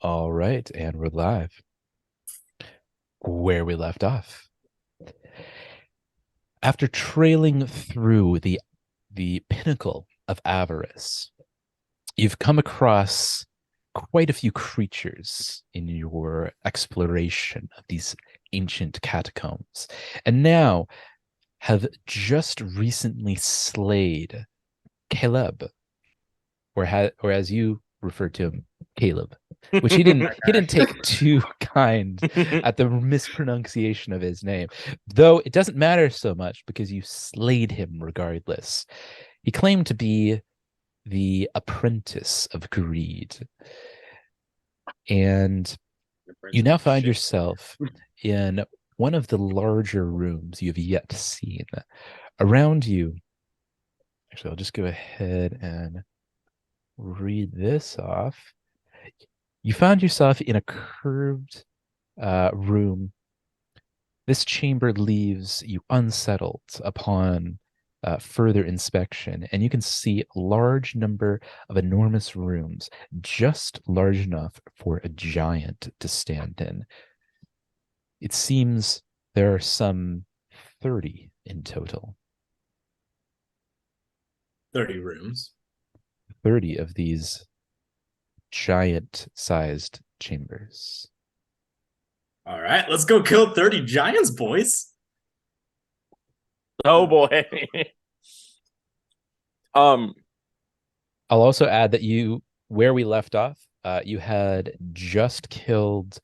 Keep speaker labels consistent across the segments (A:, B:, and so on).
A: All right, and we're live. Where we left off. After trailing through the pinnacle of avarice, you've come across quite a few creatures in your exploration of these ancient catacombs, and now have just recently slayed Caleb, or as you refer to him, Caleb, which he didn't take too kind at the mispronunciation of his name, though it doesn't matter so much because you slayed him regardless. He claimed to be the apprentice of greed, and you now find yourself in one of the larger rooms you've yet seen. Around you, actually, I'll just go ahead and read this off. You found yourself in a curved room. This chamber leaves you unsettled upon further inspection, and you can see a large number of enormous rooms, just large enough for a giant to stand in. It seems there are some 30 in total.
B: 30 rooms.
A: 30 of these giant-sized chambers.
B: All right, let's go kill 30 giants, boys.
C: Oh boy.
A: I'll also add that where we left off, you had just killed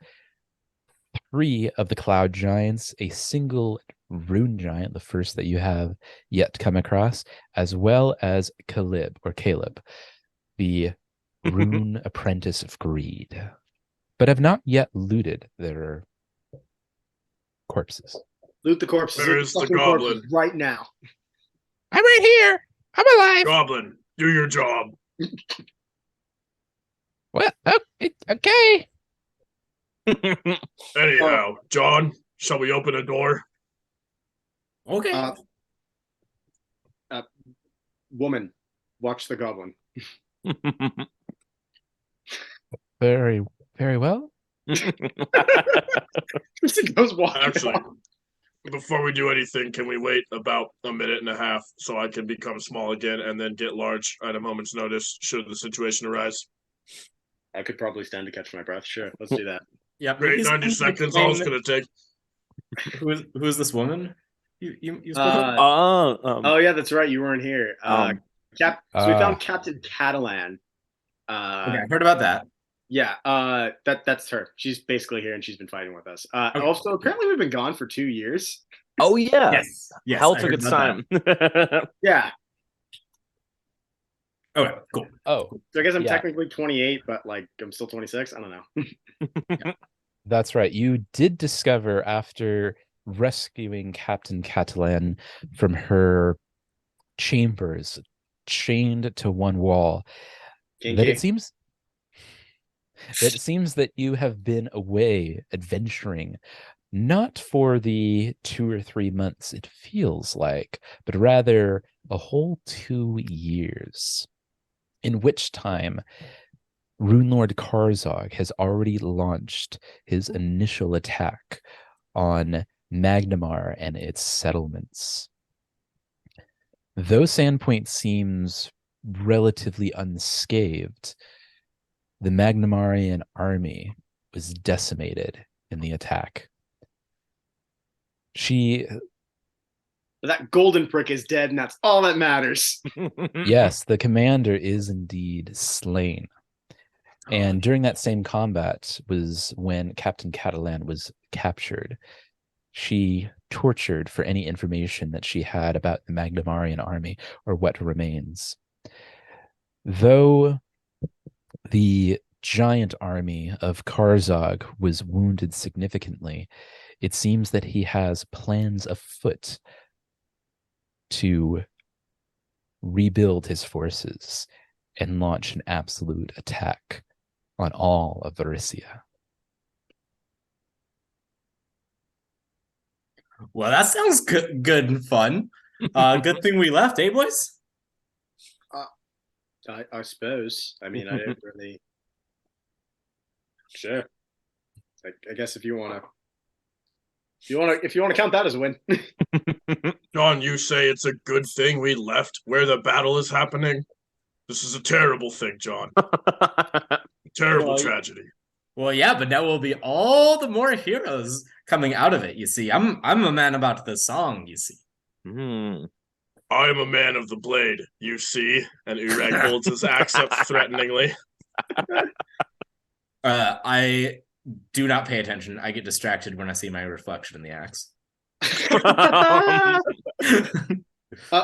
A: 3 of the cloud giants, a single rune giant, the first that you have yet come across, as well as Caleb, the rune apprentice of greed, but have not yet looted their corpses.
D: Loot the corpses.
E: Where is the goblin?
D: Corpses right now.
A: I'm right here. I'm alive.
E: Goblin, do your job.
A: Well, okay.
E: Anyhow, John, shall we open a door?
B: Okay.
D: Woman, watch the goblin.
A: Very, very well.
D: Tristan goes walking.
E: Actually, before we do anything, can we wait about a minute and a half so I can become small again and then get large at a moment's notice should the situation arise?
D: I could probably stand to catch my breath. Sure, let's do that.
B: Yeah.
E: Great, 90 seconds, all it's going to take.
B: Who is this woman? You spoke
D: Oh yeah, that's right. You weren't here. So we found Captain Catalan.
B: okay, I've heard about that.
D: Yeah, that's her. She's basically here and she's been fighting with us. Okay. Also, apparently we've been gone for 2 years.
C: Oh yeah.
B: Yes.
C: Hell took its time.
D: Yeah.
B: Okay, cool.
A: Oh,
D: So I guess I'm
A: yeah.
D: technically 28, but like I'm still 26. I don't know.
B: Yeah.
A: That's right. You did discover after rescuing Captain Catalan from her chambers, chained to one wall, that it seems that you have been away adventuring, not for the 2 or 3 months it feels like, but rather a whole 2 years, in which time Runelord Karzog has already launched his initial attack on Magnamar and its settlements. Though Sandpoint seems relatively unscathed, the Magnamarian army was decimated in the attack.
D: That golden prick is dead, and that's all that matters.
A: Yes, the commander is indeed slain. And during that same combat was when Captain Catalan was captured. She tortured for any information that she had about the Magnamarian army or what remains. Though the giant army of Karzog was wounded significantly, it seems that he has plans afoot to rebuild his forces and launch an absolute attack on all of Varissia.
B: Well, that sounds good and fun. Good thing we left, eh, boys?
D: I suppose. I mean, I didn't really. Sure. I guess if you want to count that as a win.
E: John, you say it's a good thing we left where the battle is happening? This is a terrible thing, John. Terrible tragedy.
B: Well, yeah, but now will be all the more heroes coming out of it. You see, I'm a man about the song. You see,
E: I am a man of the blade. You see, and Urag holds his axe up threateningly.
B: I do not pay attention. I get distracted when I see my reflection in the axe.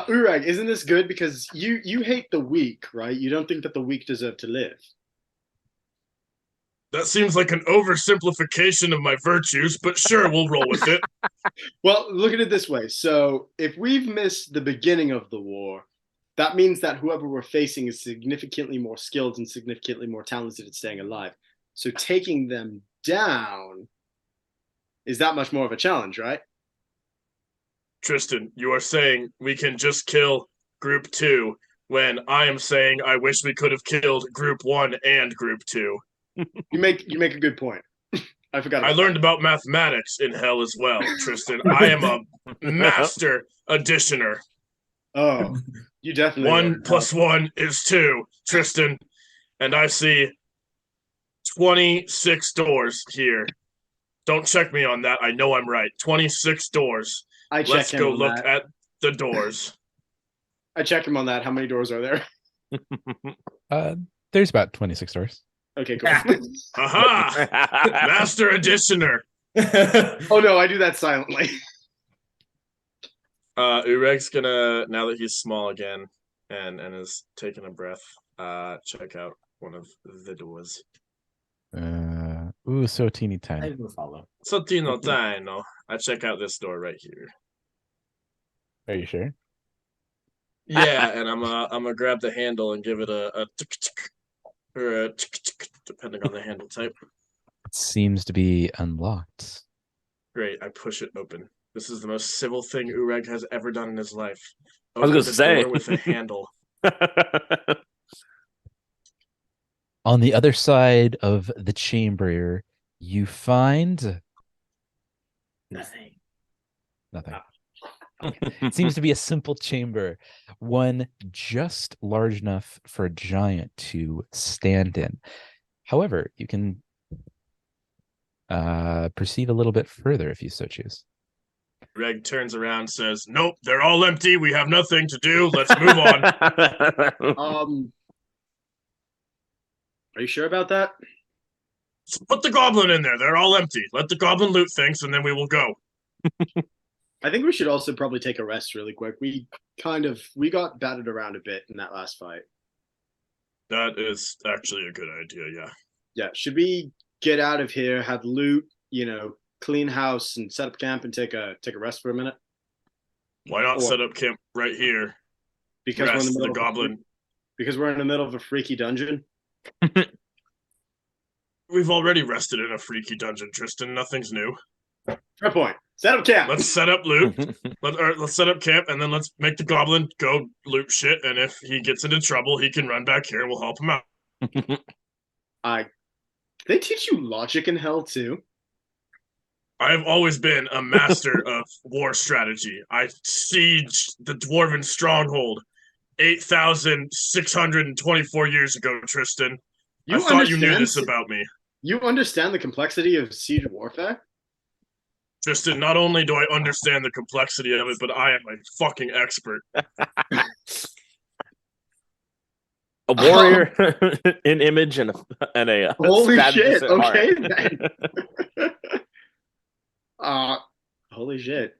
D: Urag, isn't this good? Because you hate the weak, right? You don't think that the weak deserve to live.
E: That seems like an oversimplification of my virtues, but sure, we'll roll with it.
D: Well, look at it this way. So if we've missed the beginning of the war, that means that whoever we're facing is significantly more skilled and significantly more talented at staying alive. So taking them down is that much more of a challenge, right?
E: Tristan, you are saying we can just kill Group 2 when I am saying I wish we could have killed Group 1 and Group 2.
D: You make a good point. I forgot.
E: I learned about mathematics in hell as well, Tristan. I am a master additioner.
D: Oh, you definitely
E: 1 + 1 is 2, Tristan. And I see 26 doors here. Don't check me on that. I know I'm right. 26 doors. Let's go look at the doors.
D: I check him on that. How many doors are there?
A: There's about 26 doors.
D: Okay, cool.
E: Aha! Master additioner.
D: Oh no, I do that silently.
E: Urag's gonna, now that he's small again and is taking a breath, check out one of the doors.
A: So teeny tiny.
B: I will follow.
E: So Tino Tino. I check out this door right here.
A: Are you sure?
E: Yeah, and I'm gonna grab the handle and give it a tick tick or a tick tick, depending on the handle type.
A: It seems to be unlocked.
E: Great, I push it open. This is the most civil thing Urag has ever done in his life.
C: I was gonna say
E: with a handle.
A: On the other side of the chamber, you find
B: Nothing.
A: nothing. It seems to be a simple chamber, one just large enough for a giant to stand in. However, you can proceed a little bit further if you so choose.
E: Reg turns around, says, "Nope, they're all empty. We have nothing to do. Let's move on."
D: Are you sure about that?
E: Put the goblin in there. They're all empty. Let the goblin loot things, and then we will go.
D: I think we should also probably take a rest really quick. We got battered around a bit in that last fight.
E: That is actually a good idea, yeah.
D: Yeah, should we get out of here, have loot, clean house and set up camp and take a rest for a minute?
E: Why not set up camp right here?
D: Because
E: rest
D: we're in the middle
E: the goblin.
D: Because we're in the middle of a freaky dungeon.
E: We've already rested in a freaky dungeon, Tristan. Nothing's new.
D: Fair point. Set up camp.
E: Let's set up loot. Let's set up camp, and then let's make the goblin go loot shit. And if he gets into trouble, he can run back here, and we'll help him out.
D: They teach you logic in hell too.
E: I've always been a master of war strategy. I sieged the dwarven stronghold 8,624 years ago, Tristan. I thought you knew this about me.
D: You understand the complexity of siege warfare?
E: Tristan, not only do I understand the complexity of it, but I am a fucking expert.
C: A warrior in image and a
D: holy shit. Okay. Holy shit.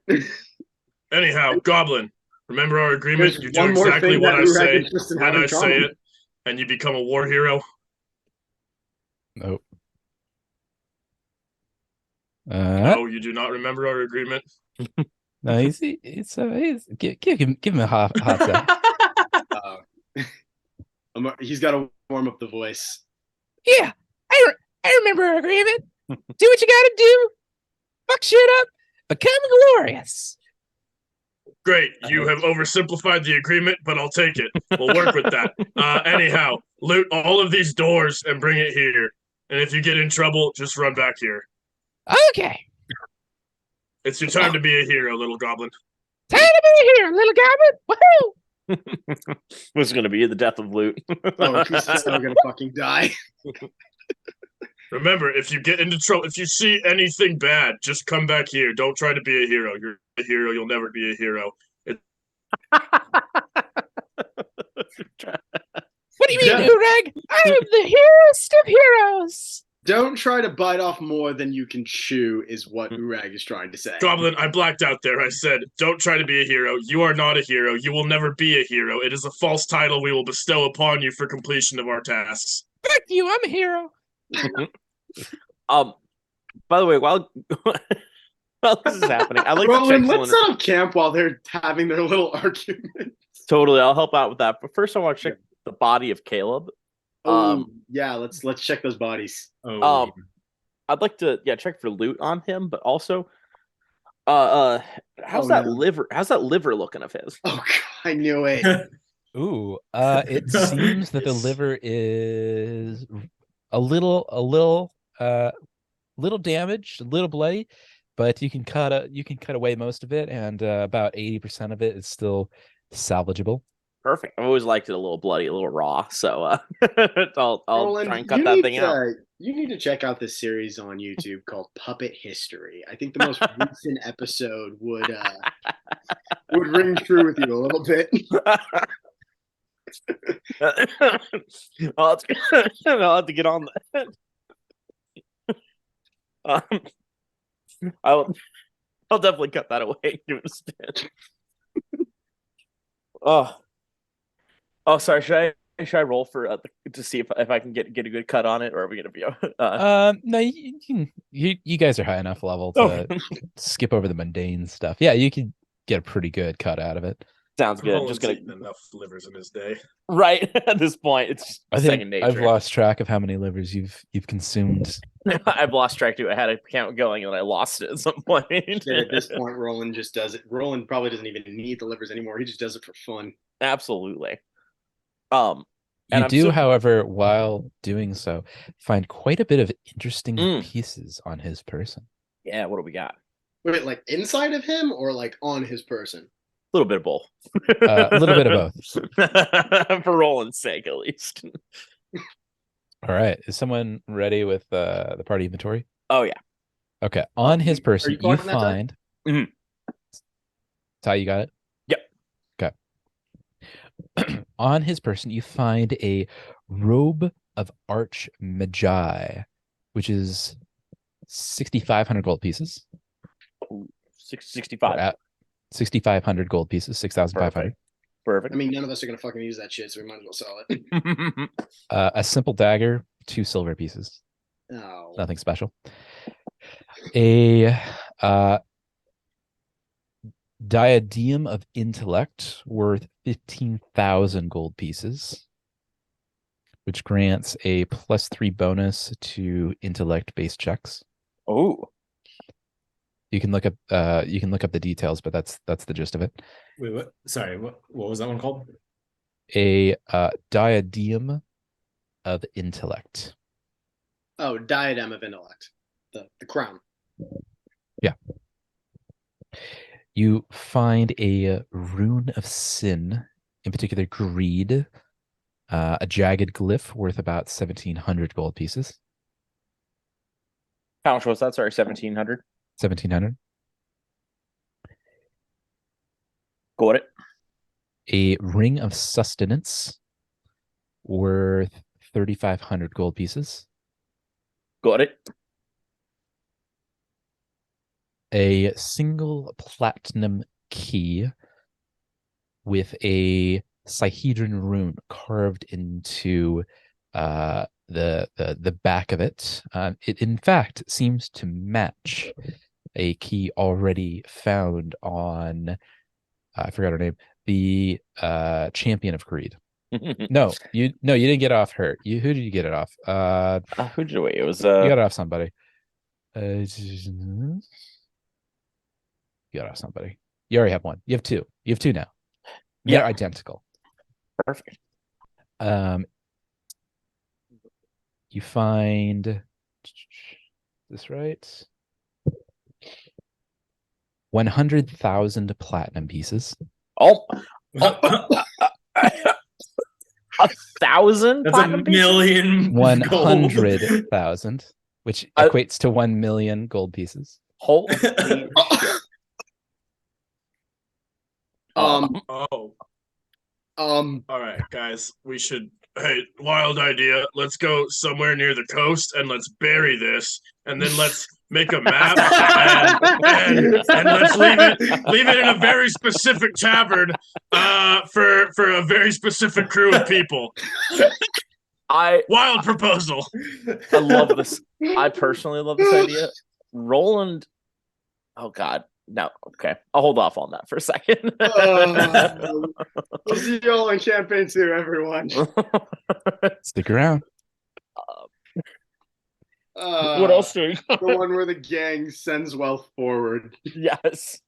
E: Anyhow, Goblin, remember our agreement? You do exactly what I say when I say it, and you become a war hero.
A: Nope.
E: No, you do not remember our agreement.
A: No, he's give him a hot sec.
D: He's got to warm up the voice.
A: Yeah, I remember our agreement. Do what you gotta do. Fuck shit up. Become glorious.
E: Great. You have oversimplified the agreement, but I'll take it. We'll work with that. Anyhow, loot all of these doors and bring it here. And if you get in trouble, just run back here.
A: Okay.
E: It's your time to be a hero, little goblin.
A: Time to be here, little goblin. Woohoo!
C: This is going to be the death of Loot.
D: Oh, he's so gonna fucking die.
E: Remember, if you get into trouble, if you see anything bad, just come back here. Don't try to be a hero. You're a hero. You'll never be a hero.
A: What do you mean,
D: Yeah.
A: Urag? I am the hero of heroes.
D: Don't try to bite off more than you can chew, is what Urag is trying to say.
E: Goblin, I blacked out there. I said, don't try to be a hero. You are not a hero. You will never be a hero. It is a false title we will bestow upon you for completion of our tasks.
A: Fuck you, I'm a hero.
C: By the way, while this is happening, I like to
D: Roland,
C: check
D: let's set up camp while they're having their little argument.
C: Totally, I'll help out with that. But first, I want to check the body of Caleb.
D: Yeah, let's check those bodies.
B: Oh,
C: I'd like to check for loot on him, but also, how's
D: Oh,
C: that
D: no.
C: liver? How's that liver looking of his?
D: Oh God, I knew it.
A: Ooh, it seems that the liver is a little damaged, a little bloody, but you can cut away most of it, and about 80% of it is still salvageable.
C: Perfect. I've always liked it a little bloody, a little raw. So I'll
D: Roland,
C: try and cut
D: you
C: that
D: need
C: thing out.
D: You need to check out this series on YouTube called Puppet History. I think the most recent episode would ring true with you a little bit.
C: I'll have to get on that. I'll definitely cut that away and give it a spin. Oh, sorry. Should I roll for to see if I can get a good cut on it, or are we gonna be?
A: No, you guys are high enough level to skip over the mundane stuff. Yeah, you can get a pretty good cut out of it.
C: Sounds good.
E: Roland's
C: Just gonna
E: eaten enough livers in his day.
C: right at this point. It's just
A: I
C: second
A: think
C: nature.
A: I've lost track of how many livers you've consumed.
C: I've lost track too. I had a count going and I lost it at some point.
D: And at this point, Roland just does it. Roland probably doesn't even need the livers anymore. He just does it for fun.
C: Absolutely.
A: You
C: I'm
A: do,
C: so-
A: however, while doing so, find quite a bit of interesting
C: Mm.
A: pieces on his person.
C: Yeah, what do we got?
D: Wait, like inside of him or like on his person?
C: A little bit of both.
A: A little bit of both.
C: For Roland's sake, at least.
A: All right, is someone ready with the party inventory?
C: Oh yeah.
A: Okay, on his person,
D: you
A: you
D: collecting that, Ty?
A: find.
C: Mhm.
A: Ty, you got it?
C: Yep.
A: Okay. On his person, you find a robe of arch magi, which is 6,500 gold pieces.
C: 65.
A: At 6,500 gold pieces, 6,500.
C: Perfect.
D: I mean, none of us are gonna fucking use that shit, so we might as well sell it.
A: A simple dagger, 2 silver pieces.
D: Oh,
A: Nothing special. A diadem of intellect worth 15,000 gold pieces, which grants a +3 bonus to intellect based checks.
C: Oh,
A: You can look up the details, but that's the gist of it.
B: wait, what? Sorry, what was that one called?
A: A diadem of intellect.
D: oh, diadem of intellect, the crown.
A: You find a rune of sin, in particular greed, a jagged glyph worth about 1,700 gold pieces.
C: how much was that? Sorry, 1,700.
A: 1,700.
C: Got it.
A: A ring of sustenance worth 3,500 gold pieces.
C: Got it.
A: A single platinum key with a Sihedron rune carved into the back of it. It in fact seems to match a key already found on I forgot her name, the champion of Creed. No, you didn't get off her. Who did you get it off?
C: Who did it wait? It was
A: You got it off somebody. You got off somebody. You already have one. You have two. You have two now. They're
C: Yeah.
A: identical.
C: perfect.
A: You You find, is this right? 100,000 platinum pieces.
C: Oh,
B: That's
C: 1,000
B: a
C: platinum pieces?
B: million gold.
A: 100,000, which equates to 1 million gold pieces.
C: Holy shit.
E: Oh, all right, guys. We should. Hey, wild idea. Let's go somewhere near the coast and let's bury this, and then let's make a map and let's leave it in a very specific tavern, for a very specific crew of people. Wild proposal.
C: I love this. I personally love this idea. Roland. Oh God. No. Okay. I'll hold off on that for a second.
D: We'll see you all in campaign 2, everyone.
A: Stick around.
C: What else do we
D: The one where the gang sends wealth forward.
C: Yes.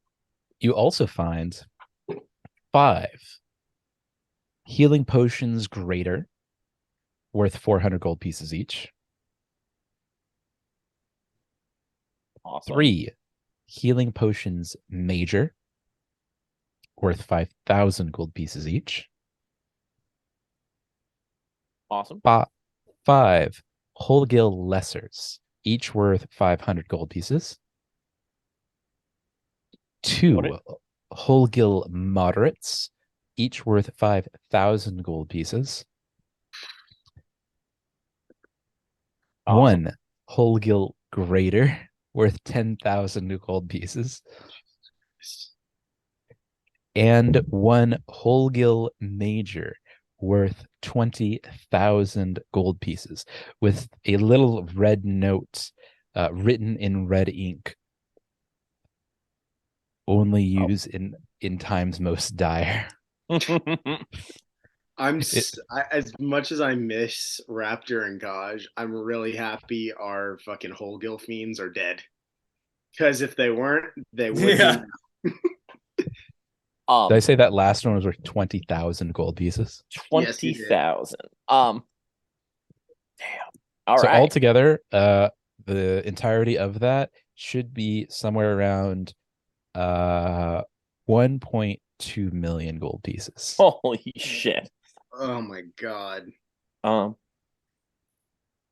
A: You also find 5 healing potions greater, worth 400 gold pieces each.
C: Awesome.
A: 3 healing potions major, worth 5,000 gold pieces each.
C: Awesome.
A: 5 Holgil lessers, each worth 500 gold pieces. 2 Holgil moderates, each worth 5,000 gold pieces.
C: Awesome.
A: 1 Holgil greater, worth 10,000 gold pieces. And 1 Holgil major, worth 20,000 gold pieces, with a little red note written in red ink. Only use in times most dire.
D: As much as I miss Raptor and Gaj, I'm really happy our fucking Holgil fiends are dead. Because if they weren't, they would.
B: Yeah.
A: Did I say that last one was worth 20,000 gold pieces?
C: 20,000. Damn. All
A: so
C: right.
A: altogether, the entirety of that should be somewhere around 1.2 million gold pieces.
C: Holy shit.
D: Oh my god.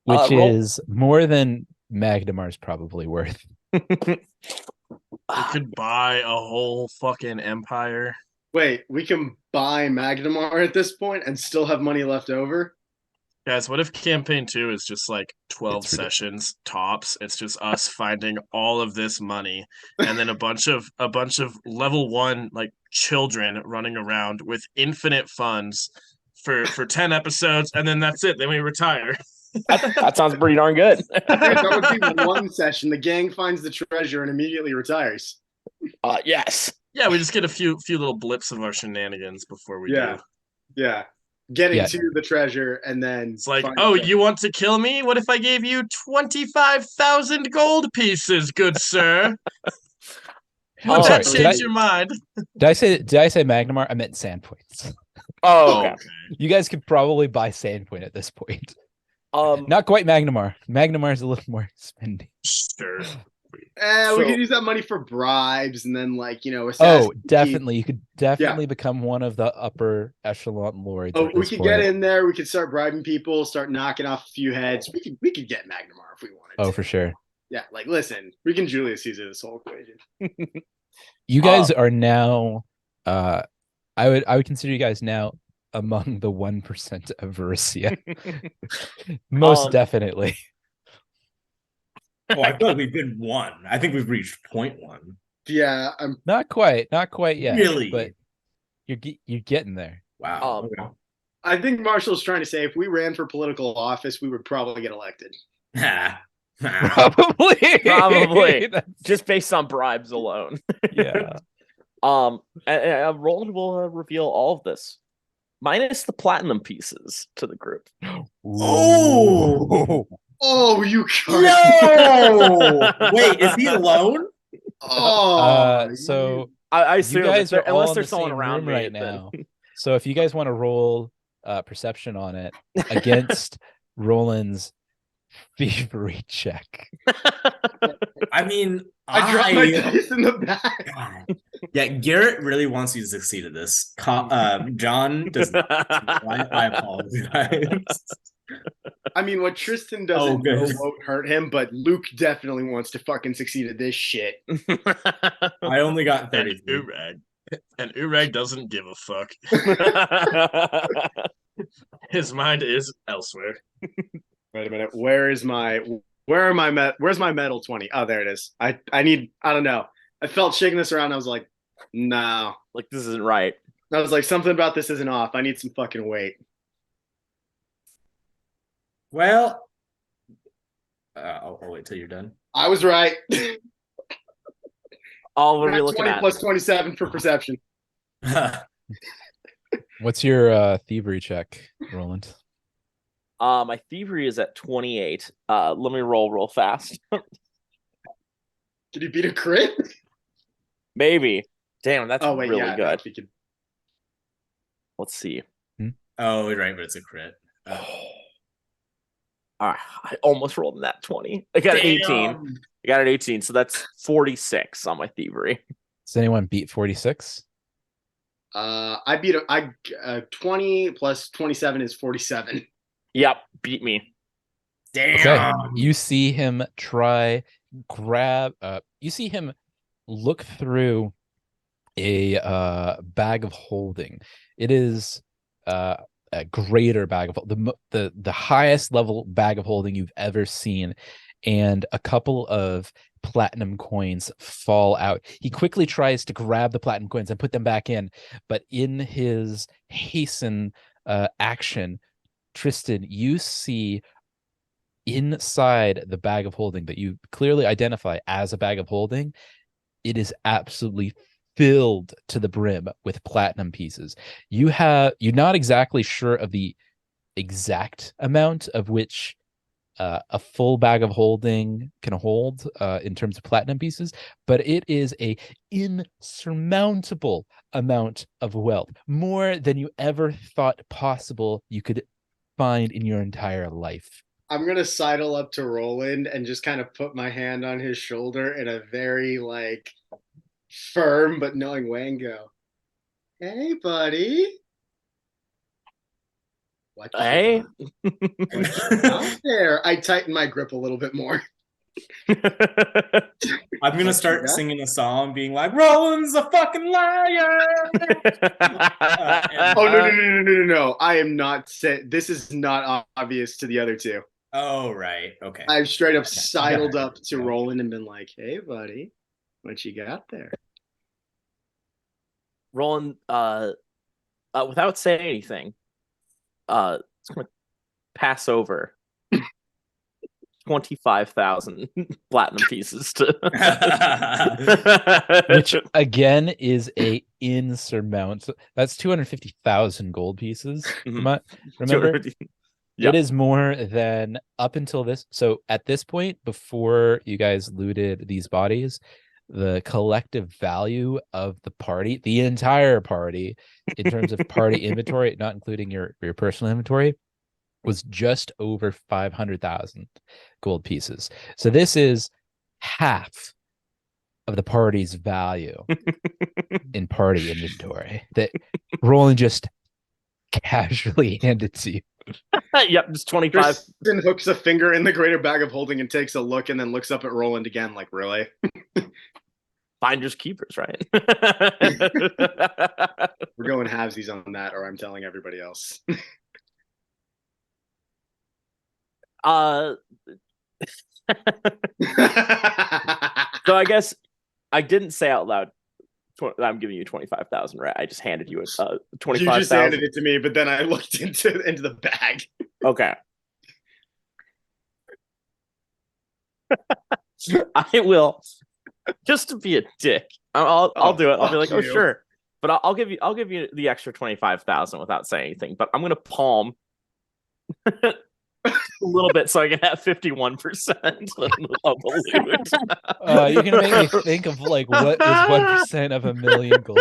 A: Which is more than Magdamar's probably worth.
E: We could buy a whole fucking empire.
D: Wait, we can buy Magnemar at this point and still have money left over?
E: Guys, what if campaign 2 is just like 12
A: It's ridiculous.
E: sessions tops? It's just us finding all of this money and then a bunch of level 1 like children running around with infinite funds for 10 episodes, and then that's it. Then we retire.
C: That sounds pretty darn good.
D: Dude, that would be one session. The gang finds the treasure and immediately retires.
C: Yes.
E: Yeah, we just get a few little blips of our shenanigans before we do.
D: Yeah. Getting to the treasure and then
E: it's like, oh, you want to kill me? What if I gave you 25,000 gold pieces, good sir? Would that change your mind?
A: Did I say Magnemar? I meant Sandpoints.
C: Oh, okay.
A: You guys could probably buy Sandpoint at this point. Not quite Magnemar. Magnemar is a little more spending.
E: Sure.
D: We could use that money for bribes and then, like, you know,
A: definitely. You could definitely become one of the upper echelon lords.
D: We could get in there. We could start bribing people, start knocking off a few heads. We could get Magnemar if we wanted to.
A: For sure.
D: Yeah, like, listen, we can Julius Caesar this whole equation.
A: You guys are now, I would consider you guys now among the 1% of Verissia. Most definitely.
B: Oh, I feel like we've been 1. I think we've reached 0.1.
D: Yeah, I'm
A: not quite yet.
B: Really,
A: but you're getting there.
B: Wow.
D: Okay. I think Marshall's trying to say if we ran for political office, we would probably get elected.
A: Probably.
C: Just based on bribes alone.
A: Yeah.
C: And Roland will reveal all of this, minus the platinum pieces to the group.
D: Oh, you
B: no! Wait, is he alone?
A: So
C: I assume
A: you guys are
C: unless
A: all
C: there's
A: in the
C: someone
A: same
C: around
A: room
C: me
A: right now. So if you guys want to roll perception on it against Roland's thievery check.
B: I mean,
D: I dropped my dice in the bag.
B: God. Yeah, Garrett really wants you to succeed at this. John does not. I apologize.
D: I mean, what Tristan doesn't
B: good.
D: know won't hurt him, but Luke definitely wants to fucking succeed at this shit.
B: I only got
E: And
B: 30.
E: Urag. And Urag doesn't give a fuck. His mind is elsewhere.
D: Wait a minute. Where's my medal 20? Oh, there it is. I don't know. I felt shaking this around. I was like, no.
C: Like, this isn't right.
D: I was like, something about this isn't off. I need some fucking weight.
B: Well, I'll wait till you're done.
D: I was right.
C: Oh, what are we looking
D: 20
C: at?
D: plus 27 for perception.
A: What's your thievery check, Roland?
C: My thievery is at 28. Let me roll real fast.
D: Did you beat a crit?
C: Maybe. Damn, that's really
D: yeah,
C: good.
D: you could...
C: Let's see.
B: Oh, you're right, but it's a crit.
C: I almost rolled in that 20. I got an 18. I got an 18, so that's 46 on my thievery.
A: Does anyone beat 46?
D: I beat 20 plus 27 is 47.
C: Yep, beat me.
B: Damn.
A: Okay. You see him you see him look through a bag of holding. It is a greater bag of the highest level bag of holding you've ever seen, and a couple of platinum coins fall out. He quickly tries to grab the platinum coins and put them back in, but in his hasten action, Tristan, you see inside the bag of holding that you clearly identify as a bag of holding, it is absolutely filled to the brim with platinum pieces. You're not exactly sure of the exact amount of which a full bag of holding can hold in terms of platinum pieces, but it is a insurmountable amount of wealth, more than you ever thought possible you could find in your entire life.
D: I'm going to sidle up to Roland and just kind of put my hand on his shoulder in a very like firm but knowing way and go, hey, buddy. What
C: Hey.
D: out there? I tighten my grip a little bit more.
B: I'm gonna start singing a song, being like, "Roland's a fucking liar."
D: Oh no! I am not saying this is not obvious to the other two.
B: Oh right, okay.
D: I've straight up sidled up to Roland and been like, "Hey, buddy, what you got there?"
C: Roland, without saying anything, it's going to pass over 25,000 platinum pieces to
A: which again is a insurmountable. That's 250,000 gold pieces. Remember,
C: Yep.
A: It is more than up until this. So at this point, before you guys looted these bodies, the collective value of the party, the entire party, in terms of party inventory, not including your personal inventory, was just over 500,000 gold pieces. So this is half of the party's value in party inventory that Roland just casually handed to you.
C: Yep, just 25.
D: Tristan hooks a finger in the greater bag of holding and takes a look, and then looks up at Roland again, like, really?
C: Finders keepers, right?
D: We're going halvesies on that, or I'm telling everybody else.
C: So I guess I didn't say out loud I'm giving you 25,000, right? I just handed you a 25,000.
D: You just handed it to me, but then I looked into the bag.
C: Okay. I will, just to be a dick. I'll do it. I'll be like, oh sure, but I'll give you the extra 25,000 without saying anything. But I'm gonna palm a little bit so I can have 51% of the loot.
A: You're gonna make me think of like what is 1% of a million gold.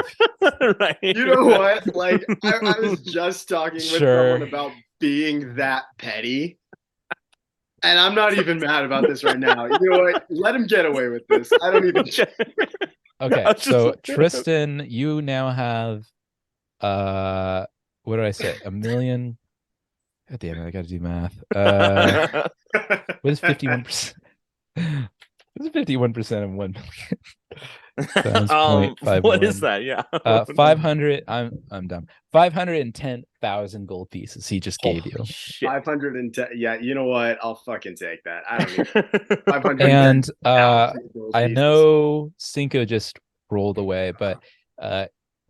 C: Right.
D: You know what? Like I was just talking with someone about being that petty. And I'm not even mad about this right now. You know what? Let him get away with this. I don't even.
A: Okay, so Tristan, you now have what did I say? 1 million. God damn it, I gotta do math. What is 51%? What's 51% of 1 million?
C: What is that? Yeah.
A: 500. I'm dumb. 510,000 gold pieces he just gave you.
C: Shit.
D: 510. Yeah, you know what? I'll fucking take that. I don't need 510.
A: And I know Cinco just rolled away, but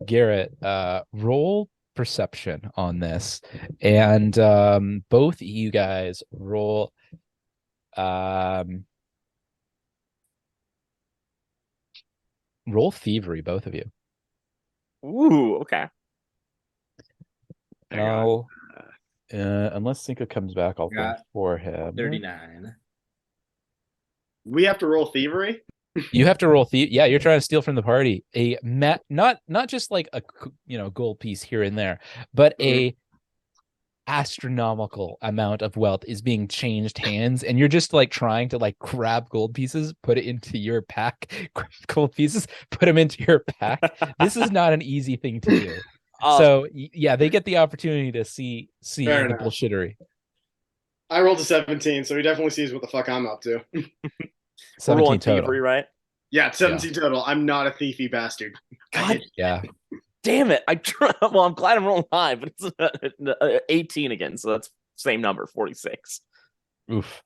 A: Garrett, roll perception on this, and both you guys roll. Roll thievery, both of you.
C: Ooh, okay.
A: I'll, unless Cinco comes back, I'll roll for him.
B: 39.
D: We have to roll thievery.
A: You have to roll thief. Yeah, you're trying to steal from the party. Not just like a gold piece here and there, but a astronomical amount of wealth is being changed hands, and you're just like trying to like grab gold pieces, put it into your pack, grab gold pieces, put them into your pack. This is not an easy thing to do. So yeah, they get the opportunity to see the bullshittery.
D: I rolled a 17, so he definitely sees what the fuck I'm up to.
A: 17 total,
C: thievery, right?
D: Yeah, 17 total. I'm not a thiefy bastard.
C: God,
A: yeah.
C: Damn it! Well, I'm glad I'm rolling high, but it's 18 again, so that's same number, 46.
A: Oof.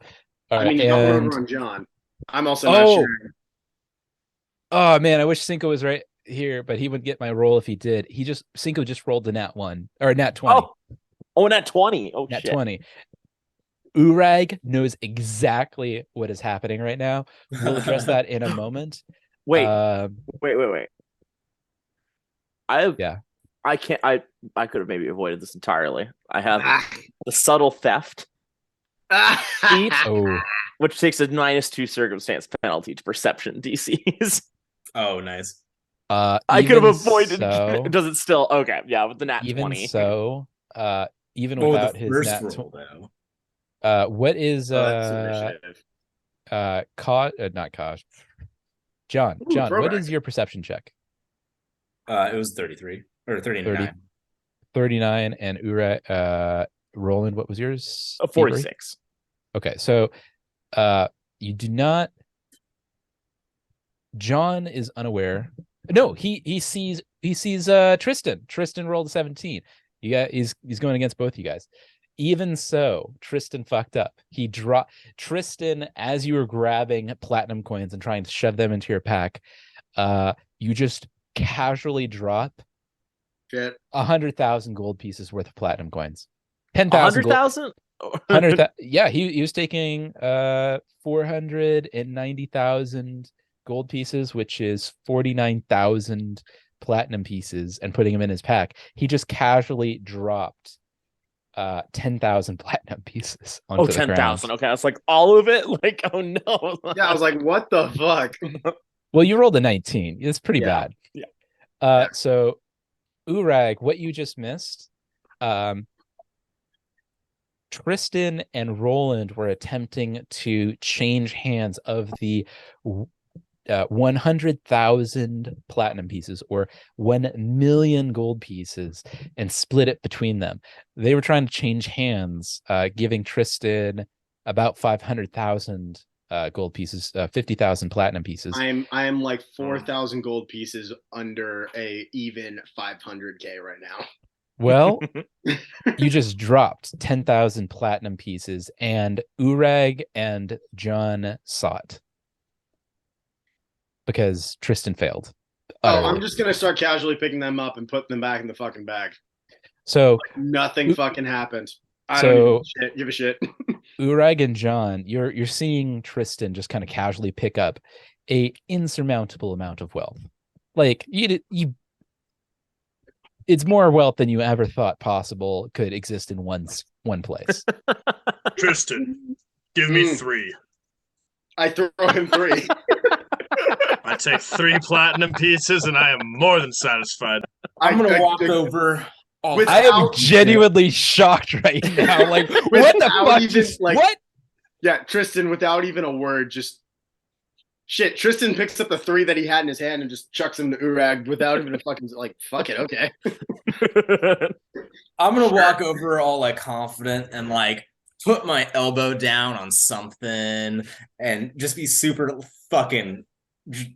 D: I mean, you got one over on John. I'm also not sure.
A: Oh man, I wish Cinco was right here, but he would get my roll if he did. Cinco just rolled a nat 1 or a nat 20.
C: Oh, nat 20. Oh,
A: nat
C: shit.
A: 20. Urag knows exactly what is happening right now. We'll address that in a moment.
C: Wait. I can't. I could have maybe avoided this entirely. I have the subtle theft feat, which takes a -2 circumstance penalty to perception DCs.
B: Oh, nice.
C: I could have avoided. So, does it still? Okay, yeah, with the nat 20.
A: So, even without his
B: first
A: nat
B: roll, though.
A: What is Kosh? Not Kosh. John, what is your perception check?
B: It was 33 or 39.
A: 39, and Roland, what was yours?
C: 46.
A: Okay, so you do not. John is unaware. No, he sees Tristan. Tristan rolled a 17. He's going against both you guys. Even so, Tristan fucked up. He dropped Tristan as you were grabbing platinum coins and trying to shove them into your pack. You just casually drop 100,000 gold pieces worth of platinum coins. 10,000.
C: 100,000.
A: 100,000. Yeah, he was taking 490,000 gold pieces, which is 49,000 platinum pieces, and putting them in his pack. He just casually dropped 10,000 platinum pieces onto the
C: 10,000.
A: ground.
C: Okay, I was like, all of it. Like, oh no.
D: Yeah, I was like, what the fuck?
A: Well, you rolled a 19. It's pretty bad.
C: Yeah.
A: So Urag, what you just missed, Tristan and Roland were attempting to change hands of the 100,000 platinum pieces, or 1 million gold pieces, and split it between them. They were trying to change hands, giving Tristan about 500,000 gold pieces, 50,000 platinum pieces.
D: I am like 4,000 gold pieces under a even 500k right now.
A: Well, you just dropped 10,000 platinum pieces, and Urag and John saw it because Tristan failed.
D: I'm just gonna start casually picking them up and putting them back in the fucking bag.
A: So
D: like nothing fucking happened. I don't give a shit.
A: Urag and John, you're seeing Tristan just kind of casually pick up a insurmountable amount of wealth. Like you it's more wealth than you ever thought possible could exist in one place.
E: Tristan, give me 3.
D: I throw him 3.
E: I take 3 platinum pieces and I am more than satisfied.
B: I'm gonna walk over.
A: I am genuinely shocked right now. Like, what the fuck? What?
D: Yeah, Tristan, without even a word, just shit. Tristan picks up the 3 that he had in his hand and just chucks them to Urag without even a fucking like. Fuck it, okay.
B: I'm gonna walk over all like confident and like put my elbow down on something and just be super fucking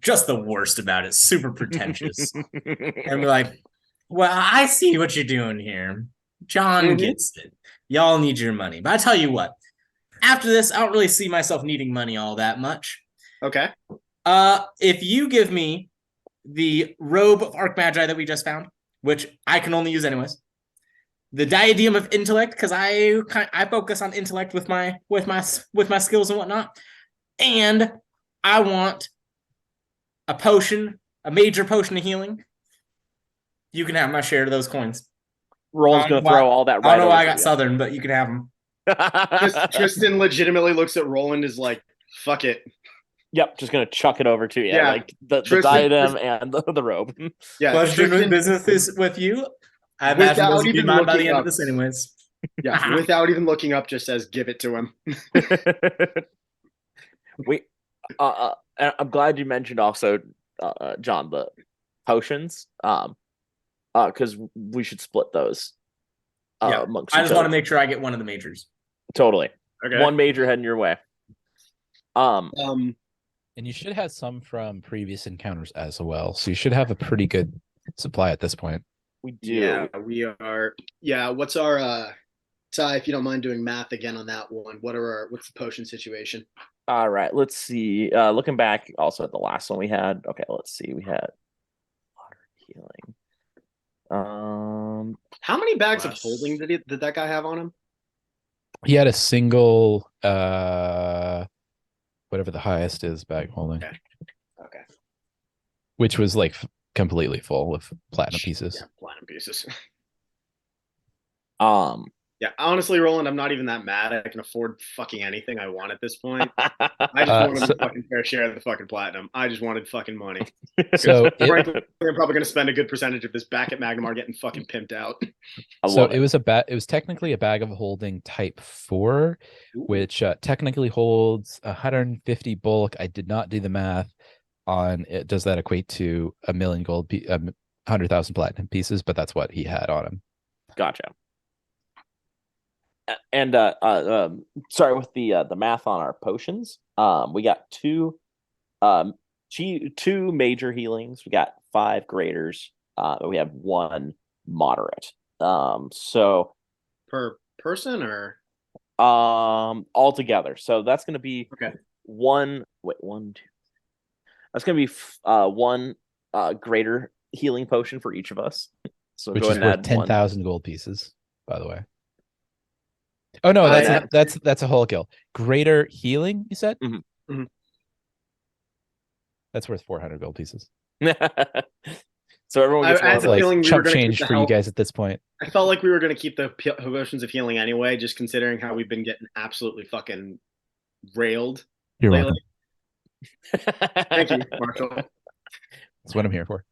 B: just the worst about it, super pretentious. And be like, well, I see what you're doing here. John gets it. Y'all need your money. But I tell you what, after this, I don't really see myself needing money all that much.
D: Okay.
B: If you give me the robe of Archmagi that we just found, which I can only use anyways, the diadem of intellect, because I focus on intellect with my skills and whatnot, and I want a potion, a major potion of healing. You can have my share of those coins.
C: Roll's gonna throw all that.
B: I don't know why I got Southern, but you can have them.
D: Tristan legitimately looks at Roland is like, fuck it.
C: Yep, just gonna chuck it over to you.
D: Yeah.
C: Like the diadem and the robe.
D: Yeah,
B: Pleasure doing business with you. I imagine those will be mine by the end of this anyways.
D: Yeah, without even looking up, just says give it to him.
C: I'm glad you mentioned also, John, the potions. Because we should split those. Amongst
B: I just want to make sure I get one of the majors.
C: Totally.
D: Okay.
C: One major heading your way.
A: And you should have some from previous encounters as well. So you should have a pretty good supply at this point.
C: We do.
D: Yeah, we are. Yeah, what's our Ty, if you don't mind doing math again on that one, what's the potion situation?
C: All right, let's see. Looking back also at the last one we had. Okay, let's see. We had water healing.
D: How many bags of holding did that guy have on him?
A: He had a single whatever the highest is bag holding.
D: Okay.
A: Which was like completely full with platinum pieces.
D: Yeah, platinum pieces.
C: Yeah,
D: honestly, Roland, I'm not even that mad. I can afford fucking anything I want at this point. I just wanted a fucking fair share of the fucking platinum. I just wanted fucking money.
A: So
D: frankly, they're probably going to spend a good percentage of this back at Magnum getting fucking pimped out.
A: It was technically a bag of holding type 4, which technically holds 150 bulk. I did not do the math on it. Does that equate to 1 million gold, 100,000 platinum pieces? But that's what he had on him.
C: Gotcha. And sorry, with the math on our potions, we got two major healings. We got 5 graders. We have 1 moderate. So
D: per person or
C: all together. So that's going to be one. That's going to be 1 greater healing potion for each of us. So
A: which
C: go
A: is
C: ahead and
A: worth
C: add
A: 10,000 gold pieces, by the way. Oh no, that's a whole kill. Greater healing, you said?
C: Mm-hmm.
D: Mm-hmm.
A: That's worth 400 gold pieces.
C: So everyone gets
D: one.
A: Like chump change for you guys at this point.
D: I felt like we were going to keep the potions of healing anyway, just considering how we've been getting absolutely fucking railed.
A: You're welcome.
D: Thank you, Marshall.
A: That's what I'm here for.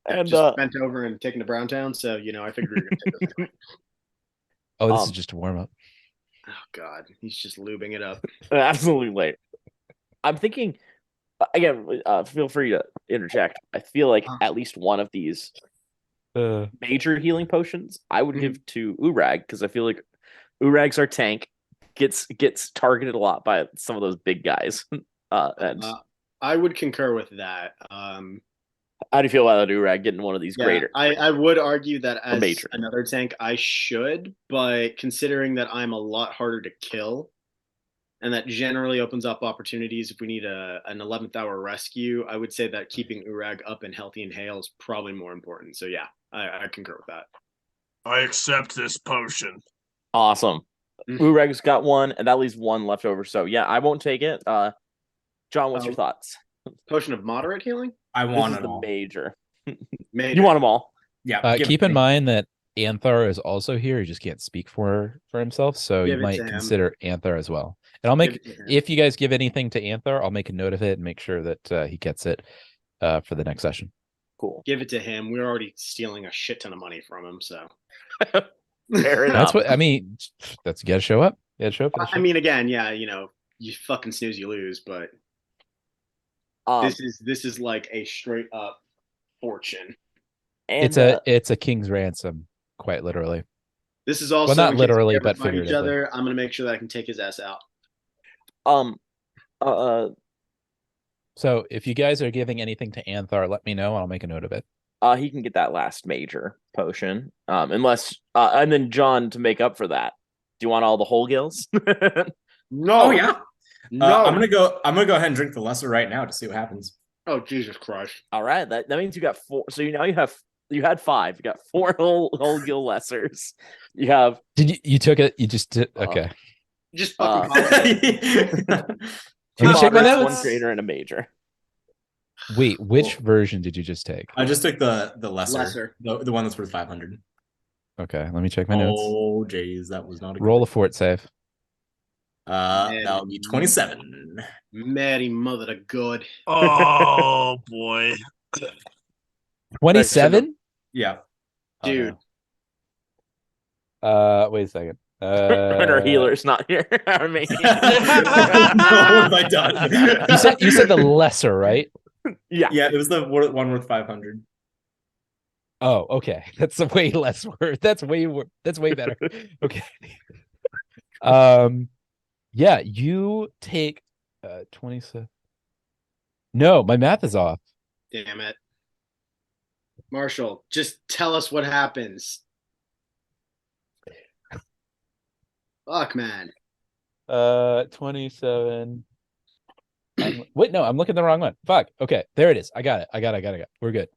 C: And
D: just bent over and taken to Browntown, so I figured we were going to take this.
A: Oh, this is just a warm up.
D: Oh God, he's just lubing it up.
C: Absolutely. I'm thinking again. Feel free to interject. I feel like at least one of these major healing potions I would give to Urag, because I feel like Urag's our tank, gets targeted a lot by some of those big guys.
D: I would concur with that.
C: How do you feel about that, Urag, getting one of these greater?
D: I would argue that as another tank, I should, but considering that I'm a lot harder to kill, and that generally opens up opportunities if we need an 11th hour rescue, I would say that keeping Urag up and healthy and hale is probably more important. So yeah, I concur with that.
E: I accept this potion.
C: Awesome. Urag's got 1, and that leaves 1 left over. So yeah, I won't take it. John, what's your thoughts?
D: Potion of moderate healing?
B: I want
C: it all. Major.
D: Major.
C: You want them all?
B: Yeah.
A: Keep in mind that Anthar is also here. He just can't speak for himself, so you might consider Anthar as well. And I'll make, if you guys give anything to Anthar, I'll make a note of it and make sure that he gets it for the next session.
C: Cool.
D: Give it to him. We're already stealing a shit ton of money from him, so.
C: Fair enough.
A: That's what I mean. You gotta show up. You gotta show up.
D: I mean, again, you fucking snooze, you lose. But
C: Um,
D: this is like a straight up fortune.
C: and
A: It's a king's ransom, quite literally.
D: This is also
A: Well, not
D: in case we
A: literally,
D: ever
A: but
D: fight each
A: figuratively.
D: other. I'm gonna make sure that I can take his ass out.
C: um uh
A: So if you guys are giving anything to Anthar, let me know. I'll make a note of it.
C: he can get that last major potion. Unless and then John, to make up for that, do you want all the whole gills?
D: No.
B: Oh yeah.
D: No.
B: I'm gonna go ahead and drink the lesser right now to see what happens.
D: Oh Jesus Christ.
C: All right, that means you got 4. So you had 5. You got 4 whole gill lessers. You have
A: You took it? You just did? Okay.
D: Just fucking
A: Let
C: two
A: me check my
C: moderates,
A: notes.
C: 1 greater, and a major.
A: Wait, which version did you just take?
B: I just took the lesser,
D: Lesser.
B: the one that's worth 500.
A: Okay, let me check my notes.
B: Oh, jeez, that was not a good
A: Roll a fort save.
B: that'll be 27.
D: Mary mother of God.
E: Oh boy.
A: 27?
B: Yeah.
D: Dude.
A: Wait a second.
C: And our healer's not here. Our main.
B: what have I done?
A: You said the lesser, right?
C: Yeah.
B: Yeah, it was the one worth 500.
A: Oh, okay. That's a way less word. That's way better. Okay. Yeah, you take 27. No, my math is off.
D: Damn it. Marshall, just tell us what happens. Fuck, man.
A: 27. Wait, no, I'm looking at the wrong one. Fuck. Okay, there it is. I got it. We're good.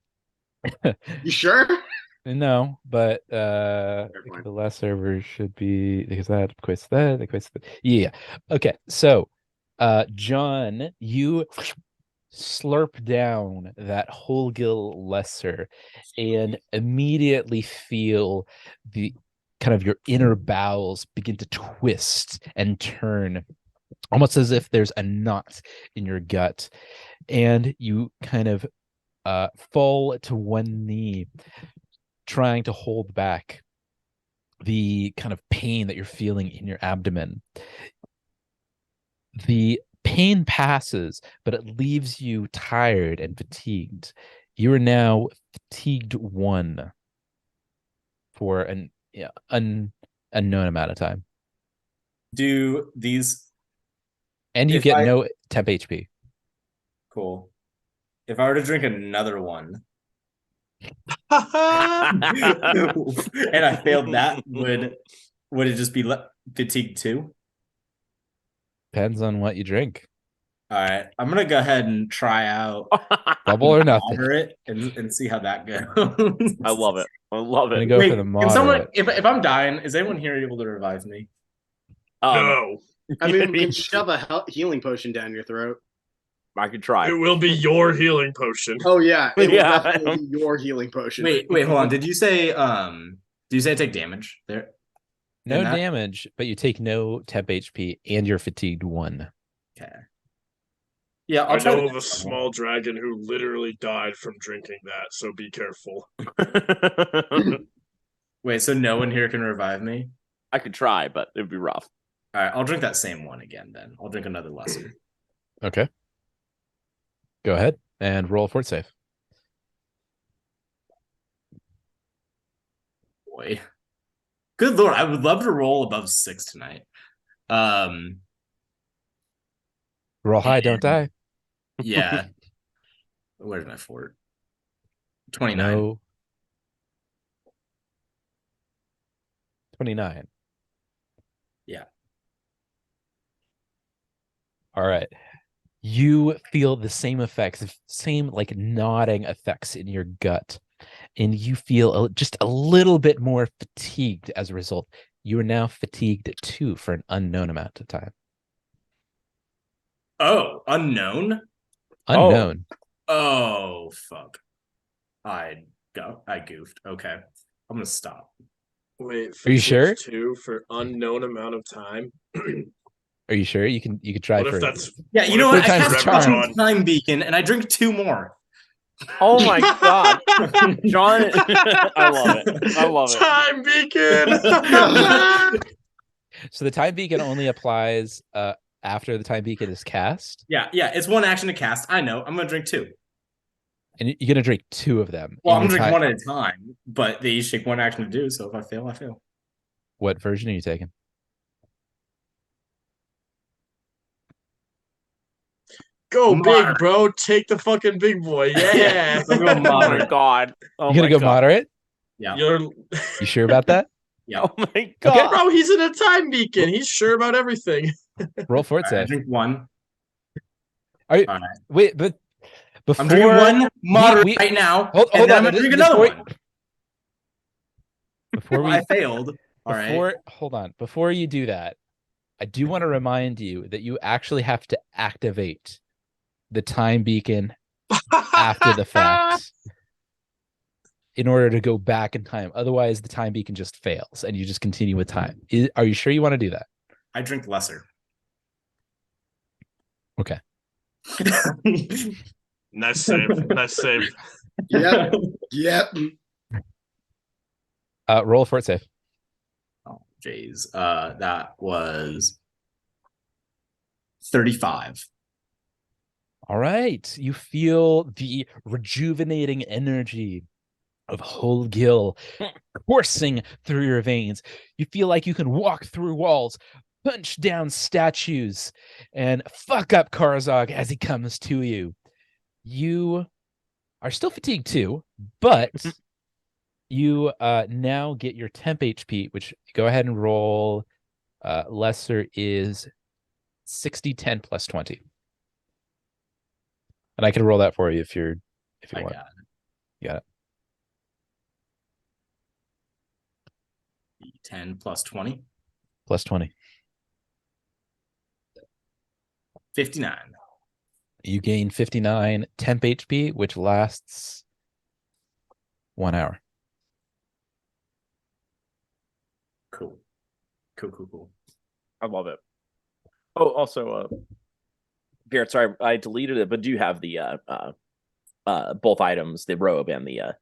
D: You sure?
A: No, but the lesser version should be because that equates that. Yeah. Okay, so John, you slurp down that whole gill lesser and immediately feel the kind of your inner bowels begin to twist and turn, almost as if there's a knot in your gut, and you kind of fall to one knee, trying to hold back the kind of pain that you're feeling in your abdomen. The pain passes, but it leaves you tired and fatigued. You are now fatigued 1 for an unknown amount of time.
B: Do these
A: And you
B: If
A: get
B: I-
A: no temp HP.
B: cool. If I were to drink another one and I failed that, would it just be fatigue 2?
A: Depends on what you drink.
B: All right, I'm gonna go ahead and try out
A: Double or nothing.
B: moderate and see how that goes.
C: I love it. I love
A: I'm gonna
C: it.
A: go
B: Wait,
A: for the
B: can someone,
A: moderate.
B: if I'm dying, is anyone here able to revive me?
E: No.
D: I mean, we can shove a healing potion down your throat.
C: I could try.
E: It will be your healing potion.
D: Oh yeah, it will
C: Yeah.
D: definitely be your healing potion.
B: Wait, hold on. Did you say take damage there?
A: No
B: And that-
A: damage, but you take no temp HP and you're fatigued 1.
B: Okay. Yeah,
E: I
B: I'll try
E: know
B: to-
E: of a small dragon who literally died from drinking that, so be careful.
B: Wait, so no one here can revive me?
C: I could try, but it'd be rough.
B: All right, I'll drink that same one again then. I'll drink another lesser.
A: Okay. Go ahead and roll a fort save.
B: Boy. Good lord, I would love to roll above 6 tonight.
A: Roll high, don't die.
B: Yeah. Where's my fort? 29.
A: No. 29.
B: Yeah.
A: All right. You feel the same effects, same like nodding effects in your gut, and you feel just a little bit more fatigued as a result. You are now fatigued 2 for an unknown amount of time.
B: Oh, unknown?
A: Unknown.
B: Oh, fuck. I goofed. Okay. I'm gonna stop.
E: Wait,
A: Are you sure?
E: 2 for unknown amount of time.
A: Are you sure? You can try
E: What
A: for
E: if that's
B: Yeah, you
E: What
B: know
E: if
B: what? I
A: times
B: cast
A: charm?
B: fucking time beacon and I drink 2 more.
C: Oh my god, John! I love it. I love it.
E: time beacon?
A: So the time beacon only applies after the time beacon is cast.
B: Yeah, it's one action to cast. I know. I'm gonna drink 2.
A: And you're gonna drink 2 of them.
B: Well, I'm gonna drink one at a time, but they each take one action to do. So if I fail, I fail.
A: What version are you taking?
E: Go
B: Moderate.
E: big, bro. Take the fucking big boy. Yeah.
B: I'm going
C: Oh my
B: moderate.
C: god. Oh
A: You're gonna
C: my
A: go
C: god.
A: moderate?
B: Yeah.
A: You sure about that?
B: Yeah.
C: Oh my god.
E: Bro, he's in a time beacon. He's sure about everything.
A: Roll for it,
B: I
A: save.
B: drink 1.
A: Are you,
B: All right.
A: wait, but before
B: I'm drinking 1 moderate
A: we-
B: right now,
A: hold
B: and then
A: on,
B: I'm gonna drink
A: before-
B: another one.
A: before we
B: I failed. All right.
A: hold on, before you do that, I do want to remind you that you actually have to activate the time beacon after the fact in order to go back in time. Otherwise, the time beacon just fails and you just continue with time. Are you sure you want to do that?
B: I drink lesser.
A: Okay.
E: Nice save. Nice save.
D: Yep.
A: Roll for it, save.
B: Oh, jeez. That was 35.
A: All right. You feel the rejuvenating energy of whole gill coursing through your veins. You feel like you can walk through walls, punch down statues, and fuck up Karzog as he comes to you. You are still fatigued too, but you now get your temp HP, which go ahead and roll. Lesser is 60, 10 plus 20. And I can roll that for you if you want.
B: Got it.
A: You got it.
B: 10 plus 20.
A: Plus 20.
B: 59.
A: You gain 59 temp HP, which lasts 1 hour.
B: Cool.
C: I love it. Oh, also, Garrett, sorry, I deleted it, but do you have the both items, the robe and the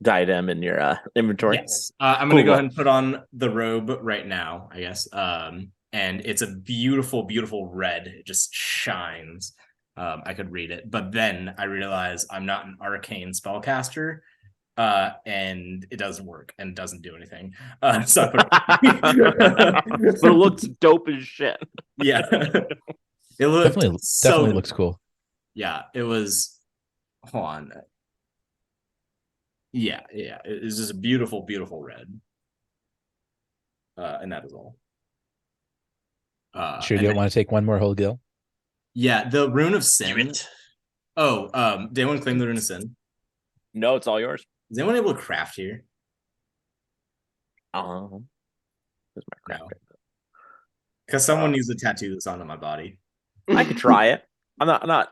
C: diadem in your inventory?
B: Yes. I'm going to go ahead and put on the robe right now, I guess. And it's a beautiful, beautiful red. It just shines. I could read it. But then I realize I'm not an arcane spellcaster. And it doesn't work and doesn't do anything. So I put
C: But it looks dope as shit.
B: Yeah. It looked
A: definitely looks cool.
B: Yeah, it was. Hold on. Yeah. It's just a beautiful, beautiful red. And that is all.
A: Sure, you don't want to take one more whole gill?
B: Yeah, the rune of sin. Oh, did anyone claim the rune of sin?
C: No, it's all yours.
B: Is anyone able to craft here?
C: There's my craft.
B: Because someone needs to tattoo this onto my body.
C: I could try it. I'm not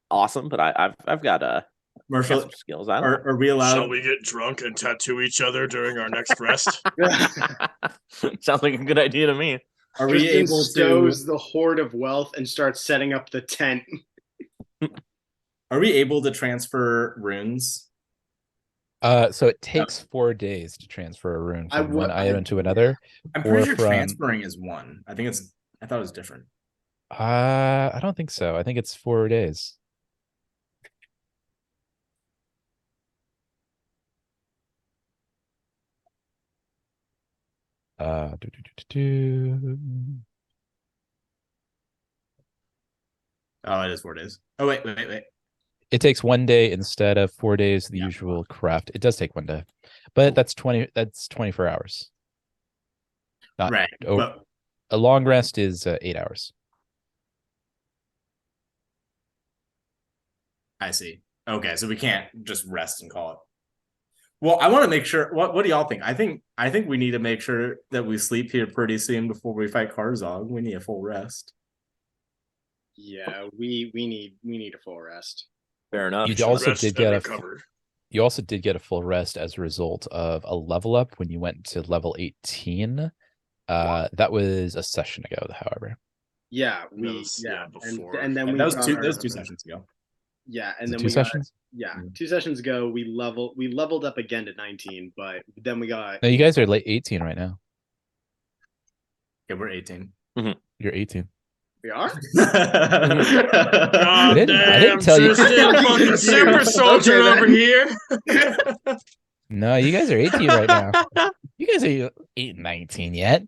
C: awesome, but I've got
B: Marshall,
C: some skills. I don't know.
B: are we allowed?
E: Shall we get drunk and tattoo each other during our next rest?
C: Sounds like a good idea to me.
B: Are we
D: Tristan
B: able
D: stows
B: to?
D: the hoard of wealth and starts setting up the tent.
B: Are we able to transfer runes?
A: So it takes 4 days to transfer a rune from one item to another.
B: I'm pretty sure
A: from-
B: transferring is 1. I thought it was different.
A: I don't think so. I think it's 4 days. Do, do, do, do, do.
B: Oh, it is 4 days. Oh, wait.
A: It takes 1 day instead of 4 days, the
B: Yeah.
A: usual craft. It does take 1 day, but that's 24 hours. Not,
B: Right. But
A: a long rest is 8 hours.
B: I see. Okay, so we can't just rest and call it. Well, I want to make sure. What do y'all think? I think we need to make sure that we sleep here pretty soon before we fight Karzog. We need a full rest.
D: Yeah, we need a full rest.
C: Fair enough.
A: You also
E: Rest
A: did
E: and
A: get
E: recover.
A: You also did get a full rest as a result of a level up when you went to level 18. That was a session ago, however.
D: Yeah,
E: before.
D: and then
B: And
D: we
B: that was
D: got
B: 2 sessions ago.
D: Yeah, and
A: Is it
D: then
A: 2
D: we
A: sessions?
D: got 2 sessions ago we leveled up again to 19, but then we got
A: No, you guys are late 18 right now.
B: Okay, we're 18.
A: You're 18.
D: We are?
E: God
A: I
E: damn,
A: didn't tell you.
E: Tristan, fucking super soldier
D: Okay,
E: over here.
A: No, you guys are 18 right now. You guys are 8 and 19 yet.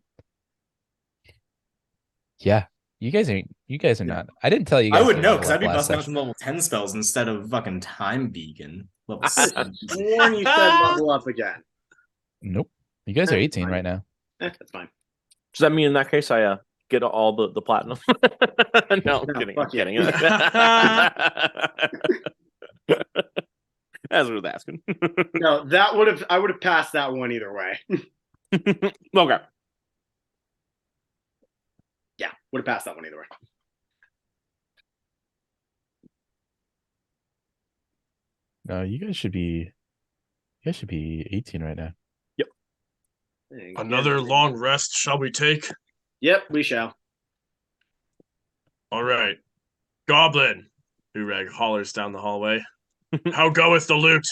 A: Yeah. You guys are not. I didn't tell you
B: I
A: guys
B: would
A: to
B: know
A: level
B: because I'd
A: up
B: be
A: last
B: busting out
A: session.
B: some level 10 spells instead of fucking time beacon. Level
D: I
B: 7.
D: sworn you said level up again.
A: Nope. You guys are 18 right now.
D: That's fine.
C: Does that mean in that case I get all the platinum? No, I'm kidding. I'm
D: fuck you.
C: kidding. As I was asking.
D: No, I would have passed that one either way.
C: Okay.
D: Yeah, would have passed that one either way.
A: No, you guys should be 18 right now.
E: Another long rest shall we take?
D: Yep, we shall.
E: All right. Goblin. Urag hollers down the hallway. How goeth the loot?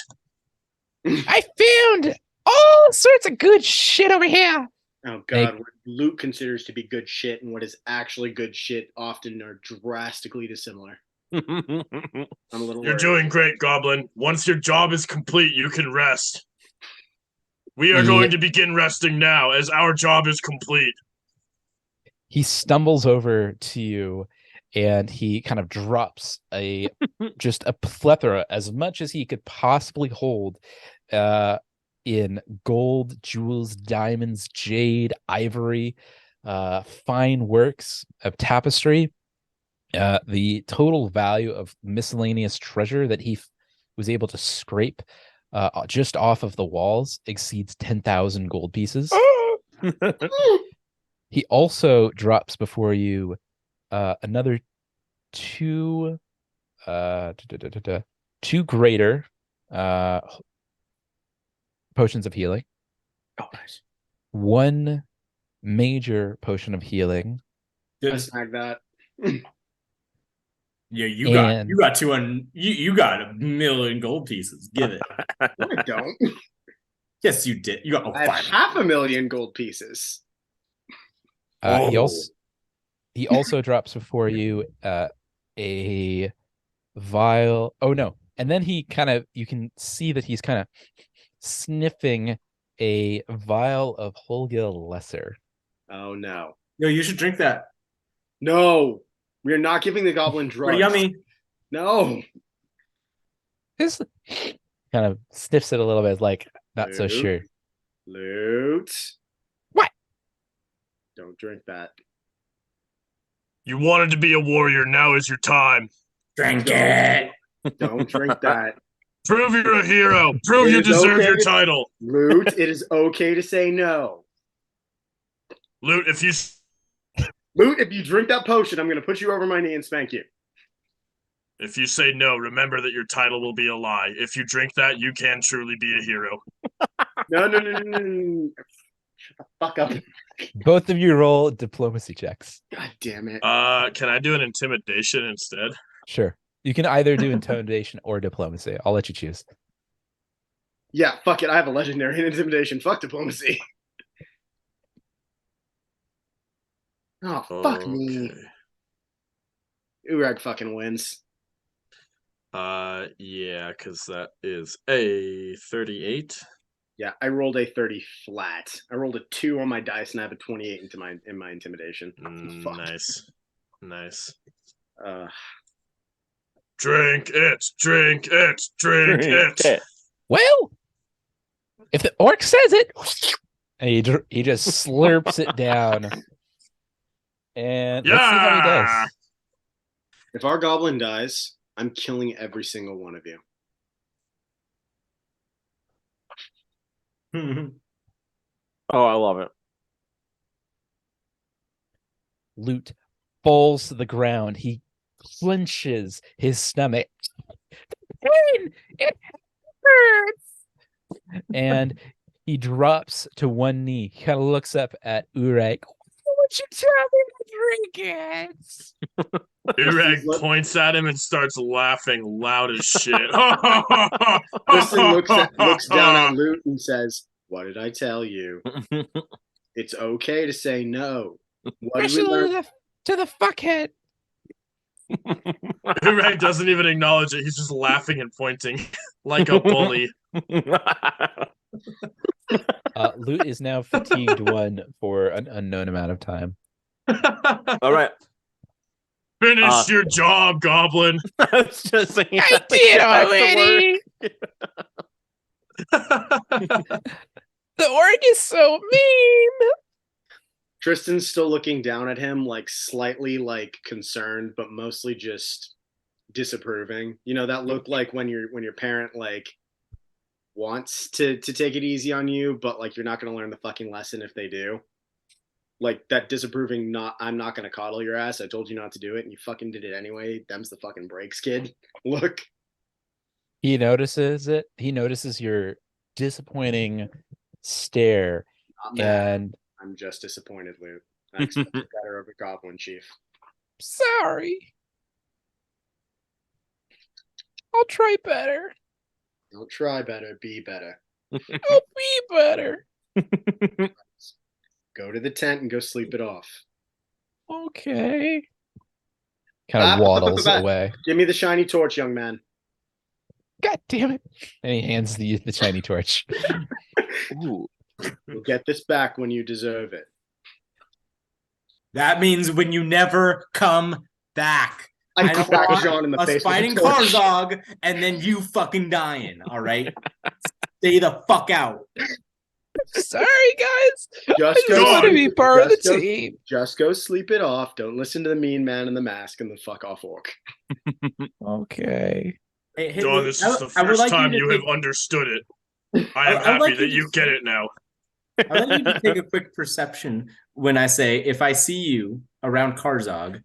A: I found all sorts of good shit over here.
D: Oh god, what loot considers to be good shit and what is actually good shit often are drastically dissimilar. I'm a little
E: You're
D: worried.
E: doing great, Goblin. Once your job is complete, you can rest. We are going to begin resting now, as our job is complete.
A: He stumbles over to you and he kind of drops just a plethora, as much as he could possibly hold, in gold, jewels, diamonds, jade, ivory, fine works of tapestry. The total value of miscellaneous treasure that he was able to scrape just off of the walls exceeds 10,000 gold pieces. He also drops before you another two greater potions of healing.
C: Oh, nice.
A: One major potion of healing.
D: I snag that.
B: Yeah, you got 200. You got 1,000,000 gold pieces. Give it.
D: No, I don't.
B: Yes, you did. You got
D: I have 500,000 gold pieces.
A: He also drops before you a vial. Oh no! And then you can see that he's kind of sniffing a vial of Holgil Lesser.
D: Oh no!
B: Yo, you should drink that.
D: No, we are not giving the goblin drugs.
B: Pretty yummy.
D: No.
A: This kind of sniffs it a little bit, like not so sure.
D: Loot.
A: What?
D: Don't drink that.
E: You wanted to be a warrior. Now is your time.
B: Drink it.
D: Don't drink that.
E: Prove you're a hero. Prove you deserve your title.
D: Loot, it is okay to say no.
E: Loot, if you
D: drink that potion, I'm going to put you over my knee and spank you.
E: If you say no, remember that your title will be a lie. If you drink that, you can truly be a hero.
D: No. Shut the fuck up.
A: Both of you roll diplomacy checks.
D: God damn it.
E: Can I do an intimidation instead?
A: Sure. You can either do intimidation or diplomacy. I'll let you choose.
D: Yeah, fuck it. I have a legendary in intimidation. Fuck diplomacy. Oh, fuck me. Urag fucking wins.
E: Yeah, because that is a 38.
D: Yeah, I rolled a 30 flat. I rolled a 2 on my dice and I have a 28 in my intimidation.
E: Nice.
D: Drink
E: it.
A: Well, if the orc says it, and he just slurps it down. And let's see how he does.
D: If our goblin dies, I'm killing every single one of you.
C: Oh, I love it.
A: Loot falls to the ground. He clenches his stomach. It hurts. And he drops to one knee. He kind of looks up at Urag. Would you tell me to drink it?
E: Urag points at him and starts laughing loud as shit.
D: Kristen looks down at Loot and says, "What did I tell you? It's okay to say no. What did we learn?
A: To the fuckhead.
E: Urag doesn't even acknowledge it. He's just laughing and pointing like a bully.
A: Loot is now fatigued 1 for an unknown amount of time.
C: All right.
E: Finish your job, Goblin.
C: I was just saying,
A: I did
C: back to work.
A: The orc is so mean.
D: Tristan's still looking down at him, like slightly like concerned, but mostly just disapproving. You know that look like when your parent like wants to take it easy on you, but like you're not gonna learn the fucking lesson if they do. Like that disapproving, not I'm not gonna coddle your ass. I told you not to do it, and you fucking did it anyway. Them's the fucking breaks, kid. Look.
A: He notices it. He notices your disappointing stare, and
D: I'm just disappointed, Luke. I expected better of a goblin chief.
A: Sorry. I'll try better.
D: Don't try better, be better.
A: I'll be better.
D: Go to the tent and go sleep it off.
A: Okay. Kind of waddles away.
D: Give me the shiny torch, young man.
A: God damn it. And he hands the shiny torch.
C: Ooh.
D: You'll get this back when you deserve it.
B: That means when you never come back.
D: I
B: don't
D: crack
B: want
D: John in the
B: us
D: face.
B: fighting Karzog and then you fucking dying, all right? Stay the fuck out.
A: Sorry, guys.
D: Just
A: I just want to be part of the team.
D: Just go sleep it off. Don't listen to the mean man in the mask and the fuck off orc.
A: Okay.
B: Hey,
E: Dawn, this is the first time you have understood it. I am happy that you get it now.
B: I'd like you to take a quick perception when I say, if I see you around Karzog,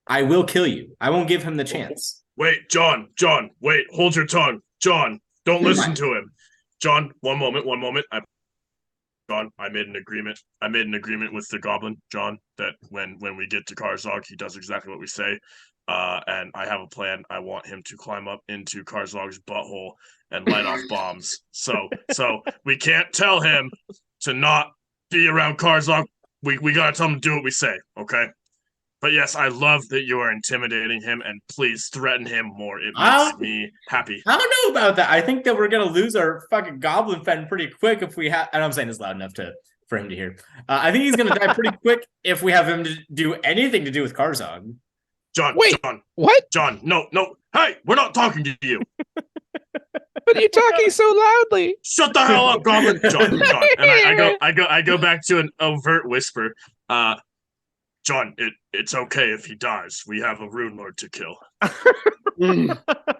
B: I will kill you. I won't give him the chance.
E: Wait, John, wait, hold your tongue. John, don't listen to him. John, one moment. John, I made an agreement. I made an agreement with the goblin, John, that when we get to Karzog, he does exactly what we say. And I have a plan. I want him to climb up into Karzog's butthole and light off bombs. So we can't tell him to not be around Karzog. We gotta tell him to do what we say, okay? But yes, I love that you are intimidating him, and please threaten him more. It makes me happy.
B: I don't know about that. I think that we're gonna lose our fucking goblin friend pretty quick if we have. And I'm saying this loud enough for him to hear. I think he's gonna die pretty quick if we have him to do anything to do with Karzog.
E: John,
A: wait,
E: John,
A: what?
E: John, no. Hey, we're not talking to you.
A: But you're talking so loudly.
E: Shut the hell up, Goblin. John. And I go back to an overt whisper. John, it's okay if he dies. We have a Runelord to kill.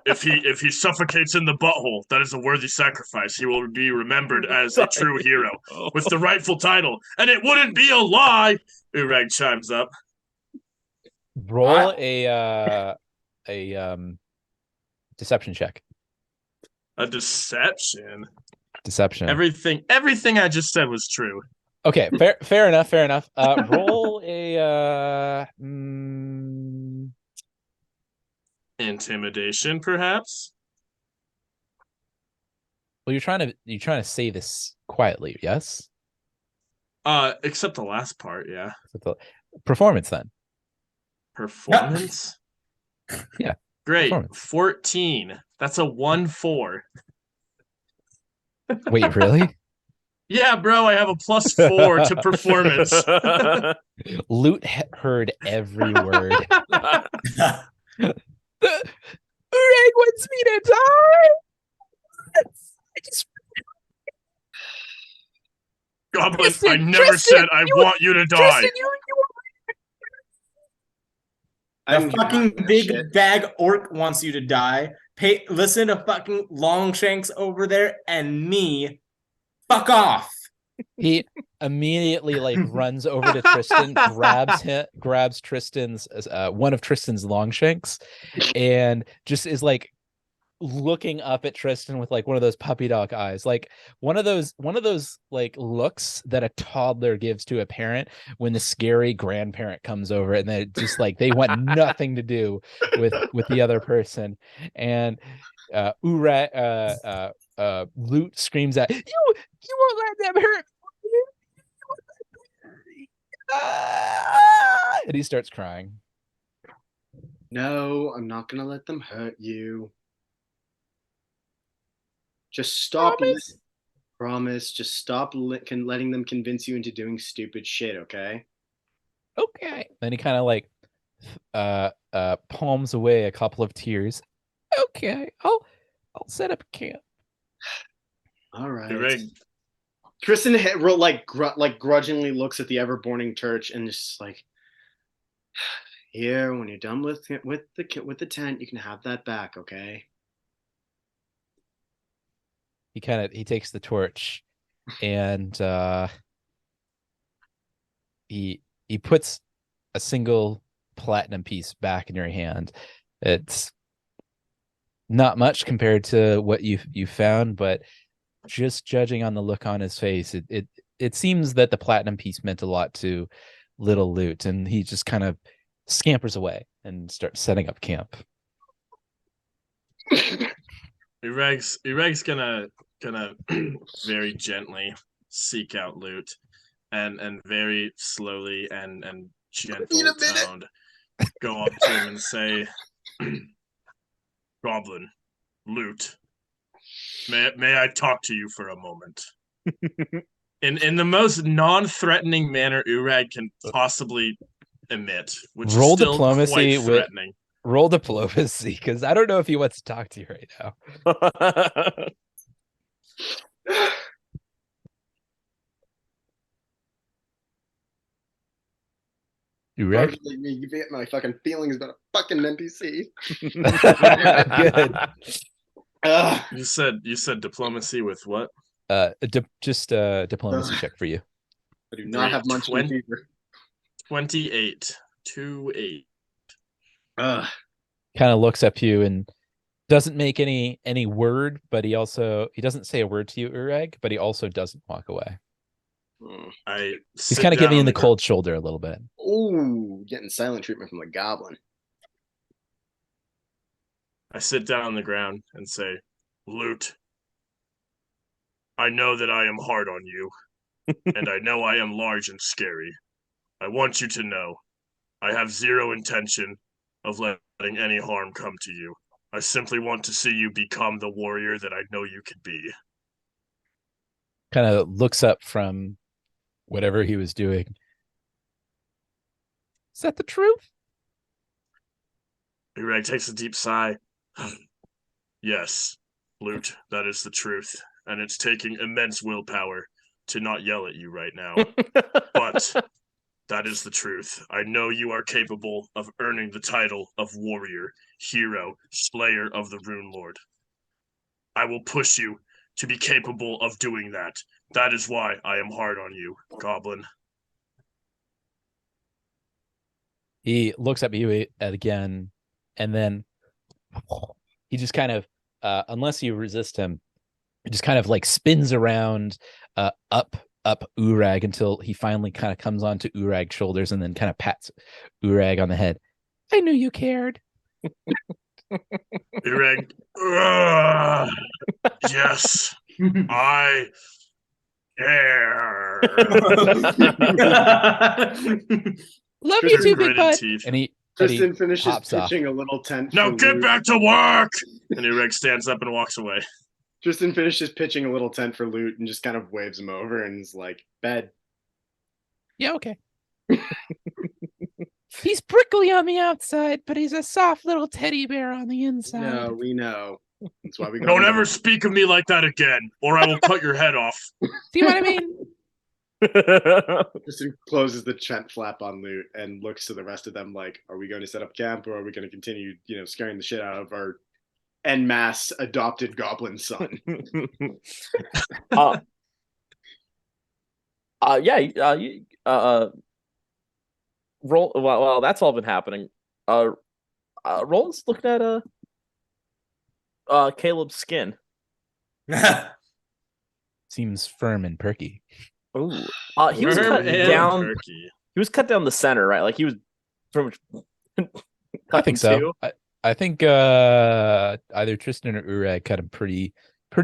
E: If he suffocates in the butthole, that is a worthy sacrifice. He will be remembered as a true hero with the rightful title, and it wouldn't be a lie. Urag chimes up.
A: Roll a deception check.
E: A deception.
A: Deception.
E: Everything I just said was true.
A: Okay, fair enough. Roll a
E: intimidation, perhaps.
A: Well, you're trying to say this quietly, yes?
E: Except the last part, yeah.
A: Performance then.
E: Performance?
A: Yeah.
E: Great. 14. That's a 1-4.
A: Wait, really?
E: Yeah, bro, I have a +4 to performance.
A: Loot heard every word. Urag wants me to die.
E: Goblin,
A: Tristan,
E: I never said I want you to die.
A: Tristan,
B: The fucking big bag orc wants you to die. Listen to fucking Longshanks over there and me. Fuck off.
A: He immediately runs over to Tristan, grabs Tristan's one of Tristan's Longshanks, and just is looking up at Tristan with one of those puppy dog eyes, one of those looks that a toddler gives to a parent when the scary grandparent comes over, and then just they want nothing to do with the other person. And Loot screams out, you won't let them hurt me. And he starts crying.
D: No, I'm not gonna let them hurt you. Just stop. Promise. Just stop letting them convince you into doing stupid shit. Okay.
A: Okay. Then he kind of like palms away a couple of tears. Okay, I'll set up camp.
D: All right.
E: Ureg,
D: Tristan grudgingly looks at the ever-burning torch and just like, here, when you're done with the tent, you can have that back, okay?
A: He takes the torch and he puts a single platinum piece back in your hand. It's not much compared to what you found, but just judging on the look on his face, it seems that the platinum piece meant a lot to little Loot, and he just kind of scampers away and starts setting up camp.
E: Ureg's gonna very gently seek out Loot and very slowly and gentle toned go up to him and say, Goblin, Loot, may I talk to you for a moment? In the most non-threatening manner Ureg can possibly emit, which
A: Roll
E: is still
A: diplomacy
E: quite threatening.
A: Roll diplomacy, because I don't know if he wants to talk to you right now. Ureg?
D: You get my fucking feelings about a fucking NPC.
A: Good.
E: You said diplomacy with what?
A: Just a diplomacy check for you.
D: I do not have much
E: 28. 2-8.
D: Ugh.
A: Kind of looks up to you and doesn't make any word, but he doesn't say a word to you, Ureg, but he also doesn't walk away. He's kind of giving you the cold shoulder a little bit.
D: Ooh, getting silent treatment from the goblin.
E: I sit down on the ground and say, Loot, I know that I am hard on you, and I know I am large and scary. I want you to know I have zero intention of letting any harm come to you. I simply want to see you become the warrior that I know you could be.
A: Kind of looks up from whatever he was doing. Is that the truth?
E: Ureg takes a deep sigh. Yes, Loot, that is the truth. And it's taking immense willpower to not yell at you right now. But that is the truth. I know you are capable of earning the title of warrior, hero, slayer of the Runelord. I will push you to be capable of doing that. That is why I am hard on you, Goblin.
A: He looks at you again, and then he just kind of, unless you resist him, he just kind of like spins around up Urag until he finally kind of comes onto Urag's shoulders and then kind of pats Urag on the head. I knew you cared.
E: Urag, yes, I care.
A: Love you too, big bud. And
D: Tristan finishes
A: pops
D: pitching
A: off.
D: a little tent.
E: Now get
D: Loot.
E: back to work! And Ureg stands up and walks away.
D: Tristan finishes pitching a little tent for Loot and just kind of waves him over and is like, bed.
A: Yeah, okay. He's prickly on the outside, but he's a soft little teddy bear on the inside.
D: No, we know. That's why we
E: Don't ever speak of me like that again, or I will cut your head off.
A: See what I mean?
D: Tristan closes the tent flap on Loot and looks to the rest of them like, are we going to set up camp or are we going to continue, scaring the shit out of our en masse adopted goblin son?
C: Roll. Well, that's all been happening. Roland's looking at Caleb's skin.
A: Seems firm and perky.
C: Ooh. He was cut down. Turkey. He was cut down the center, right? Like he was pretty much.
A: I think so. I think either Tristan or Urag cut him pretty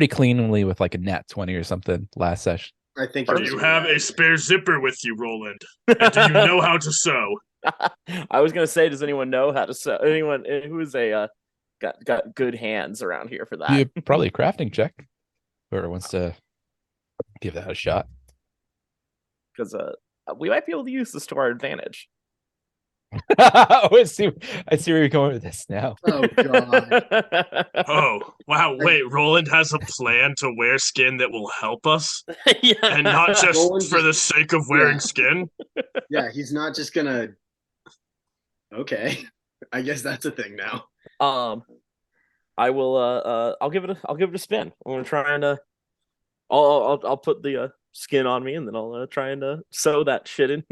A: cleanly with like a nat 20 or something last session.
D: I think.
E: Do you have a spare zipper with you, Roland? And do you know how to sew?
C: I was gonna say, does anyone know how to sew? Anyone who is a got good hands around here for
A: You
C: that?
A: probably a crafting check. Whoever wants to give that a shot.
C: Because we might be able to use this to our advantage.
A: I see where you're going with this now.
D: Oh god.
E: Oh, wow. Wait, Roland has a plan to wear skin that will help us
C: Yeah.
E: and not just
D: Roland
E: for the
D: just-
E: sake of wearing skin?
D: Yeah, he's not just gonna. Okay, I guess that's a thing now.
C: I will I'll give it a spin. I'm gonna try and I'll put the skin on me and then I'll try and sew that shit in.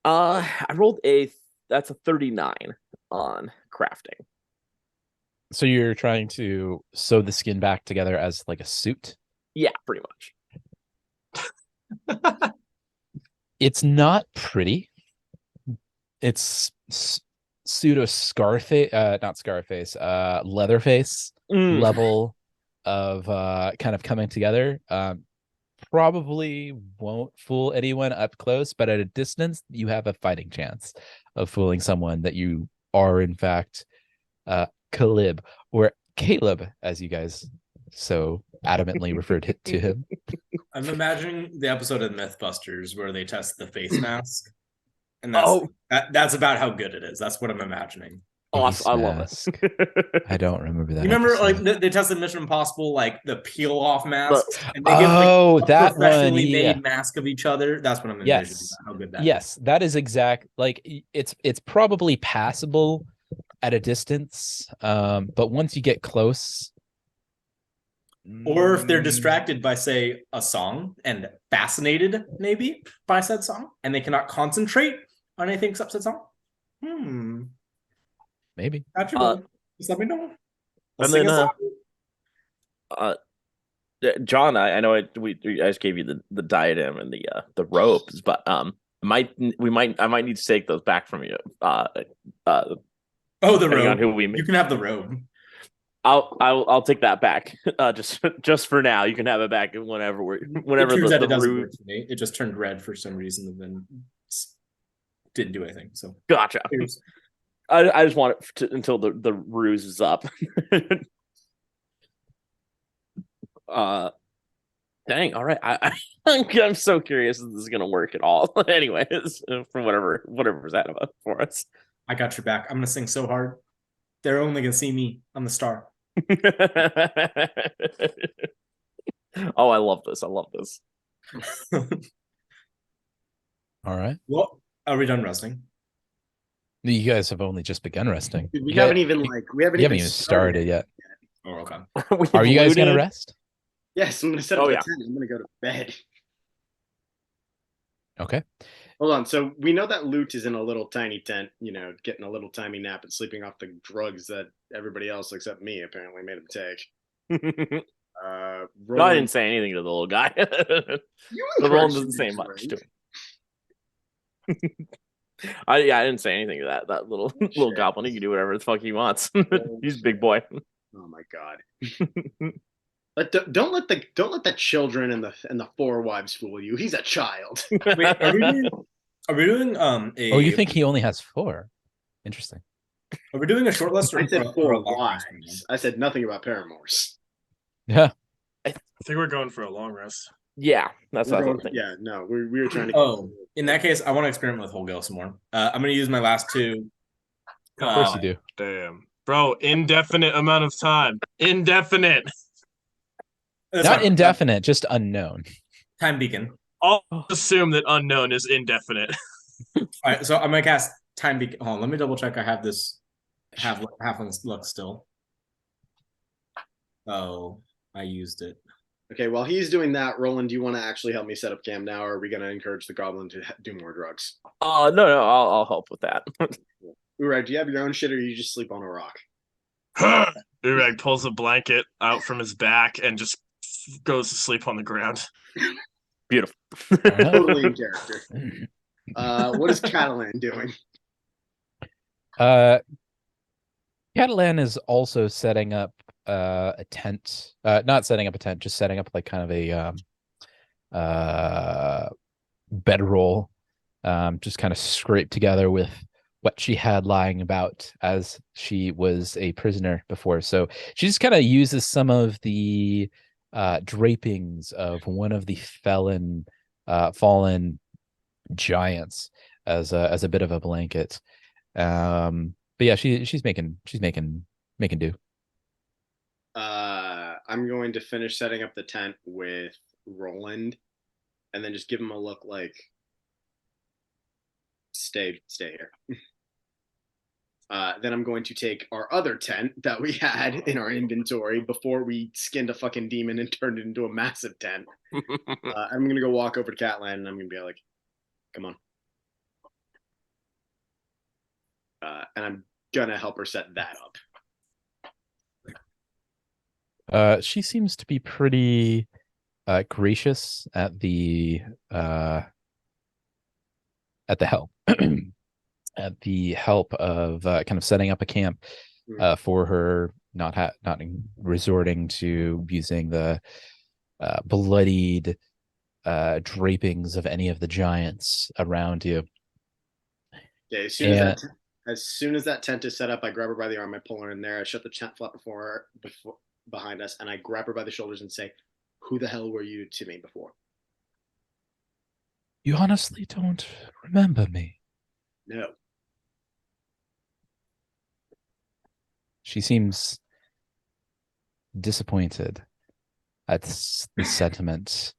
C: I rolled that's a 39 on crafting.
A: So you're trying to sew the skin back together as like a suit?
C: Yeah, pretty much.
A: It's not pretty. It's pseudo Scarface, not Scarface, Leatherface level of kind of coming together. Probably won't fool anyone up close, but at a distance, you have a fighting chance of fooling someone that you are in fact Caleb or Caleb, as you guys so adamantly referred to him.
B: I'm imagining the episode of Mythbusters where they test the face mask, and that's about how good it is. That's what I'm imagining.
C: Awesome. I love it.
A: I don't remember that.
B: You remember,
A: episode.
B: like they tested Mission Impossible, like the peel-off masks, and they
A: oh,
B: give
A: that
B: a professionally
A: one, yeah.
B: made mask of each other. That's what I'm envisioning. How good that
A: yes, that is exact. Like it's probably passable at a distance, but once you get close,
B: or if they're distracted by, say, a song and fascinated maybe by said song, and they cannot concentrate on anything except said song.
A: Maybe.
B: Gotcha. Just let me know.
C: And then, John, I know I just gave you the diadem and the robes, but I might need to take those back from you.
B: The robe.
C: Who we meet.
B: You can have the robe.
C: I'll take that back. Just for now, you can have it back whenever
B: it doesn't work for me. It just turned red for some reason and then didn't do anything. So
C: gotcha. I just want it until the ruse is up. Dang. All right. I'm so curious if this is gonna work at all. Anyways, for whatever's out of it for us.
B: I got your back. I'm gonna sing so hard. They're only gonna see me. I'm the star.
C: Oh, I love this.
A: All right.
B: Well, are we done resting?
A: You guys have only just begun resting.
D: We haven't even even
A: started yet.
B: Oh, okay.
A: Are you guys gonna rest?
D: Yes, I'm gonna set up the tent. I'm gonna go to bed.
A: Okay.
D: Hold on. So we know that Loot is in a little tiny tent, getting a little tiny nap and sleeping off the drugs that everybody else except me apparently made him take.
C: No, I didn't say anything to the little guy. The Roland doesn't say much to him. I didn't say anything to that little goblin. He can do whatever the fuck he wants. He's a big boy.
D: Oh my god. But don't let the children and the four wives fool you. He's a child.
B: Wait, are we doing
A: Oh, you think he only has 4? Interesting.
B: Are we doing a short list?
D: I said 4 wives. I said nothing about paramours.
A: Yeah.
E: I think we're going for a long rest.
C: Yeah, that's what I think.
D: Yeah, no, we were trying to.
B: Oh, in that case, I want to experiment with Holgo some more. I'm going to use my last 2.
A: Of course you do.
E: Damn, bro, indefinite amount of time. Indefinite.
A: Not indefinite, just unknown.
B: Time beacon.
E: I'll assume that unknown is indefinite.
B: All right, so I'm gonna cast time beacon. Hold on, let me double check. I have this halfling's luck still. Oh, I used it.
D: Okay, while he's doing that, Roland, do you want to actually help me set up camp now, or are we going to encourage the goblin to do more drugs?
C: No, I'll help with that.
D: Urag, do you have your own shit, or you just sleep on a rock?
E: Urag pulls a blanket out from his back and just goes to sleep on the ground.
C: Beautiful.
D: Totally in character. What is Catalan doing?
A: Catalan is also setting up a tent. Not setting up a tent, just setting up like kind of a bedroll, just kind of scraped together with what she had lying about as she was a prisoner before. So she just kind of uses some of the drapings of one of the fallen giants as a bit of a blanket. But yeah, she's making do.
D: I'm going to finish setting up the tent with Roland, and then just give him a look like, stay here. Then I'm going to take our other tent that we had in our inventory before we skinned a fucking demon and turned it into a massive tent. I'm gonna go walk over to Catland and I'm gonna be like, "Come on," and I'm gonna help her set that up.
A: She seems to be pretty gracious at the help at the help of kind of setting up a camp for her, not resorting to using the bloodied drapings of any of the giants around you.
D: Yeah, as soon as that tent is set up, I grab her by the arm, I pull her in there, I shut the tent flap before behind us, and I grab her by the shoulders and say, "Who the hell were you to me before?"
A: You honestly don't remember me?
D: No.
A: She seems disappointed at the sentiment.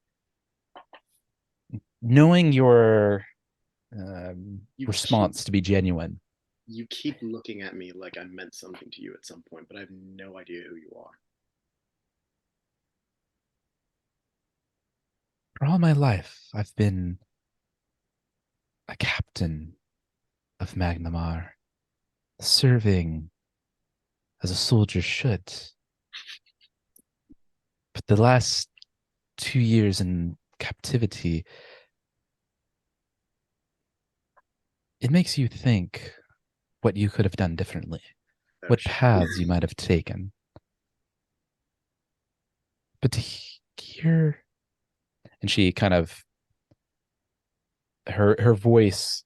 A: Knowing your response to be genuine.
D: You keep looking at me like I meant something to you at some point, but I have no idea who you are.
A: For all my life, I've been a captain of Magnamar, serving as a soldier should. But the last 2 years in captivity, it makes you think what you could have done differently, what paths you might have taken. But to hear, and she kind of, her voice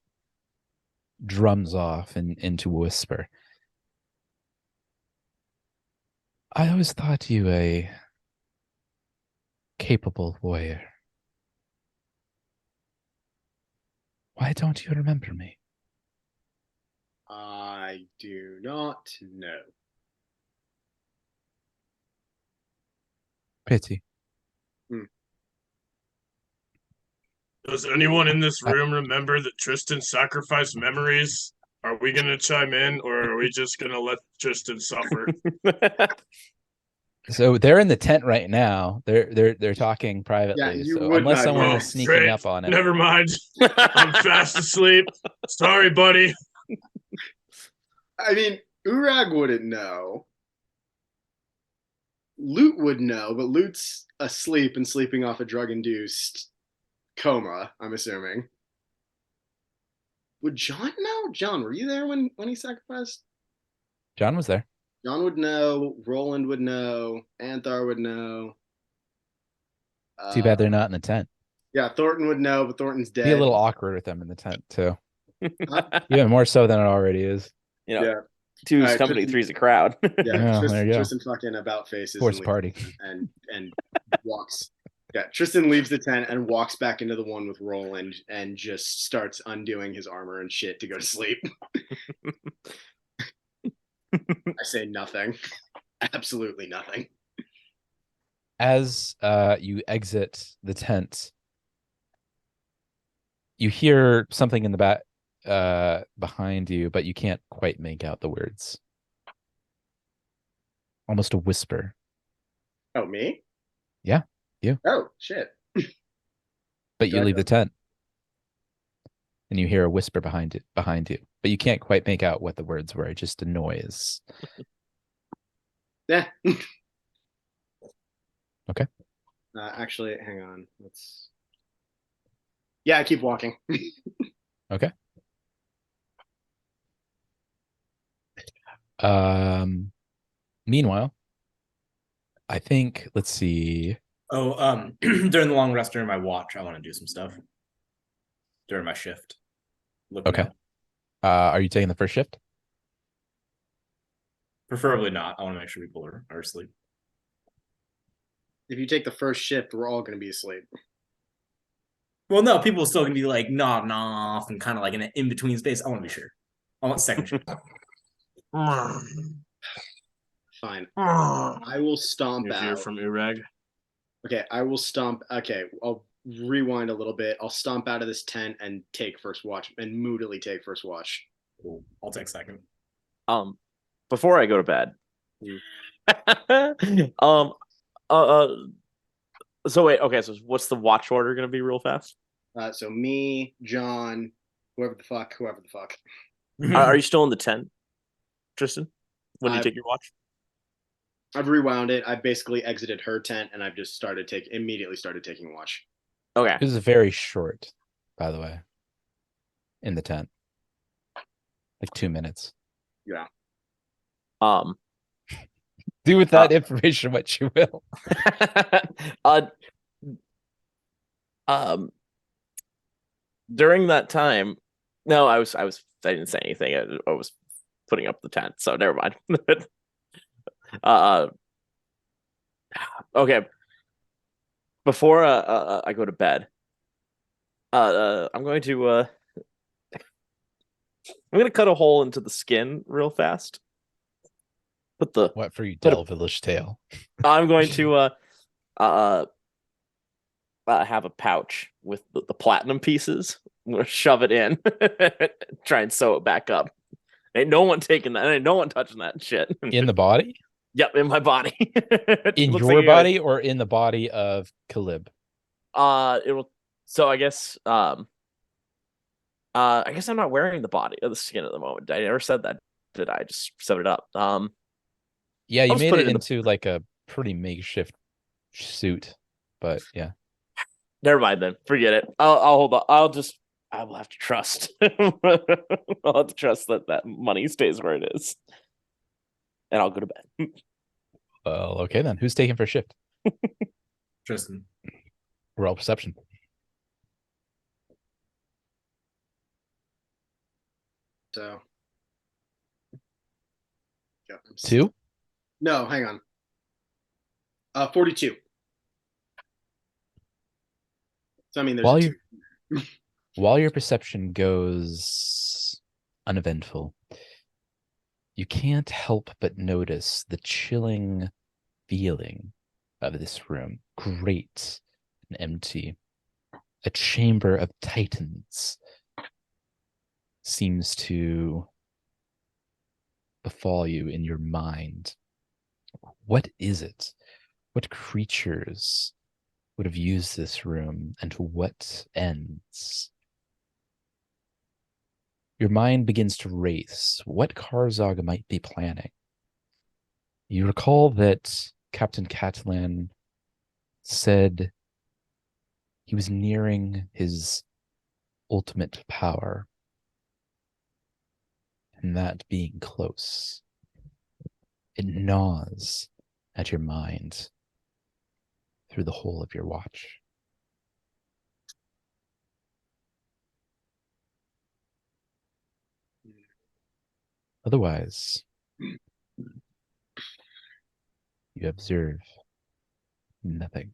A: drums off into a whisper. I always thought you a capable warrior. Why don't you remember me?
D: I do not know.
A: Pity.
E: Does anyone in this room remember that Tristan sacrificed memories? Are we gonna chime in, or are we just gonna let Tristan suffer?
A: So they're in the tent right now. They're talking privately.
D: You
A: so
D: would
A: unless
D: not
A: someone
D: know.
A: is sneaking up on it.
E: Never mind. I'm fast asleep. Sorry, buddy.
D: I mean, Urag wouldn't know. Loot would know, but Loot's asleep and sleeping off a drug-induced coma, I'm assuming. Would John know? John, were you there when he sacrificed?
A: John was there.
D: John would know. Roland would know. Anthar would know.
A: Too bad they're not in the tent.
D: Yeah, Thornton would know, but Thornton's dead.
A: Be a little awkward with them in the tent too. Even more so than it already is.
C: You know, two's company,
D: Tristan,
C: three's a crowd.
D: Yeah,
A: there you go.
D: Tristan fucking about faces.
A: Force party.
D: And walks. Yeah, Tristan leaves the tent and walks back into the one with Roland and just starts undoing his armor and shit to go to sleep. I say nothing. Absolutely nothing.
A: As you exit the tent, you hear something in the back behind you, but you can't quite make out the words. Almost a whisper.
D: Oh, me?
A: Yeah, you.
D: Oh, shit.
A: But you leave the tent. And you hear a whisper behind you. But you can't quite make out what the words were, just a noise.
D: Yeah.
A: Okay.
D: Actually, hang on. Yeah, I keep walking.
A: Okay. Meanwhile, I think, let's see.
B: Oh, during the long rest during my watch, I want to do some stuff. during my shift. Looking
A: Okay.
B: up.
A: Are you taking the first shift?
B: Preferably not. I want to make sure people are asleep.
D: If you take the first shift, we're all going to be asleep.
B: Well, no, people are still going to be like nodding off and kind of like in an in-between space. I want to be sure. I want second shift.
D: Fine. I will stomp
E: You hear
D: out.
E: from Urag?
D: Okay, I will stomp. Okay, I'll rewind a little bit. I'll stomp out of this tent and take first watch, and moodily take first watch.
B: Cool. I'll take second.
C: Before I go to bed. So wait, okay, so what's the watch order gonna be real fast?
D: So me, John, whoever the fuck.
C: Are you still in the tent, Tristan? When you
D: I've-
C: take your watch?
D: I've rewound it. I basically exited her tent, and I've just immediately started taking watch.
C: Okay.
A: This is very short, by the way. In the tent. Like 2 minutes.
D: Yeah.
A: Do with that information what you will.
C: During that time, no, I didn't say anything. I was putting up the tent, so never mind. Okay. Before I go to bed, I'm going to cut a hole into the skin real fast.
A: What for you, Delvilish Tail?
C: I'm going to have a pouch with the platinum pieces. I'm gonna shove it in, try and sew it back up. Ain't no one taking that. Ain't no one touching that shit.
A: In the body?
C: Yep, in my body.
A: In
C: Looks
A: your
C: like
A: body or in the body of Calib?
C: it will. So I guess I'm not wearing the body of the skin at the moment. I never said that, did I? Just sewed it up.
A: Yeah, you
C: just
A: made
C: put
A: it
C: it in
A: into like a pretty makeshift suit, but yeah.
C: Never mind then. Forget it. I'll hold on. I will have to trust. I'll have to trust that money stays where it is. And I'll go to bed.
A: Well, okay then. Who's taking first shift?
B: Tristan.
A: Roll perception.
D: So. Yeah,
A: 2?
D: No, hang on. 42. So I mean, there's
A: While your perception goes uneventful, you can't help but notice the chilling feeling of this room. Great and empty. A chamber of titans seems to befall you in your mind. What is it? What creatures would have used this room and to what ends? Your mind begins to race. What Karzog might be planning? You recall that Captain Catalan said he was nearing his ultimate power, and that being close, it gnaws at your mind through the whole of your watch. Otherwise, you observe nothing.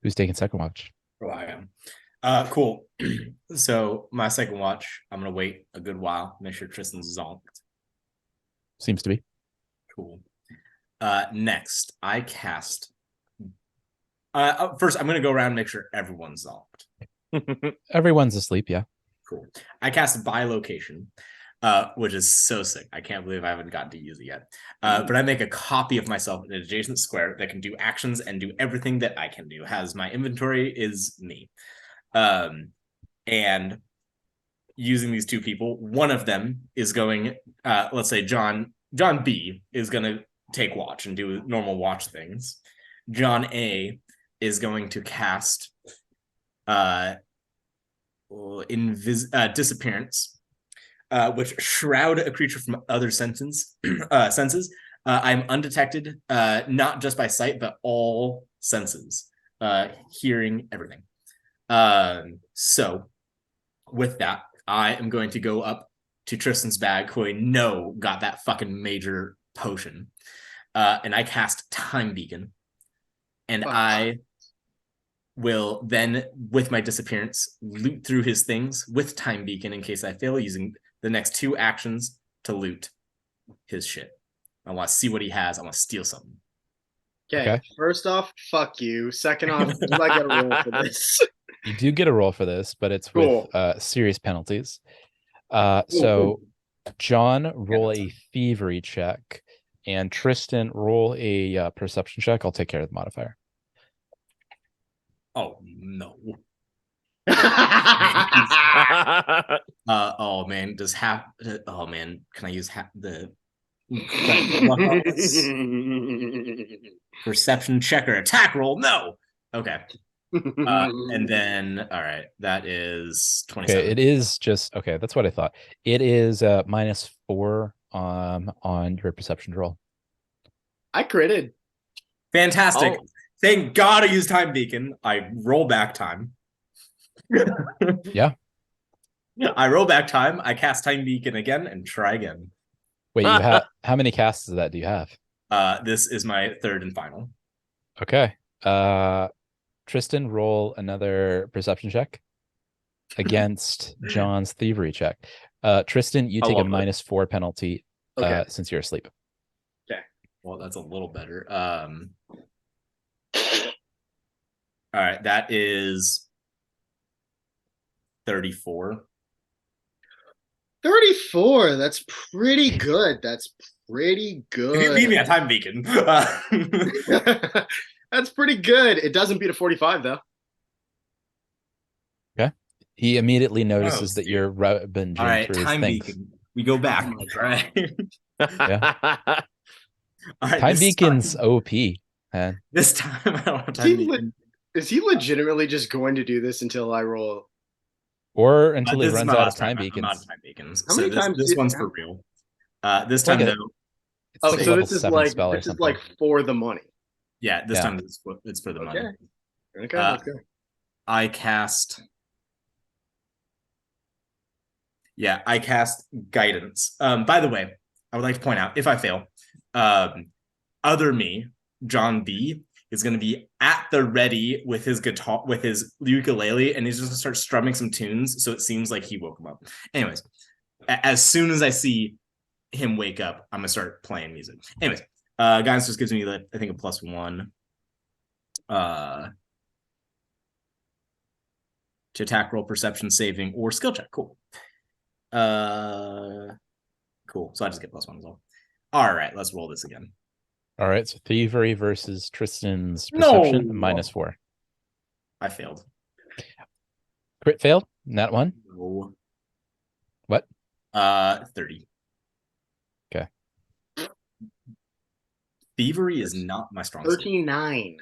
A: Who's taking second watch?
B: Oh, I am. Cool. So my second watch, I'm gonna wait a good while, make sure Tristan's zonked.
A: Seems to be.
B: Cool. Next, I cast. First, I'm gonna go around and make sure everyone's zonked.
A: Everyone's asleep, yeah.
B: Cool. I cast bilocation, which is so sick. I can't believe I haven't gotten to use it yet. But I make a copy of myself in an adjacent square that can do actions and do everything that I can do. Has my inventory is me. And using these two people, one of them is going, let's say John B is going to take watch and do normal watch things. John A is going to cast disappearance, which shroud a creature from other senses, I'm undetected, not just by sight, but all senses, hearing, everything. So with that, I am going to go up to Tristan's bag, who I know got that fucking major potion. And I cast Time Beacon. And I will then, with my disappearance, loot through his things with Time Beacon in case I fail, using the next 2 actions to loot his shit. I want to see what he has. I want to steal something.
D: Okay. First off, fuck you. Second off, do I get a roll for this?
A: You do get a roll for this, but it's
D: Cool.
A: with serious penalties. So John, roll a thievery check, and Tristan, roll a perception check. I'll take care of the modifier.
B: Oh no. Oh man, oh man, can I use the perception check or attack roll? No. Okay. And then all right, that is 27.
A: Okay, it is just okay. That's what I thought. It is -4 on your perception roll.
D: I critted.
B: Fantastic. Oh. Thank God I used Time Beacon. I roll back time.
A: Yeah.
B: I roll back time. I cast Time Beacon again and try again.
A: Wait, you have how many casts of that do you have?
B: This is my 3rd and final.
A: Okay. Tristan, roll another perception check against John's thievery check. Tristan, you take a -4 penalty since you're asleep.
B: Okay. Well, that's a little better. All right, that is 34.
D: 34. That's pretty good. That's pretty good.
B: You beat me at Time Beacon.
D: That's pretty good. It doesn't beat a 45 though.
A: Okay. He immediately notices that you're rubbing through his
B: Time
A: things.
B: Beacon. We go back. All right.
A: Yeah.
B: All right,
A: Time Beacon's OP, man.
B: This time I don't have Time Beacon.
D: Is he legitimately just going to do this until I roll?
A: Or until he runs out of Time Beacons.
B: I'm out of Time Beacons.
D: How many times
B: this one's for real. This time though.
D: Oh, so this is like for the money.
B: Yeah, this time it's for the money.
D: Okay, let's go.
B: I cast Guidance. By the way, I would like to point out, if I fail, other me, John B, is going to be at the ready with his guitar, with his ukulele, and he's just going to start strumming some tunes, so it seems like he woke him up. Anyways, as soon as I see him wake up, I'm going to start playing music. Anyways, Guidance just gives me, I think, a +1 to attack, roll, perception, saving, or skill check. Cool. Cool. So I just get +1 as well. All right, let's roll this again.
A: All right, so thievery versus Tristan's perception, -4.
B: I failed.
A: Crit failed? That one?
B: No.
A: What?
B: 30.
A: Okay.
B: Thievery is not my strong suit.
D: 39.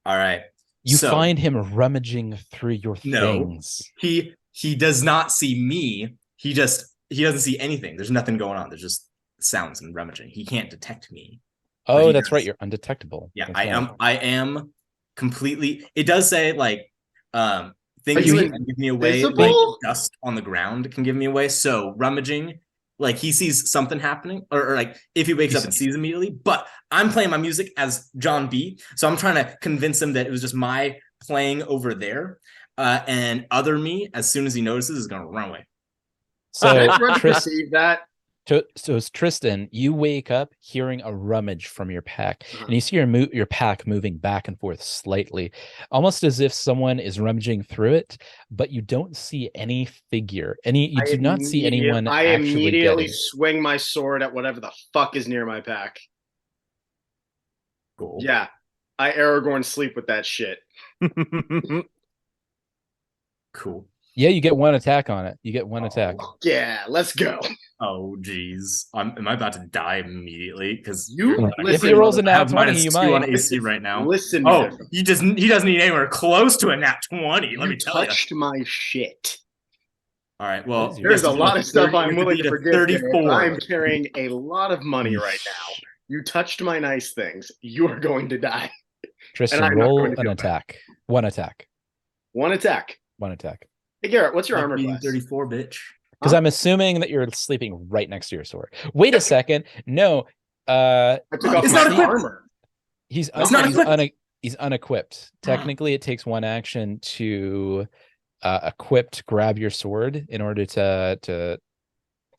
B: All right.
A: You find him rummaging through your things.
B: He does not see me. He doesn't see anything. There's nothing going on. There's just sounds and rummaging. He can't detect me.
A: Oh, that's right. You're undetectable.
B: Yeah,
A: that's
B: I am completely. It does say like things that can give me away, like dust on the ground can give me away. So rummaging, like he sees something happening, or like if he wakes up and sees immediately. But I'm playing my music as John B, so I'm trying to convince him that it was just my playing over there. And other me, as soon as he notices, is going to run away.
A: So
D: perceive that.
A: So it's Tristan, you wake up hearing a rummage from your pack, and you see your pack moving back and forth slightly, almost as if someone is rummaging through it, but you don't see any figure. You do not see anyone.
D: I immediately swing my sword at whatever the fuck is near my pack.
B: Cool.
D: Yeah, I Aragorn sleep with that shit.
B: Cool.
A: Yeah, you get 1 attack on it. You get 1 attack.
D: Yeah, let's go.
B: Oh, geez. Am I about to die immediately? Because
A: if he rolls a nat 20, you might.
B: On AC right now.
D: Listen.
B: Oh, he doesn't need anywhere close to a nat 20. Let me tell you.
D: Touched my shit.
B: All right. Well,
D: there's a lot of stuff I'm willing to forgive.
B: 34.
D: I'm carrying a lot of money right now. You touched my nice things. You are going to die.
A: Tristan,
D: I'm not
A: roll
D: going to
A: an
D: feel bad.
A: attack. One attack.
D: One attack.
A: One attack.
D: Hey, Garrett, what's your armor
B: Lucky
D: class?
B: 34, bitch.
A: Because
D: Huh?
A: I'm assuming that you're sleeping right next to your sword. Wait a second. No.
D: I took off
B: It's
D: my
B: not equipped.
D: armor.
A: He's
B: It's not equipped.
A: he's unequipped. Technically, it takes one action to equip to grab your sword in order to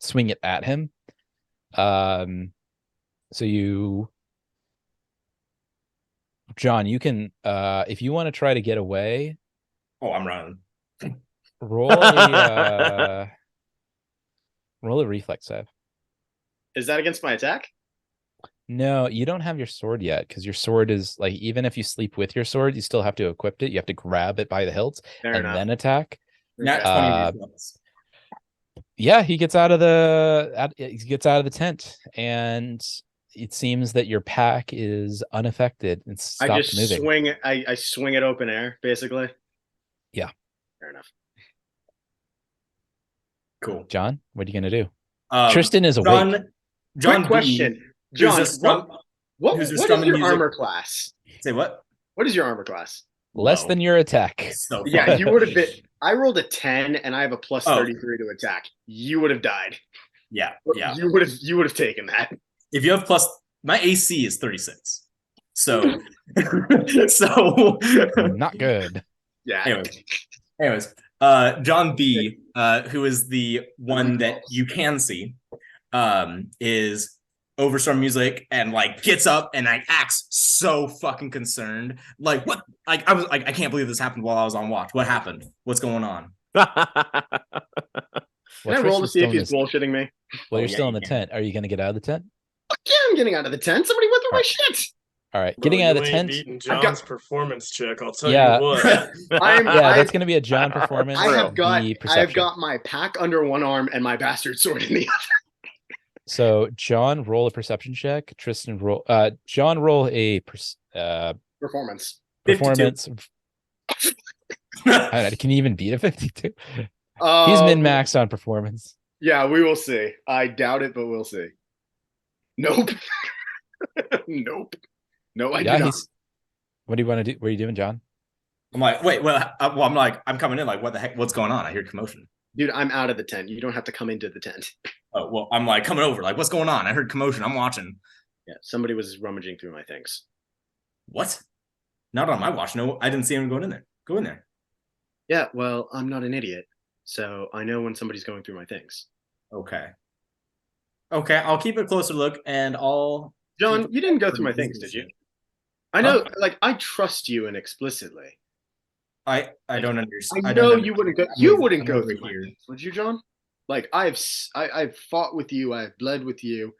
A: swing it at him. So you, John, you can if you want to try to get away,
B: Oh, I'm running.
A: roll a roll a reflex save.
D: Is that against my attack?
A: No, you don't have your sword yet because your sword is like, even if you sleep with your sword, you still have to equip it. You have to grab it by the hilt
D: Fair
A: and
D: enough.
A: then attack.
B: Nat
D: Okay.
B: 20 reflex.
A: Yeah, he gets out of the tent, and it seems that your pack is unaffected and
D: I
A: stopped
D: just
A: moving.
D: swing. I swing it open air, basically.
A: Yeah.
D: Fair enough.
B: Cool.
A: John, what are you gonna do? Tristan is awake.
B: John
D: Quick question,
B: B,
D: John.
B: who's a strum-
D: What
B: who's a
D: is
B: strumming
D: your
B: music-
D: armor class?
B: Say what?
D: What is your armor class?
A: Less
B: Low.
A: than your attack.
B: So
D: Yeah,
B: far.
D: you would have been. I rolled a 10, and I have a plus
B: Oh.
D: 33 to attack. You would have died.
B: Yeah.
D: You would have taken that.
B: If you have plus, my AC is 36. So, so
A: Not good.
D: Yeah.
B: anyways, John B, who is the one that you can see, is overstorm music and like gets up and like acts so fucking concerned. Like, what? Like, I was like, I can't believe this happened while I was on watch. What happened? What's going on?
D: Can I roll to
A: Tristan's
D: see if
A: still in
D: he's
A: this-
D: bullshitting me?
A: Well,
B: Oh,
A: you're
B: yeah,
A: still in
B: you
A: the
B: can.
A: tent. Are you gonna get out of the tent?
D: Fuck yeah, I'm getting out of the tent. Somebody went through my shit.
A: All right,
E: Bro,
A: getting out of the
E: you ain't
A: tent.
E: beating
D: I've
E: John's
D: got-
E: performance check. I'll tell
A: Yeah.
E: you what.
A: Yeah, that's gonna be a John performance.
D: I have got.
A: The
D: I have
A: perception.
D: got my pack under one arm and my bastard sword in the other.
A: So John, roll a perception check. Tristan, John, roll a
D: Performance.
B: 52.
A: performance. I don't know, can you even beat a 52? He's min-maxed on performance.
D: Yeah, we will see. I doubt it, but we'll see. Nope. Nope. No, I
A: Yeah,
D: do not.
A: what do you want to do? What are you doing, John?
B: I'm like, wait, well, I'm like, I'm coming in. Like, what the heck? What's going on? I hear commotion.
D: Dude, I'm out of the tent. You don't have to come into the tent.
B: Oh, well, I'm like coming over. Like, what's going on? I heard commotion. I'm watching.
D: Yeah, somebody was rummaging through my things.
B: What? Not on my watch. No, I didn't see anyone going in there. Go in there.
D: Yeah, well, I'm not an idiot, so I know when somebody's going through my things.
B: Okay. Okay, I'll keep a closer look, and I'll.
D: John, you didn't go through my things, did you? I know, like, I trust you inexplicitly.
B: I don't understand.
D: I know you wouldn't go. You wouldn't
B: I'm
D: go
B: over
D: through my
B: here.
D: things, would you, John? Like, I've fought with you. I've bled with you.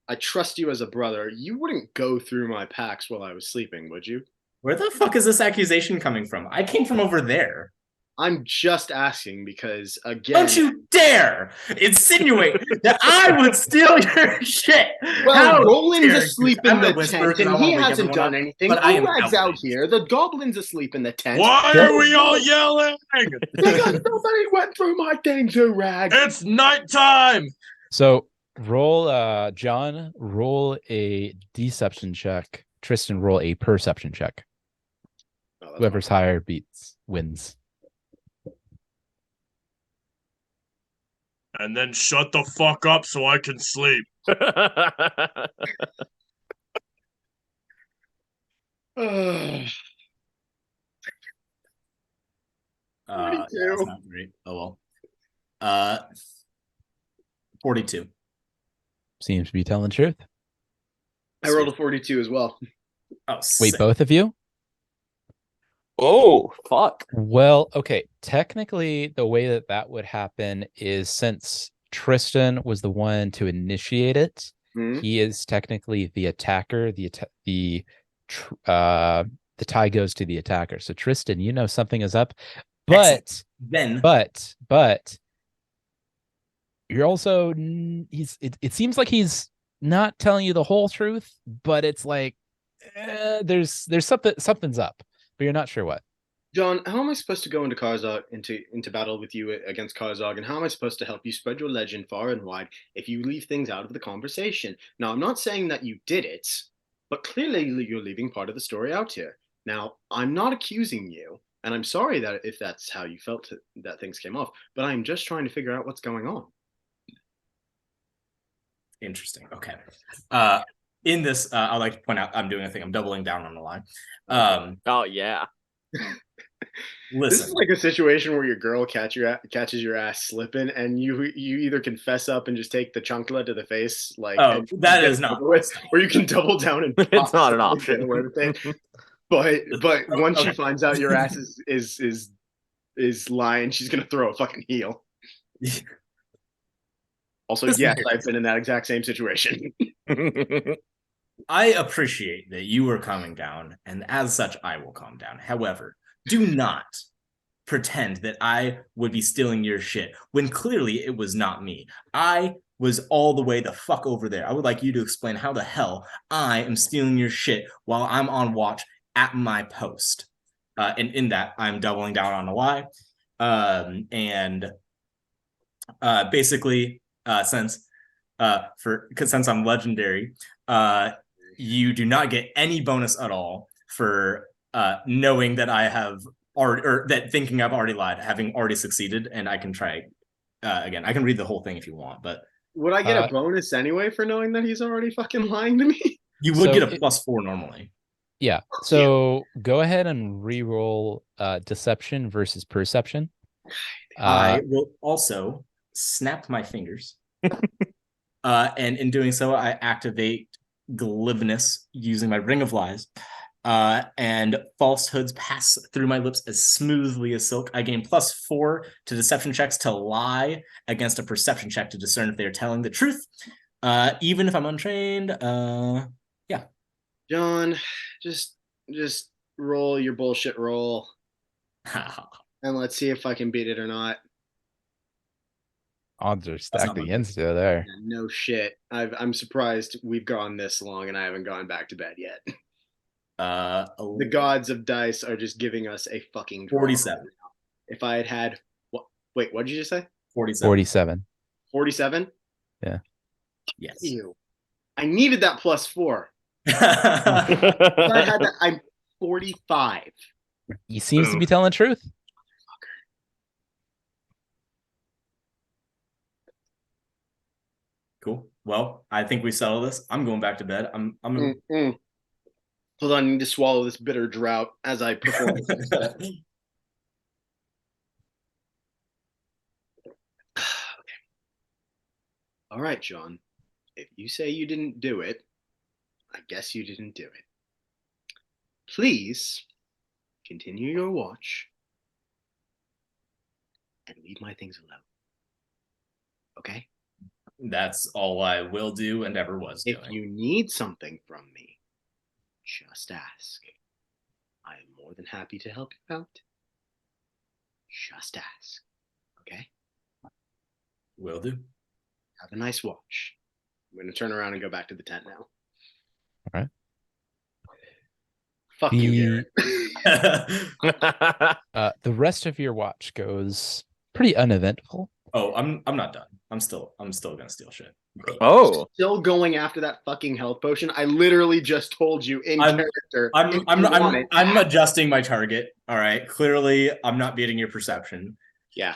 D: I trust you as a brother. You wouldn't go through my packs while I was sleeping, would you?
B: Where the fuck is this accusation coming from? I came from over there.
D: I'm just asking because, again,
B: Don't you dare insinuate that I would steal your shit.
D: well,
B: How
D: Roland's
B: dare you?
D: asleep
B: I'm
D: in
B: gonna
D: the
B: whisper
D: tent,
B: 'cause I
D: and he
B: wanna wake
D: hasn't
B: everyone
D: done
B: up,
D: anything.
B: but I am
D: Urag's out
B: outraged.
D: here. The goblin's asleep in the tent.
E: Why are we all yelling?
D: Because nobody went through my things, Urag.
E: It's nighttime.
A: So roll, John, roll a deception check. Tristan, roll a perception check.
D: Oh, that's
A: Whoever's higher wins.
E: And then shut the fuck up so I can sleep.
D: Ugh.
B: That's
D: 42.
B: not great. Oh well. 42.
A: Seems to be telling the truth.
D: I rolled a 42 as well.
B: Oh,
A: Wait,
B: sick.
A: both of you?
C: Oh, fuck.
A: Well, okay. Technically, the way that would happen is since Tristan was the one to initiate it,
D: Hmm?
A: he is technically the attacker. The tie goes to the attacker. So Tristan, you know something is up, but
B: Then
A: but you're also it seems like he's not telling you the whole truth, but it's like there's something's up, but you're not sure what.
D: John, how am I supposed to go into Karzog into battle with you against Karzog, and how am I supposed to help you spread your legend far and wide if you leave things out of the conversation? Now, I'm not saying that you did it, but clearly you're leaving part of the story out here. Now, I'm not accusing you, and I'm sorry that if that's how you felt that things came off, but I'm just trying to figure out what's going on.
B: Interesting. Okay. In this, I'd like to point out I'm doing a thing. I'm doubling down on the line.
C: Oh yeah.
B: Listen,
D: This is like a situation where your girl catches your ass slipping, and you either confess up and just take the chunkla to the face, like
B: that is not,
D: or you can double down and
C: It's not an
D: get
C: option.
D: away with it. But once she finds out your ass is lying, she's gonna throw a fucking heel. Also, yes, I've been in that exact same situation.
B: I appreciate that you are calming down, and as such, I will calm down. However, do not pretend that I would be stealing your shit when clearly it was not me. I was all the way the fuck over there. I would like you to explain how the hell I am stealing your shit while I'm on watch at my post. And in that, I'm doubling down on a lie. Basically, since I'm legendary, you do not get any bonus at all for knowing that I have already, or that thinking I've already lied, having already succeeded. And I can try again. I can read the whole thing if you want, but
D: would I get a bonus anyway for knowing that he's already fucking lying to me?
B: You would get a +4 normally.
A: Yeah. So go ahead and re-roll deception versus perception.
B: I will also snap my fingers. And in doing so, I activate glibness using my Ring of Lies. And falsehoods pass through my lips as smoothly as silk. I gain +4 to deception checks to lie against a perception check to discern if they are telling the truth. Even if I'm untrained. Yeah.
D: John, just roll your bullshit roll. And let's see if I can beat it or not.
A: Odds are stacked against you there.
D: Yeah, no shit. I'm surprised we've gone this long and I haven't gone back to bed yet. The gods of dice are just giving us a fucking draw.
B: 47.
D: If I had wait, what did you just say?
A: 47.
D: 47?
A: Yeah.
B: Yes.
D: Ew. I needed that +4. If I had that, I'm 45.
A: He seems to be telling the truth.
B: Cool. Well, I think we settled this. I'm going back to bed. I'm
D: Hold on, I need to swallow this bitter drought as I perform. Okay. All right, John. If you say you didn't do it, I guess you didn't do it. Please continue your watch and leave my things alone. Okay?
B: That's all I will do and ever was doing.
D: If you need something from me, just ask. I am more than happy to help you out. Just ask. Okay?
B: Will do.
D: Have a nice watch. I'm going to turn around and go back to the tent now.
A: All right.
D: Fuck you,
A: Garrett. The rest of your watch goes pretty uneventful.
B: Oh, I'm not done. I'm still gonna steal shit.
C: Oh,
D: still going after that fucking health potion. I literally just told you in character.
B: I'm adjusting my target. All right. Clearly, I'm not beating your perception.
D: Yeah.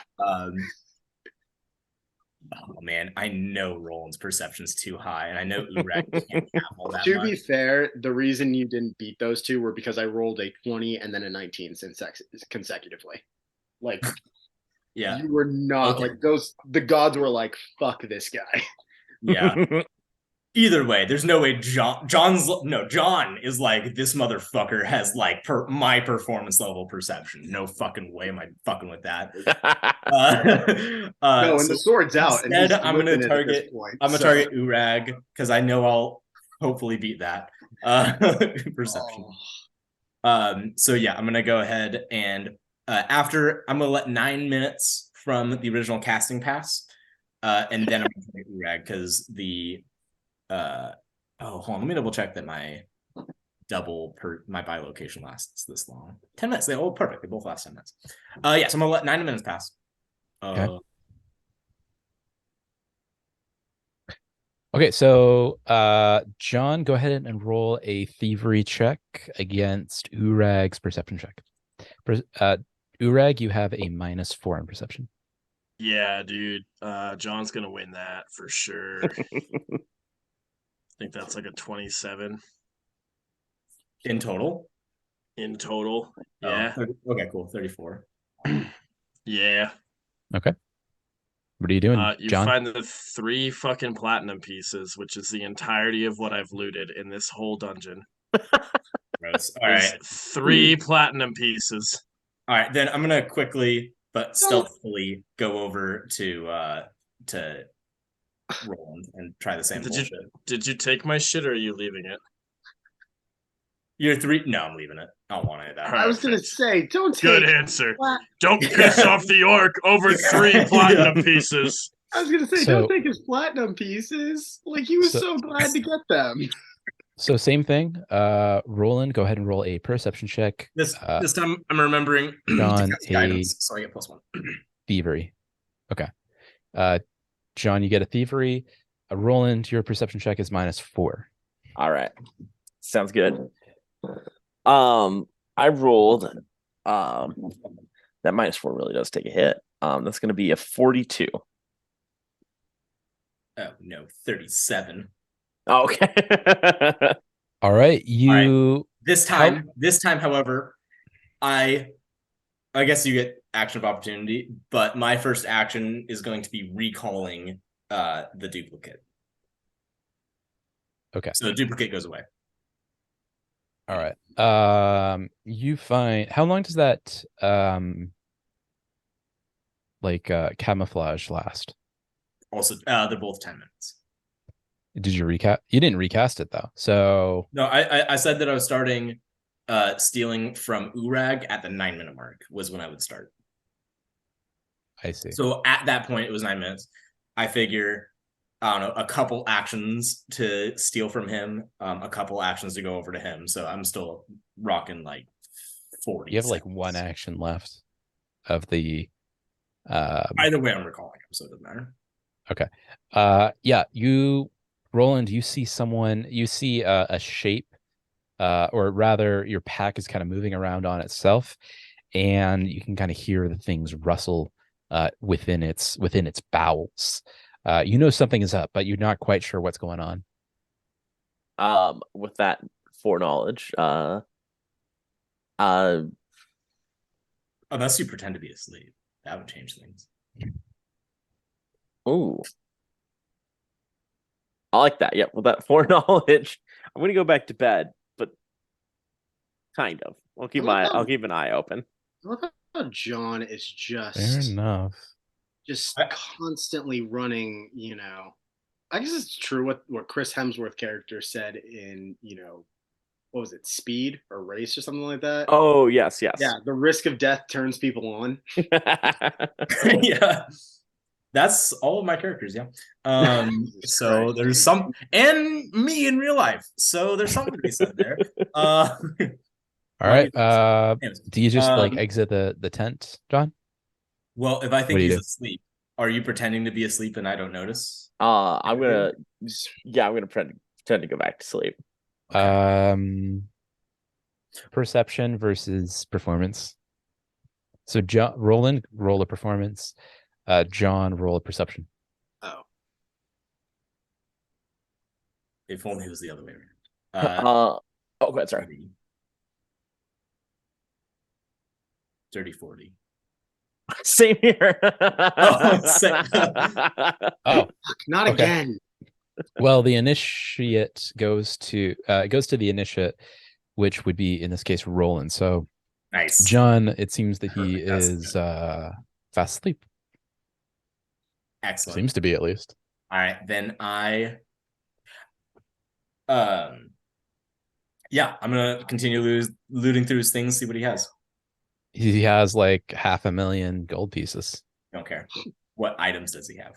B: Oh man, I know Roland's perception's too high, and I know Urag can't have all that.
D: To be fair, the reason you didn't beat those two were because I rolled a 20 and then a 19 consecutively. Like,
B: yeah,
D: you were not like those. The gods were like, "Fuck this guy."
B: Yeah. Either way, there's no way John is like, this motherfucker has like my performance level perception. No fucking way am I fucking with that.
D: No, and the sword's out.
B: Instead, I'm gonna target Urag because I know I'll hopefully beat that perception. So yeah, I'm gonna go ahead and after I'm gonna let 9 minutes from the original casting pass, and then I'm gonna target Urag because the hold on, let me double check that my double per my buy location lasts this long. 10 minutes. They all perfect. They both last 10 minutes. Yeah, so I'm gonna let 9 minutes pass.
A: Okay. Okay, so John, go ahead and roll a thievery check against Urag's perception check. Urag, you have a -4 in perception.
E: Yeah, dude. John's gonna win that for sure. I think that's like a 27
B: In total?
E: in total. Yeah.
B: 30, okay, cool. 34.
E: Yeah.
A: Okay. What are you doing,
E: You
A: John?
E: find the 3 fucking platinum pieces, which is the entirety of what I've looted in this whole dungeon.
B: Gross. All right.
E: 3 platinum pieces.
B: All right, then I'm gonna quickly but stealthily go over to Roland and try the same bullshit.
E: Did you take my shit or are you leaving it?
B: You're 3. No, I'm leaving it. I don't want any of that.
D: I was gonna say, don't take.
E: Good answer. Don't piss off the orc over 3 platinum pieces.
D: I was gonna say, don't take his platinum pieces. Like he was so glad to get them.
A: So same thing. Roland, go ahead and roll a perception check.
B: This time I'm remembering
A: John,
B: to cast guidance, so I get +1.
A: Thievery. Okay. John, you get a thievery. Roland, your perception check is -4.
C: All right. Sounds good. I rolled that -4 really does take a hit. That's gonna be a 42.
B: Oh no, 37.
C: Okay.
A: All right.
B: This time, however, I guess you get action of opportunity, but my first action is going to be recalling the duplicate.
A: Okay.
B: So the duplicate goes away.
A: All right. You find, how long does that camouflage last?
B: Also, they're both 10 minutes.
A: Did you recast? You didn't recast it though. So
B: no, I said that I was starting stealing from Urag at the 9-minute mark was when I would start.
A: I see.
B: So at that point, it was 9 minutes. I figure, I don't know, a couple actions to steal from him, a couple actions to go over to him. So I'm still rocking like 40.
A: You have like 1 action left of the.
B: Either way, I'm recalling him, so it doesn't matter.
A: Okay. Yeah. Roland, you see someone. You see a shape, or rather, your pack is kind of moving around on itself, and you can kind of hear the things rustle within its bowels. You know something is up, but you're not quite sure what's going on.
C: With that foreknowledge,
B: unless you pretend to be asleep, that would change things.
C: Ooh, I like that. Yep, with that foreknowledge, I'm gonna go back to bed, but kind of. I'll keep an eye open.
D: I love how John is just
A: Fair enough.
D: Just constantly running, I guess it's true what Chris Hemsworth character said in, what was it, Speed or Race or something like that?
C: Oh, yes.
D: Yeah, the risk of death turns people on.
B: Yeah. That's all of my characters, yeah. So there's some, and me in real life. So there's something to be said there.
A: All right. Do you just exit the tent, John?
B: Well, if I think he's asleep, are you pretending to be asleep and I don't notice?
C: I'm gonna pretend to go back to sleep.
A: Okay. Perception versus performance. So Roland, roll a performance. John, roll a perception.
B: Oh. If only it was the other way
C: around. Oh, good, sorry.
B: 30-40.
C: Same here.
A: Oh,
D: not again.
A: Well, the initiate goes to the initiate, which would be in this case Roland. So
B: nice.
A: John, it seems that he is fast asleep.
B: Excellent.
A: Seems to be, at least.
B: All right, then I'm gonna continue looting through his things, see what he has.
A: He has like 500,000 gold pieces.
B: Don't care. What items does he have?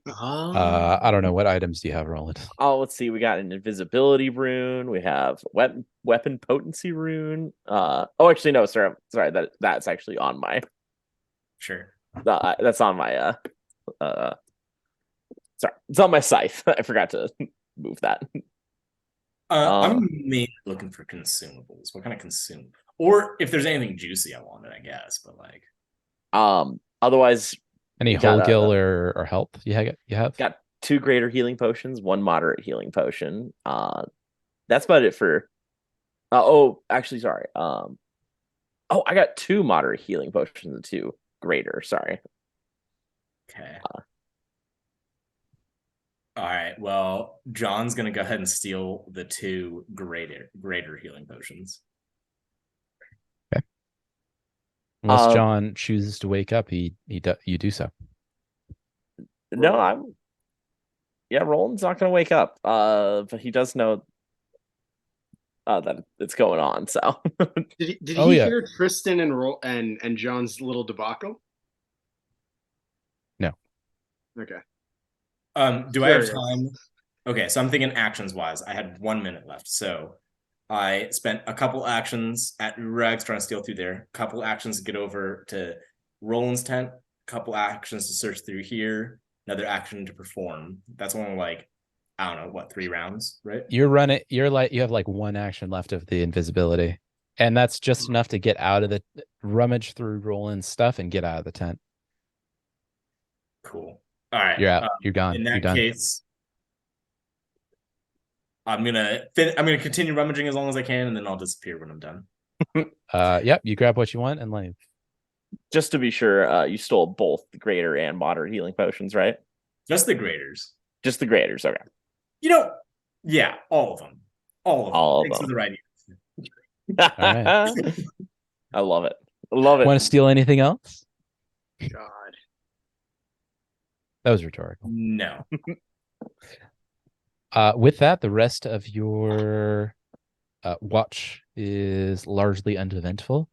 A: I don't know what items do you have, Roland.
C: Oh, let's see. We got an invisibility rune. We have weapon potency rune. Oh, actually, no. Sorry. That's actually on my.
B: Sure.
C: That's on my. Sorry, it's on my scythe. I forgot to move that.
B: I'm mainly looking for consumables. What kind of consumable? Or if there's anything juicy, I want it, I guess. But like,
C: Otherwise,
A: Any
C: got
A: whole gill or health you have?
C: got 2 greater healing potions, 1 moderate healing potion. That's about it for. Oh, actually, sorry. Oh, I got 2 moderate healing potions and 2 greater. Sorry.
B: okay. All right. Well, John's gonna go ahead and steal the 2 greater healing potions.
A: Unless John chooses to wake up, you do so.
C: No, Roland's not gonna wake up. But he does know that it's going on. So
D: Did he hear Tristan and John's little debacle?
A: No.
D: Okay.
B: Do I have time? Okay, so I'm thinking actions wise. I had 1 minute left. So I spent a couple actions at Rags trying to steal through there, a couple actions to get over to Roland's tent, a couple actions to search through here, another action to perform. That's only like, I don't know, what, 3 rounds, right?
A: You have like 1 action left of the invisibility. And that's just enough to get out of the rummage through Roland's stuff and get out of the tent.
B: Cool. All right.
A: You're out. You're gone.
B: In that
A: You're done.
B: case, I'm gonna continue rummaging as long as I can, and then I'll disappear when I'm done.
A: Yep, you grab what you want and leave.
C: just to be sure, you stole both the greater and moderate healing potions, right?
B: Just the graders.
C: Just the graders. Okay.
B: Yeah, all of them.
C: All of
B: Thanks
C: them.
B: for the right.
C: Right. I love it. Love it.
A: Want to steal anything else?
D: God.
A: That was rhetorical.
B: No.
A: With that, the rest of your watch is largely uneventful.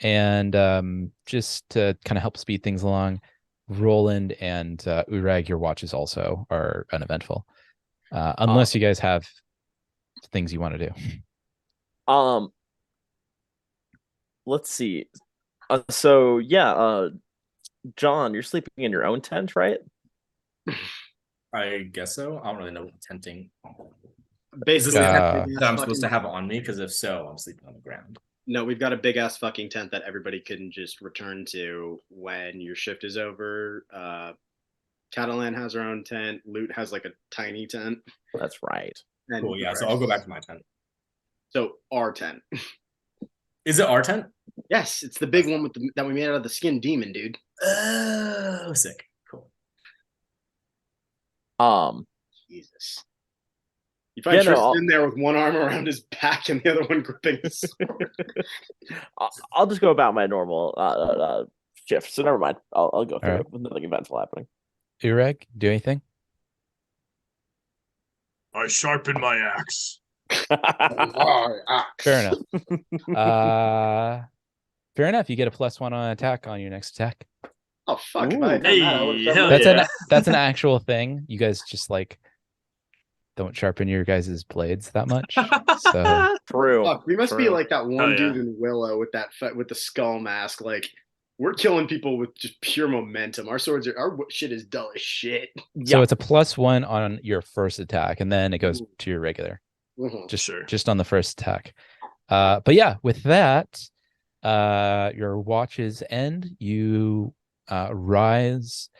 A: And just to kind of help speed things along, Roland and Urag, your watches also are uneventful. Unless you guys have things you want to do.
C: Let's see. So yeah, John, you're sleeping in your own tent, right?
B: I guess so. I don't really know what tenting.
D: Basically,
B: that I'm supposed to have on me, because if so, I'm sleeping on the ground.
D: No, we've got a big ass fucking tent that everybody can just return to when your shift is over. Catalan has her own tent. Loot has like a tiny tent.
C: That's right.
D: And
B: Cool. Yeah. So I'll go back to my tent.
D: So our tent.
B: Is it our tent?
D: Yes, it's the big one that we made out of the skin demon, dude.
B: Oh, sick. Cool.
D: Jesus. You find Tristan there with one arm around his back and the other one gripping his sword.
C: I'll just go about my normal shift. So never mind. I'll go through it with nothing eventful happening.
A: Ureg, do anything?
E: I sharpen my axe.
A: Fair enough. Fair enough. You get a +1 on attack on your next attack.
D: Oh fuck!
E: Ooh,
D: if I had done that,
A: that's an actual thing. You guys just like don't sharpen your guys' blades that much. So
C: True.
D: Fuck, we must be like that one
E: yeah.
D: dude in Willow with with the skull mask. Like we're killing people with just pure momentum. Our shit is dull as shit.
A: So it's a +1 on your first attack, and then it goes to your regular. Just on the first attack. But yeah, with that, your watches end. You rise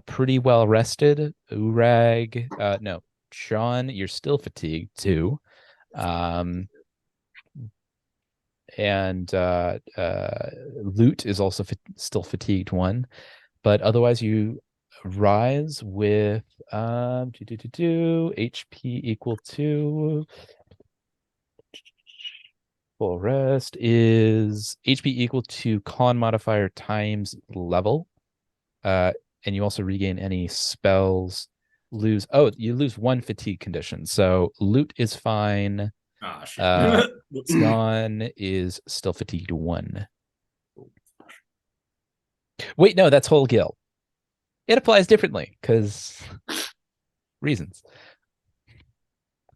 A: pretty well rested. Urag, no, Sean, you're still fatigued too. And Loot is also still fatigued 1, but otherwise you rise with HP equal to full rest is HP equal to con modifier times level. And you also regain any spells. You lose 1 fatigue condition. So Loot is fine.
B: Ah, shit.
A: John is still fatigued 1. Wait, no, that's whole gill. It applies differently because reasons.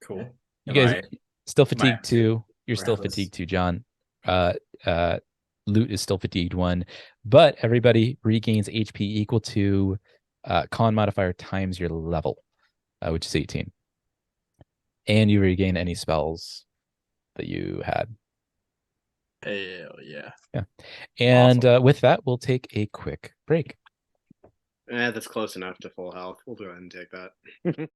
B: Cool.
A: You guys still
B: am I
A: fatigued too. You're still
B: reckless?
A: fatigued too, John. Loot is still fatigued 1, but everybody regains HP equal to con modifier times your level, which is 18. And you regain any spells that you had.
E: Hell yeah.
A: Yeah. And
C: Awesome.
A: with that, we'll take a quick break.
D: That's close enough to full health. We'll go ahead and take that.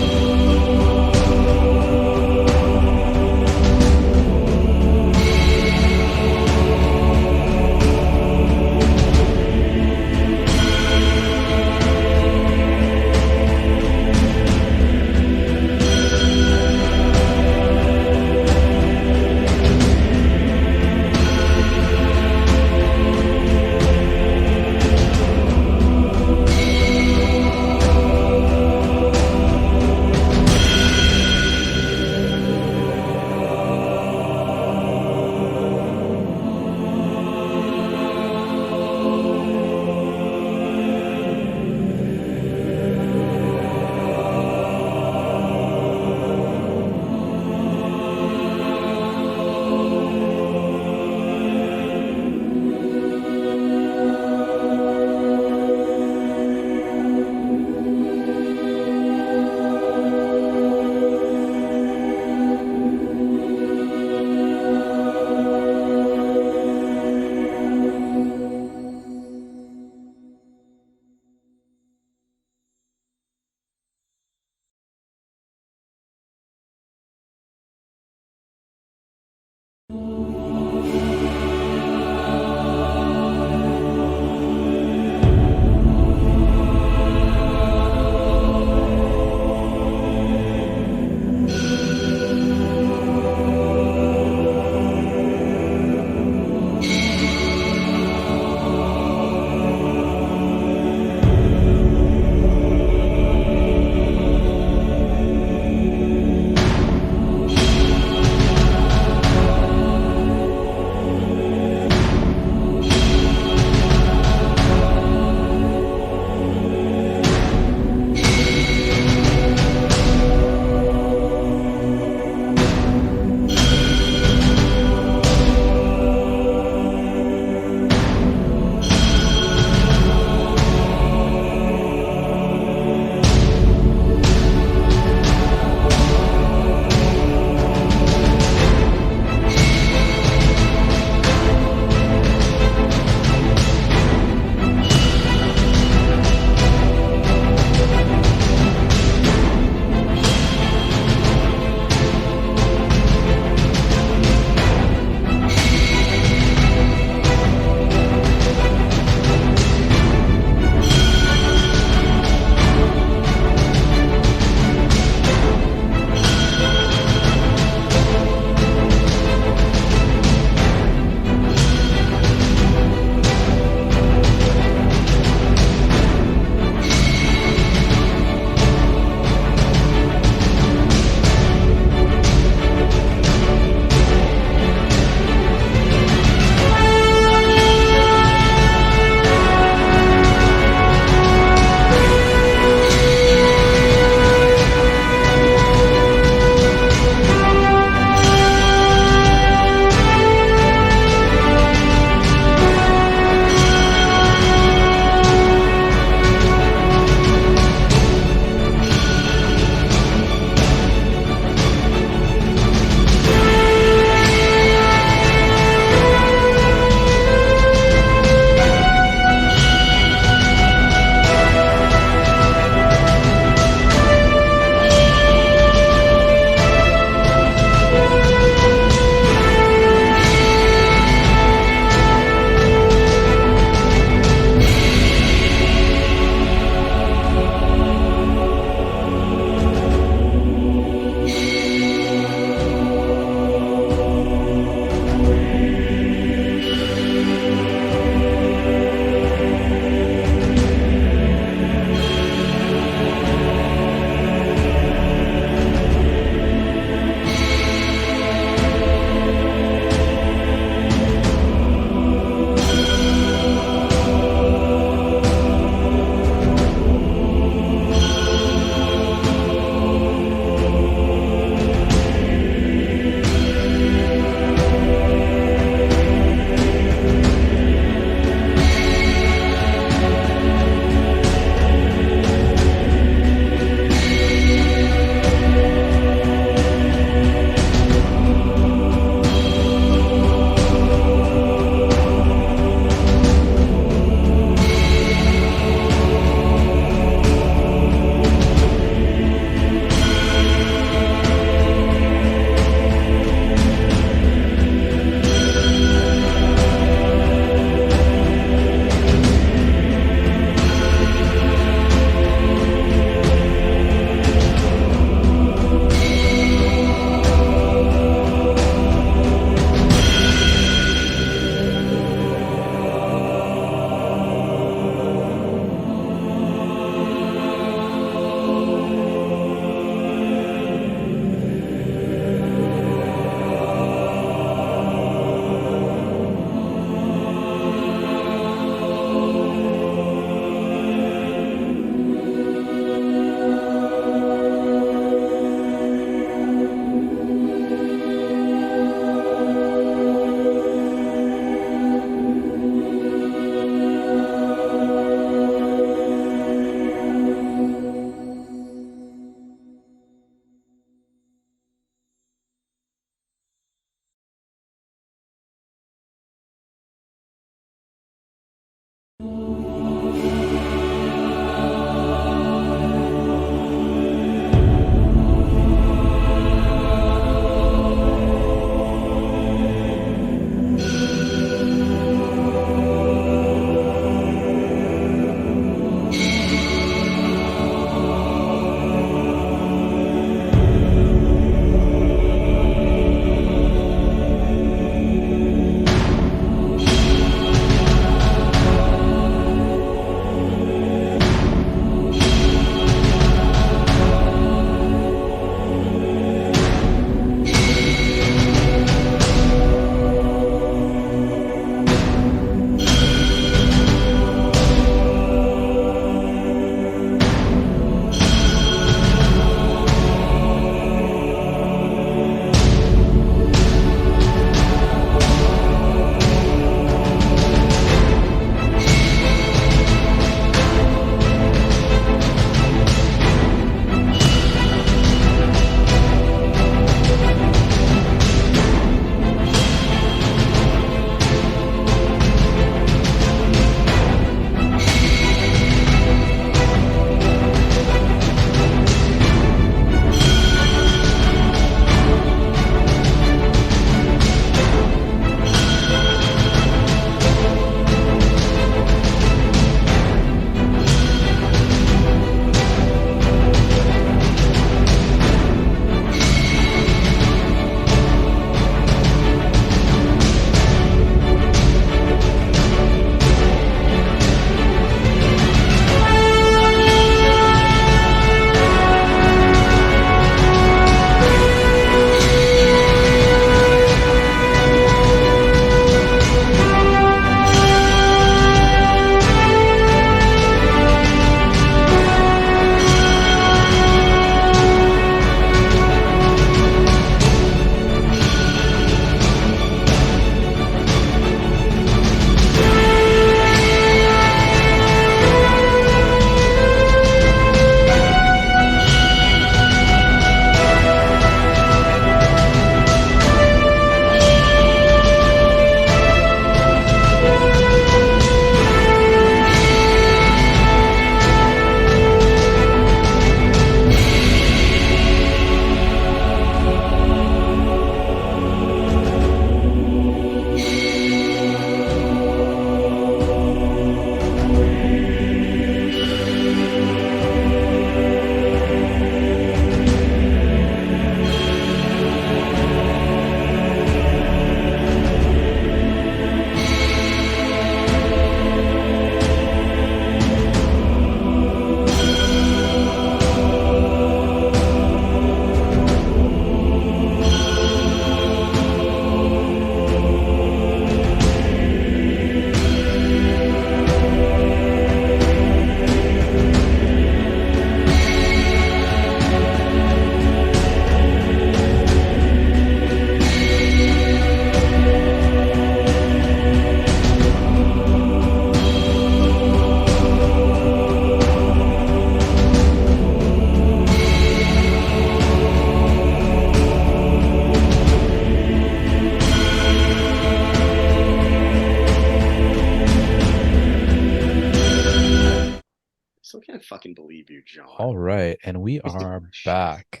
A: right, and we are back.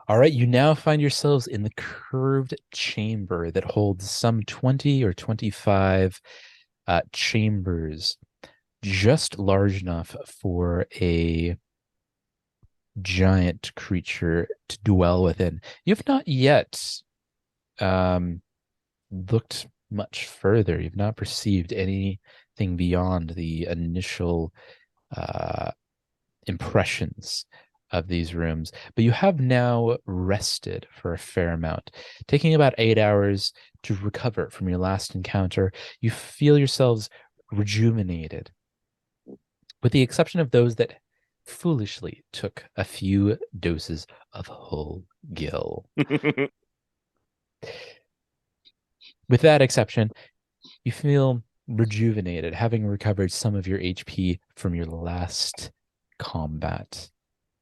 A: All right, you now find yourselves in the curved chamber that holds some 20 or 25 chambers, just large enough for a giant creature to dwell within. You've not yet looked much further. You've not perceived anything beyond the initial impressions of these rooms, but you have now rested for a fair amount, taking about 8 hours to recover from your last encounter. You feel yourselves rejuvenated, with the exception of those that foolishly took a few doses of whole gill. With that exception, you feel rejuvenated, having recovered some of your HP from your last combat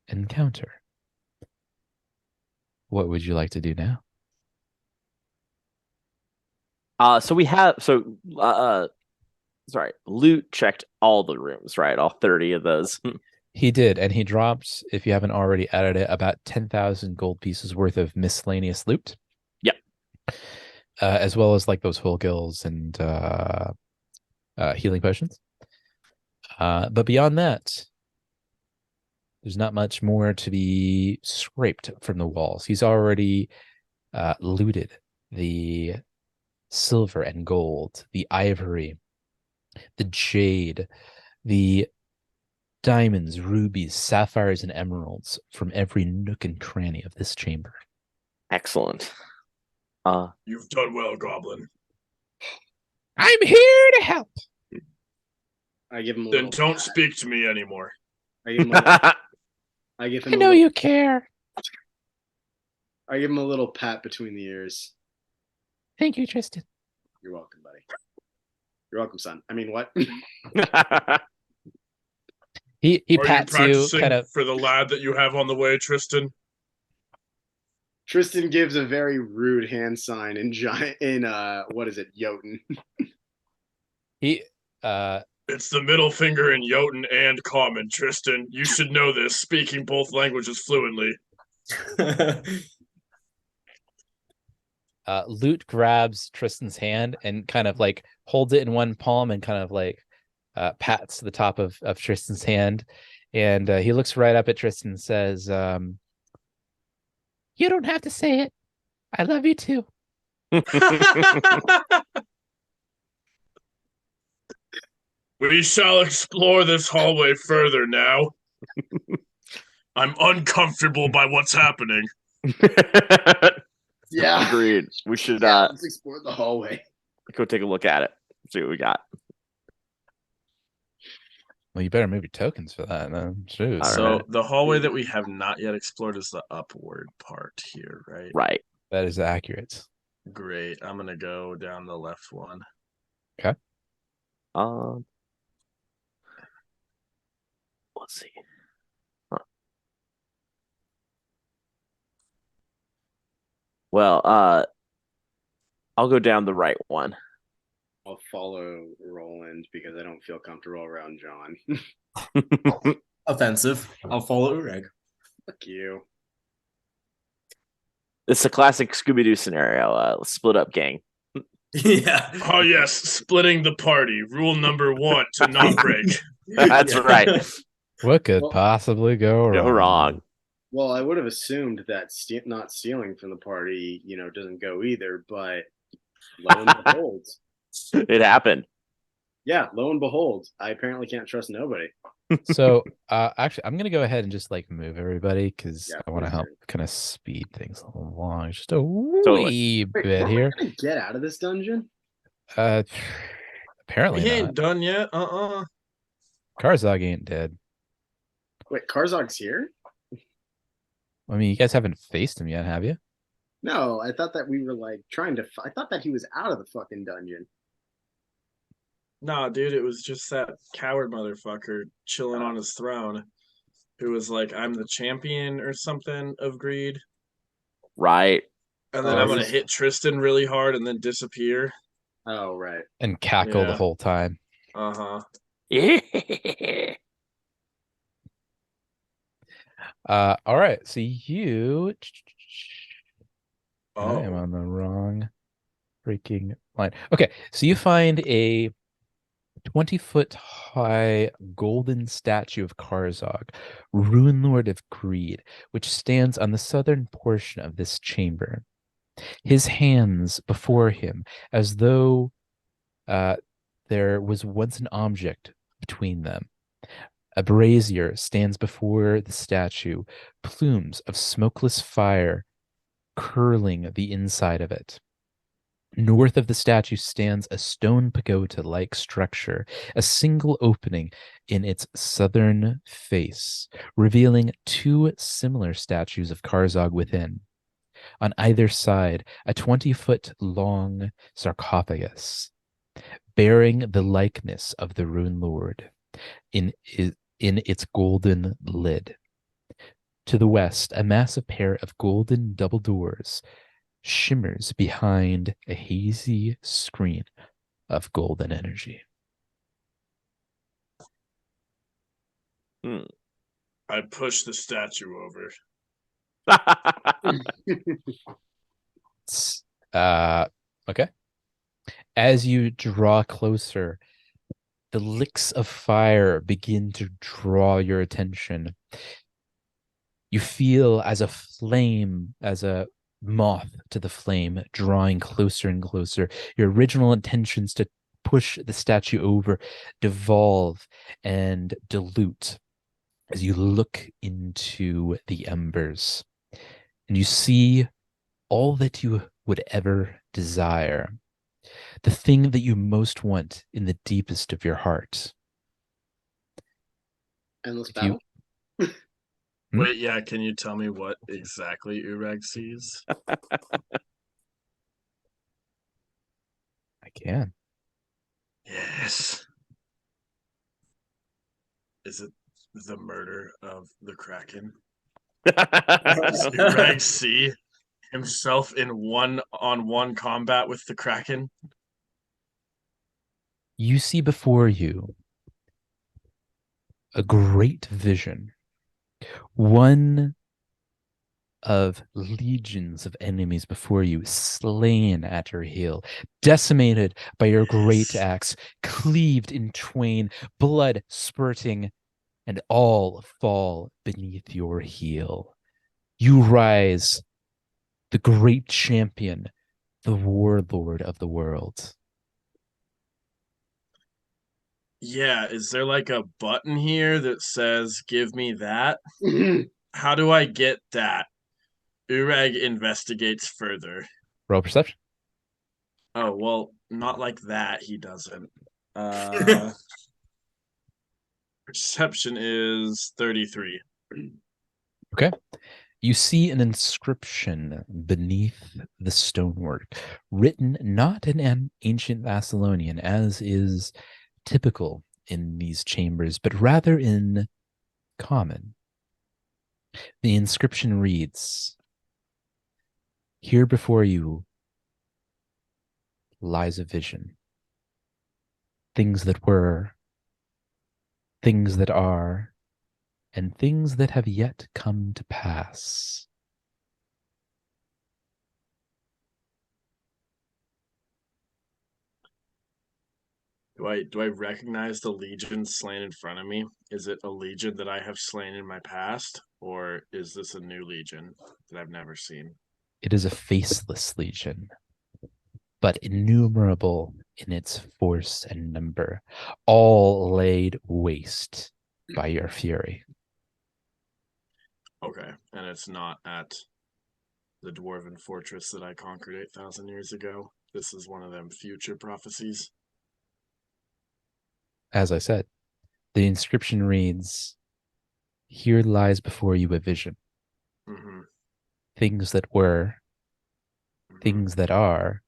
A: encounter. What would you like to do now?
C: Sorry, Loot checked all the rooms, right? All 30 of those.
A: He did, and he dropped, if you haven't already added it, about 10,000 gold pieces worth of miscellaneous loot.
C: Yep.
A: As well as like those whole gills and healing potions. But beyond that, there's not much more to be scraped from the walls. He's already looted the silver and gold, the ivory, the jade, the diamonds, rubies, sapphires, and emeralds from every nook and cranny of this chamber.
C: Excellent.
E: You've done well, Goblin.
A: I'm here to help.
D: I give him a
E: Then
D: little
E: don't
D: pat.
E: speak to me anymore.
D: I give him a little, I give him
A: I
D: a
A: know
D: little,
A: you care.
D: I give him a little pat between the ears.
A: Thank you, Tristan.
D: You're welcome, buddy. You're welcome, son. I mean, what?
A: He
E: Are you
A: pats you,
E: practicing
A: kind of.
E: for the lad that you have on the way, Tristan?
D: Tristan gives a very rude hand sign in what is it, Jotun?
A: He
E: It's the middle finger in Jotun and Common, Tristan. You should know this, speaking both languages fluently.
A: Lute grabs Tristan's hand and kind of like holds it in one palm and kind of like pats the top of Tristan's hand. And he looks right up at Tristan and says, you don't have to say it. I love you too.
E: We shall explore this hallway further now. I'm uncomfortable by what's happening.
D: Yeah.
C: Agreed. We should
D: Let's explore the hallway.
C: go take a look at it. See what we got.
A: Well, you better move your tokens for that, then. Shoot.
E: So the hallway that we have not yet explored is the upward part here, right?
C: Right.
A: That is accurate.
E: Great. I'm gonna go down the left one.
C: Let's see. Well, I'll go down the right one.
D: I'll follow Roland because I don't feel comfortable around John.
B: Offensive. I'll follow Ureg.
D: Fuck you.
C: It's a classic Scooby-Doo scenario. Split up gang.
B: Yeah.
E: Oh yes, splitting the party. Rule number 1 to not break.
C: That's right.
A: What could
D: Well,
A: possibly go wrong?
C: Go wrong.
D: Well, I would have assumed that not stealing from the party, doesn't go either, but lo and behold.
C: It happened.
D: Yeah, lo and behold, I apparently can't trust nobody.
A: So, actually, I'm gonna go ahead and just like move everybody because
D: Yeah,
A: I want to
D: please
A: help
D: do.
A: kind of speed things along just a
C: Totally.
A: wee
D: Wait,
A: bit
D: weren't we
A: here.
D: gonna get out of this dungeon?
A: Apparently
E: We
A: not.
E: ain't done yet.
A: Karzog ain't dead.
D: Wait, Karzog's here?
A: I mean, you guys haven't faced him yet, have you?
D: No, I thought that we were like trying to. I thought that he was out of the fucking dungeon.
E: Nah, dude, it was just that coward motherfucker chilling on his throne who was like, I'm the champion or something of greed.
C: Right.
E: And then
D: Oh,
E: I'm going to
D: he's-
E: hit Tristan really hard and then disappear.
D: Oh, right.
A: And cackle the
E: Yeah.
A: whole time.
E: Uh-huh.
C: Yeah.
A: All right. So you. I am
E: Oh,
A: on the wrong freaking line. Okay. So you find a 20-foot high golden statue of Karzog, Runelord of Greed, which stands on the southern portion of this chamber. His hands before him, as though uh, there was once an object between them. A brazier stands before the statue, plumes of smokeless fire curling the inside of it. North of the statue stands a stone pagoda-like structure, a single opening in its southern face, revealing two similar statues of Karzog within. On either side, a 20-foot long sarcophagus, bearing the likeness of the Rune Lord in, in its golden lid. To the west, a massive pair of golden double doors shimmers behind a hazy screen of golden energy.
E: I pushed the statue over.
A: Okay. As you draw closer, the licks of fire begin to draw your attention. You feel as a flame, as a moth to the flame, drawing closer and closer. Your original intentions to push the statue over devolve and dilute as you look into the embers. And you see all that you would ever desire, the thing that you most want in the deepest of your heart.
D: Endless
A: If you,
D: battle.
E: Wait, yeah, can you tell me what exactly Urag sees?
A: I can.
E: Yes. Is it the murder of the Kraken? Does Urag see himself in one-on-one combat with the Kraken?
A: You see before you a great vision, one of legions of enemies before you, slain at your heel, decimated by your great axe, cleaved in twain, blood spurting, and all fall beneath your heel. You rise, the great champion, the warlord of the world.
E: Yeah, is there like a button here that says give me that? How do I get that? Urag investigates further.
A: Roll perception.
E: Oh, well, not like that, he doesn't. Perception is 33.
A: Okay. You see an inscription beneath the stonework, written not in an ancient Macedonian, as is typical in these chambers, but rather in common. The inscription reads, "Here before you lies a vision. Things that were, things that are, and things that have yet come to pass."
E: Do I recognize the legion slain in front of me? Is it a legion that I have slain in my past, or is this a new legion that I've never seen?
A: It is a faceless legion, but innumerable in its force and number, all laid waste by your fury.
E: Okay, and it's not at the dwarven fortress that I conquered 8,000 years ago. This is one of them future prophecies.
A: As I said, the inscription reads, "Here lies before you a vision.
E: Mm-hmm.
A: Things that were,
E: Mm-hmm.
A: things that are,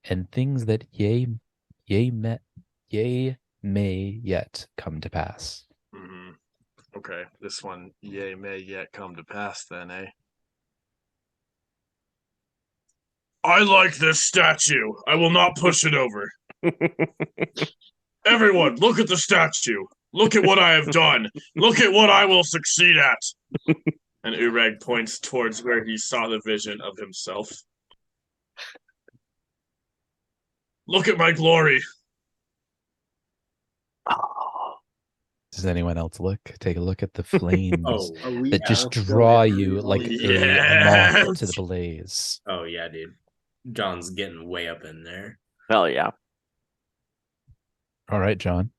A: and things that yea may yet come to pass."
E: Mm-hmm. Okay, this one, yea, may yet come to pass then, eh? I like this statue. I will not push it over. Everyone, look at the statue. Look at what I have done. Look at what I will succeed at. And Ureg points towards where he saw the vision of himself. Look at my glory.
A: Does anyone else look? Take a look at the flames that just
D: let's go,
A: draw
D: yeah,
A: you
D: we
A: like
D: all-
A: a moth to the blaze.
B: Oh yeah, dude. John's getting way up in there.
C: Hell yeah.
A: All right, John.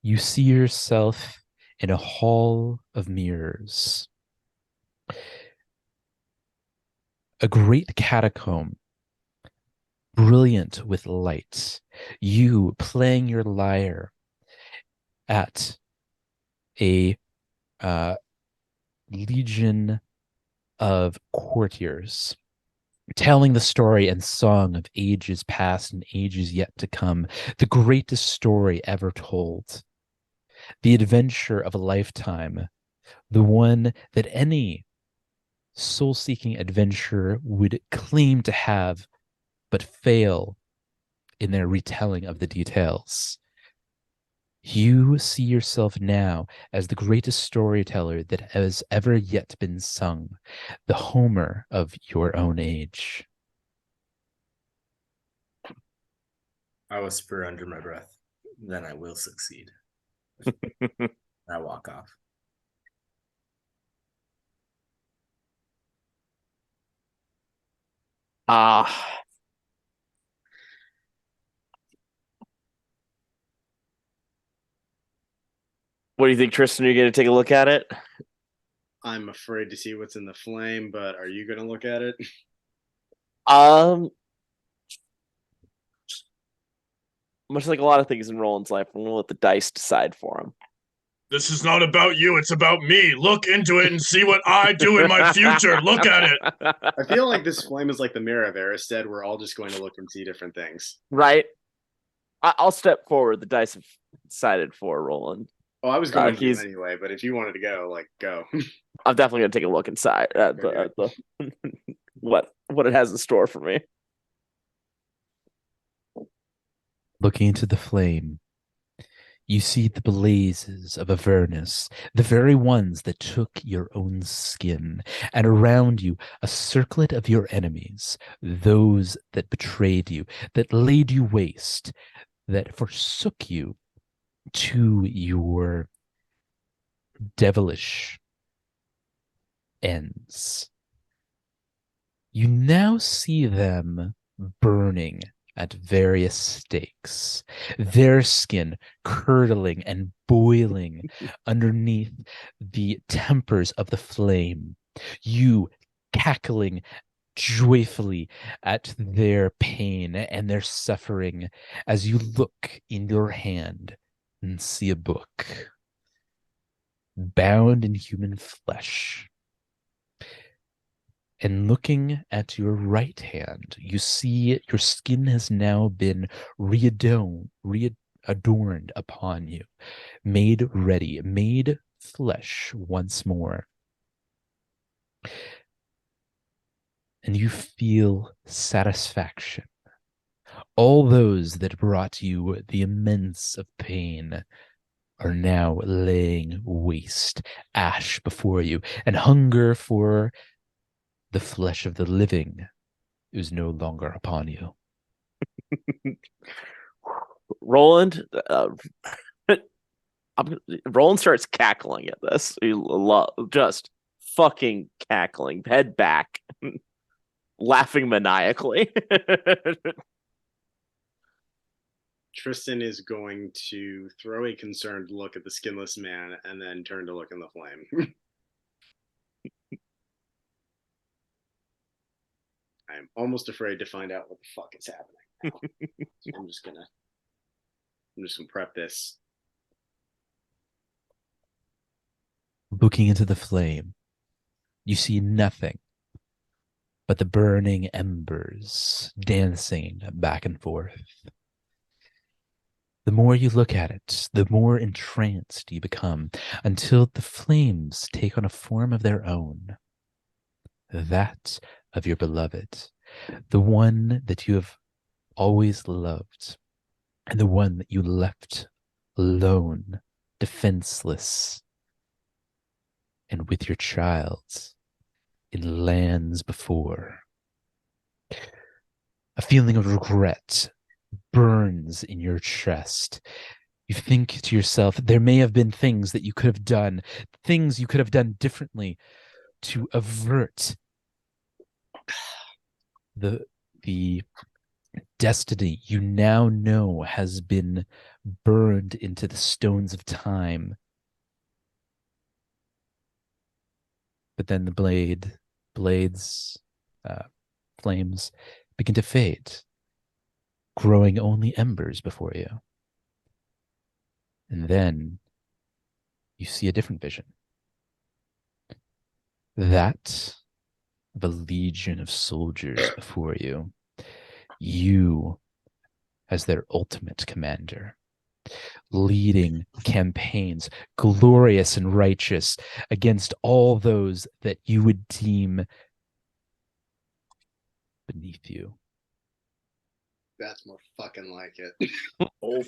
A: You see yourself in a hall of mirrors. A great catacomb, brilliant with light. You playing your lyre at a legion of courtiers, telling the story and song of ages past and ages yet to come, the greatest story ever told, the adventure of a lifetime, the one that any soul-seeking adventurer would claim to have, but fail in their retelling of the details. You see yourself now as the greatest storyteller that has ever yet been sung, the Homer of your own age.
B: I whisper under my breath, then I will succeed. I walk off.
C: What do you think, Tristan? Are you going to take a look at it?
D: I'm afraid to see what's in the flame, but are you going to look at it?
C: Much like a lot of things in Roland's life, I'm going to let the dice decide for him.
E: This is not about you. It's about me. Look into it and see what I do in my future. Look at it.
D: I feel like this flame is like the mirror of Aristed. We're all just going to look and see different things.
C: Right? I'll step forward. The dice have decided for Roland.
D: Oh, I was going to anyway, but if you wanted to go, like, go.
C: I'm definitely going to take a look inside at the what it has in store for me.
A: Looking into the flame, you see the blazes of Avernus, the very ones that took your own skin, and around you a circlet of your enemies, those that betrayed you, that laid you waste, that forsook you to your devilish ends. You now see them burning at various stakes, their skin curdling and boiling underneath the tempers of the flame. You cackling joyfully at their pain and their suffering as you look in your hand and see a book bound in human flesh. And looking at your right hand, you see your skin has now been readorned upon you, made ready, made flesh once more. And you feel satisfaction. All those that brought you the immense of pain are now laying waste, ash before you, and hunger for the flesh of the living is no longer upon you.
C: Roland, Roland starts cackling at this. Just fucking cackling, head back, laughing maniacally.
D: Tristan is going to throw a concerned look at the skinless man and then turn to look in the flame. I am almost afraid to find out what the fuck is happening now. So I'm just gonna prep this.
A: Looking into the flame, you see nothing but the burning embers dancing back and forth. The more you look at it, the more entranced you become, until the flames take on a form of their own. That of your beloved, the one that you have always loved, and the one that you left alone, defenseless, and with your child in lands before. A feeling of regret burns in your chest. You think to yourself, there may have been things that you could have done, things you could have done differently to avert the destiny you now know has been burned into the stones of time. But then the blades, flames begin to fade, growing only embers before you. And then you see a different vision. That of a legion of soldiers before you. You as their ultimate commander, leading campaigns, glorious and righteous, against all those that you would deem beneath you.
D: That's more fucking like it.
E: Oh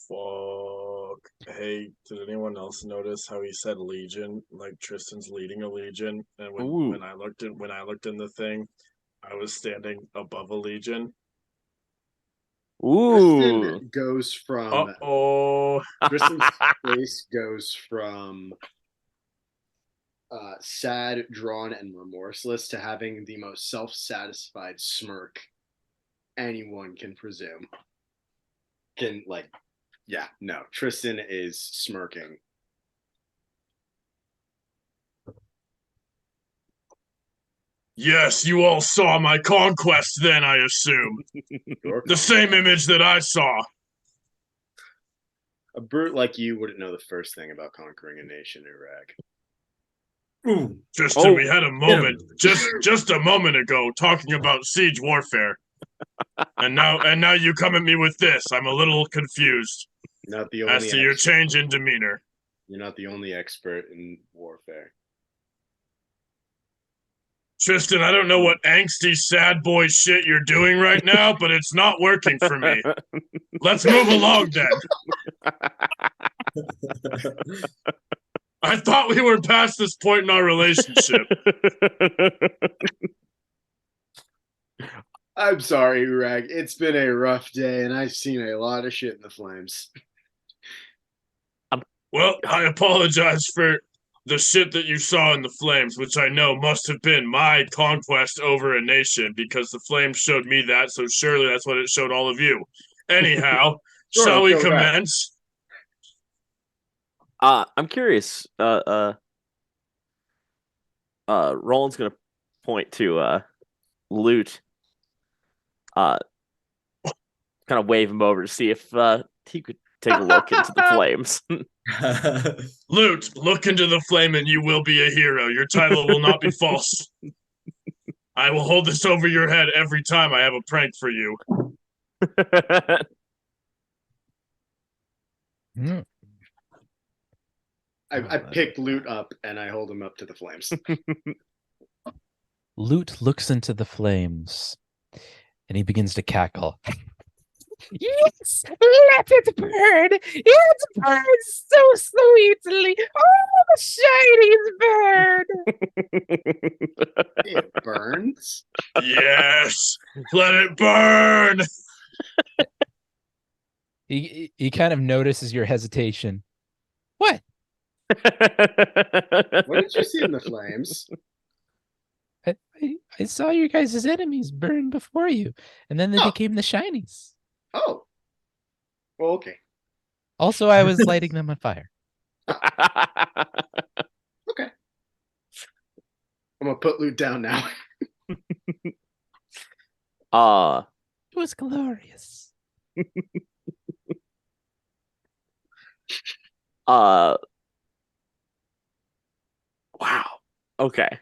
E: fuck! Hey, did anyone else notice how he said legion? Like Tristan's leading a legion, and when I looked in the thing, I was standing above a legion.
C: Ooh.
D: Tristan goes from Tristan's face goes from sad, drawn, and remorseless to having the most self-satisfied smirk anyone can presume. Tristan is smirking.
E: Yes, you all saw my conquest then, I assume. The same image that I saw.
D: A brute like you wouldn't know the first thing about conquering a nation, Iraq.
E: Tristan, we had a moment, just a moment ago, talking about siege warfare. And now you come at me with this. I'm a little confused.
D: Not the only
E: as to your change in demeanor.
D: You're not the only expert in warfare.
E: Tristan, I don't know what angsty sad boy shit you're doing right now, but it's not working for me. Let's move along then. I thought we were past this point in our relationship.
D: I'm sorry, Rag. It's been a rough day, and I've seen a lot of shit in the flames.
E: Well, I apologize for the shit that you saw in the flames, which I know must have been my conquest over a nation, because the flames showed me that, so surely that's what it showed all of you. Anyhow, shall we commence?
C: I'm curious. Roland's gonna point to Loot. Kind of wave him over to see if he could take a look into the flames.
E: Loot, look into the flame and you will be a hero. Your title will not be false. I will hold this over your head every time I have a prank for you.
D: I pick Loot up and I hold him up to the flames.
A: Loot looks into the flames and he begins to cackle. Yes, let it burn. It burns so sweetly. Oh, the shinies burn.
D: It burns?
E: Yes, let it burn.
A: He kind of notices your hesitation. What?
D: What did you see in the flames?
A: I saw your guys' enemies burn before you, and then they became the shinies.
D: Oh. Well, okay.
A: Also, I was lighting them on fire.
D: Okay. I'm gonna put Loot down now.
A: It was glorious.
C: Wow. Okay.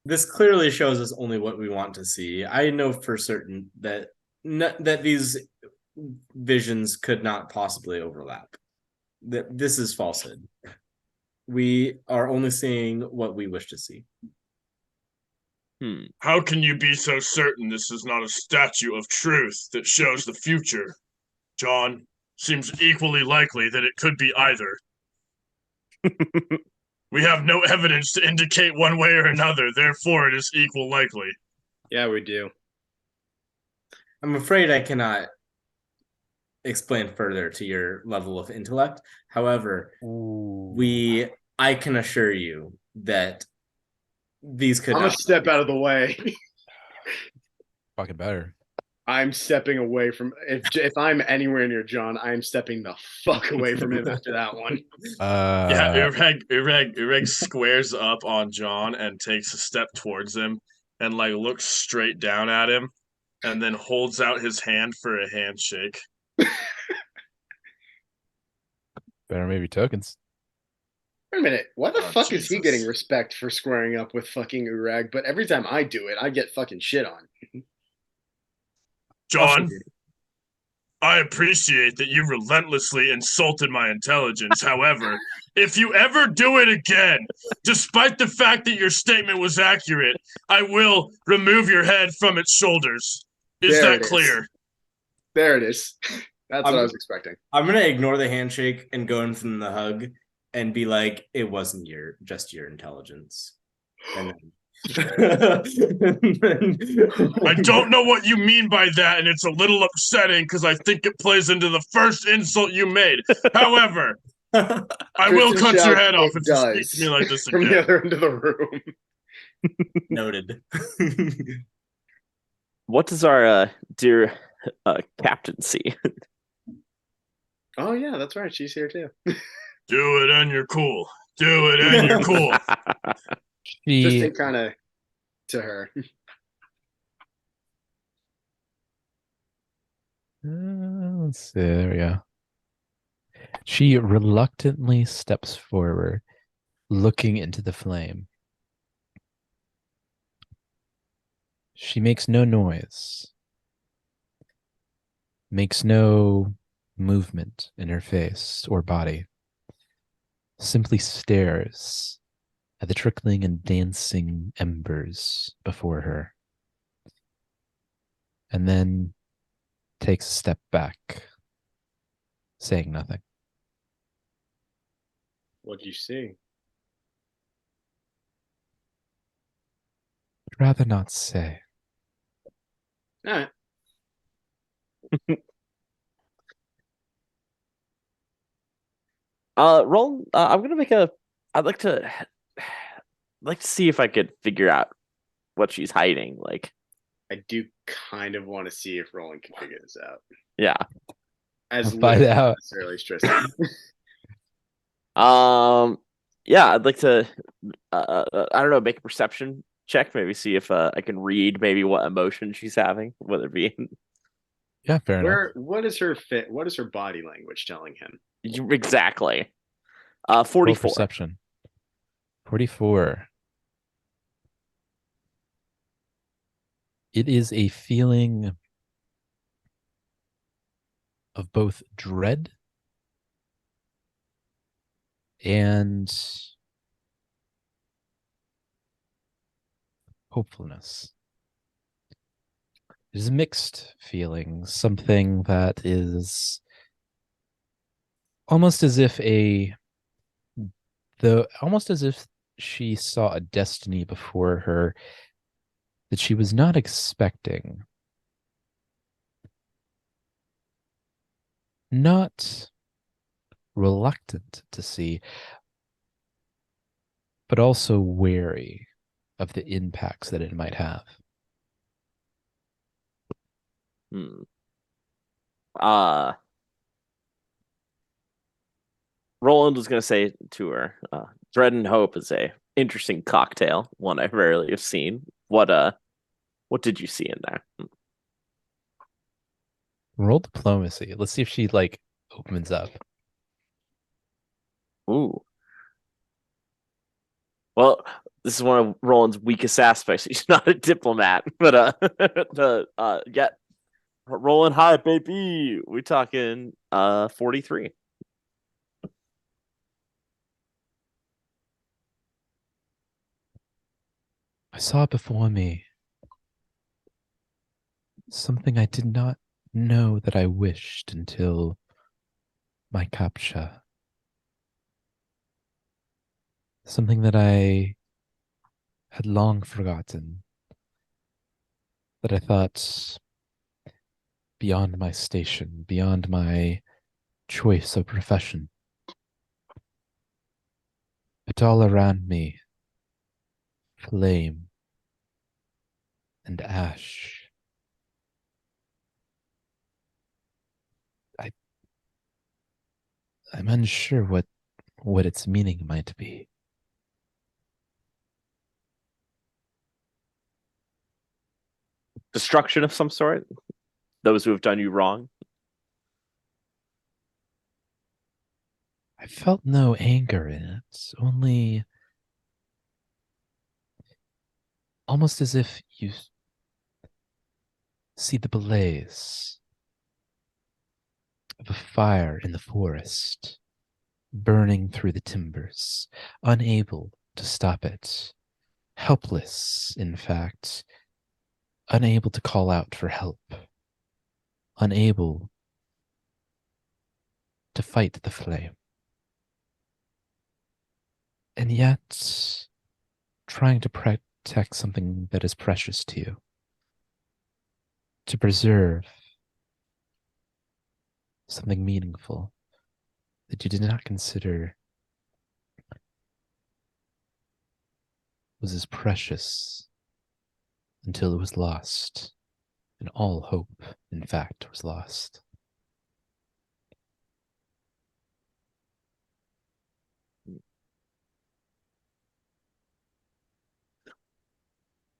B: This clearly shows us only what we want to see. I know for certain that that these visions could not possibly overlap. That this is falsehood. We are only seeing what we wish to see.
E: How can you be so certain this is not a statue of truth that shows the future? John, seems equally likely that it could be either. We have no evidence to indicate one way or another, therefore it is equal likely.
D: Yeah, we do.
B: I'm afraid I cannot explain further to your level of intellect. However, I can assure you that these could
D: I'm
B: not
D: gonna step out of the way.
A: Fucking better.
D: I'm stepping away from if I'm anywhere near John, I'm stepping the fuck away from him after that one.
E: Yeah, Ureg squares up on John and takes a step towards him and like looks straight down at him and then holds out his hand for a handshake.
A: Better maybe tokens.
D: Wait a minute, why the fuck is he
E: Jesus.
D: getting respect for squaring up with fucking Urag? But every time I do it, I get fucking shit on.
E: John, I appreciate that you relentlessly insulted my intelligence. However, if you ever do it again, despite the fact that your statement was accurate, I will remove your head from its shoulders. Is
D: There
E: that
D: it is.
E: clear?
D: There it is. That's what I was expecting.
B: I'm gonna ignore the handshake and go in from the hug and be like, it wasn't just your intelligence. And then
E: I don't know what you mean by that, and it's a little upsetting because I think it plays into the first insult you made. However, I will cut your head off if you speak to me like this
D: from the
E: again.
D: other end of the room.
B: Noted.
C: What does our dear captain see?
D: Oh yeah, that's right. She's here too.
E: Do it and you're cool. Do it and you're cool.
D: Just
A: She
D: kind of to her.
A: let's see. There we go. She reluctantly steps forward, looking into the flame. She makes no noise, makes no movement in her face or body, simply stares at the trickling and dancing embers before her, and then takes a step back, saying nothing.
D: What do you see?
A: I'd rather not say.
D: All right.
C: Roll. I'm gonna make a. I'd like to see if I could figure out what she's hiding. Like,
D: I do kind of want to see if Roland can figure this out.
C: yeah.
D: As
A: I'll find
D: little as
A: out.
D: necessarily stressing.
C: Yeah. I'd like to. I don't know. Make a perception check. Maybe see if I can read maybe what emotion she's having, whether it be.
A: Yeah, fair enough.
D: What is her fit? What is her body language telling him?
C: Exactly.
A: Roll
C: 44.
A: perception. 44. It is a feeling of both dread and hopefulness. It is a mixed feeling, something that is almost as if she saw a destiny before her that she was not expecting. Not reluctant to see, but also wary of the impacts that it might have.
C: Roland was going to say to her, "Dread and hope is a interesting cocktail, one I rarely have seen. What did you see in there?"
A: Roll diplomacy. Let's see if she like opens up.
C: Ooh. Well, this is one of Roland's weakest aspects. He's not a diplomat, but yeah. Roland high, baby. We talking 43.
A: I saw before me something I did not know that I wished until my capture. Something that I had long forgotten, that I thought beyond my station, beyond my choice of profession. But all around me, flame and ash. I, I'm unsure what its meaning might be.
C: Destruction of some sort? Those who have done you wrong?
A: I felt no anger in it, only almost as if you see the blaze of a fire in the forest, burning through the timbers, unable to stop it, helpless, in fact, unable to call out for help, unable to fight the flame. And yet, trying to protect something that is precious to you, to preserve something meaningful that you did not consider was as precious until it was lost, and all hope, in fact, was lost.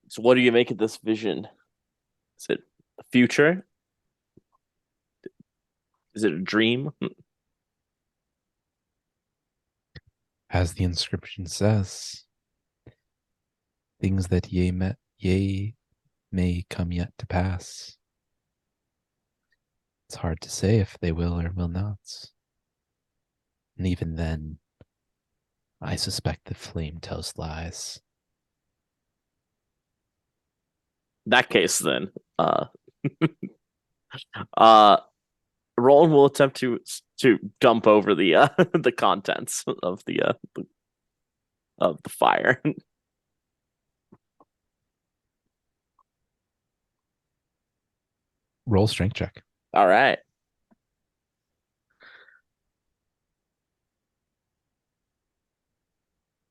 C: So what do you make of this vision? Is it the future? Is it a dream?
A: As the inscription says, things that ye may come yet to pass. It's hard to say if they will or will not. And even then, I suspect the flame tells lies.
C: In that case, then, uh, Roland will attempt to dump over the the contents of the fire.
A: Roll strength check.
C: All right.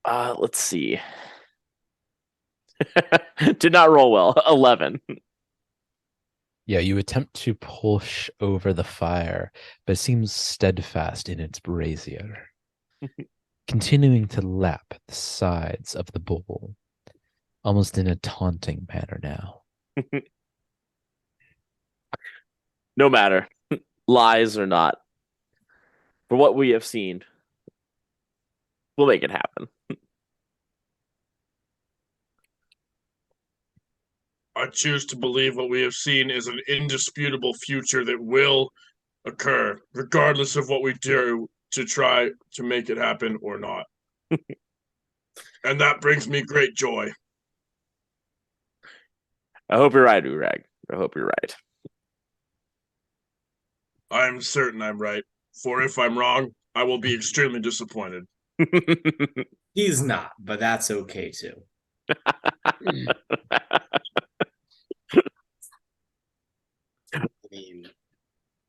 C: Let's see. Did not roll well. 11.
A: Yeah, you attempt to push over the fire, but it seems steadfast in its brazier, continuing to lap the sides of the bowl, almost in a taunting manner now.
C: No matter, lies or not, for what we have seen, we'll make it happen.
E: I choose to believe what we have seen is an indisputable future that will occur, regardless of what we do to try to make it happen or not. And that brings me great joy.
C: I hope you're right, Urag. I hope you're right.
E: I am certain I'm right, for if I'm wrong, I will be extremely disappointed.
B: He's not, but that's okay too. I mean,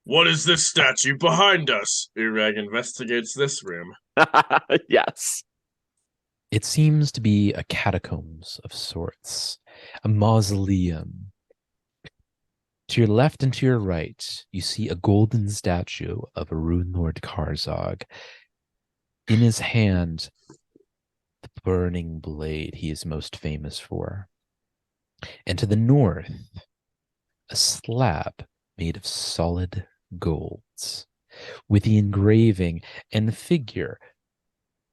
E: What is this statue behind us? Urag investigates this room.
C: Yes.
A: It seems to be a catacombs of sorts, a mausoleum. To your left and to your right, you see a golden statue of a Runelord Karzog. In his hand, the burning blade he is most famous for. And to the north, a slab made of solid gold, with the engraving and figure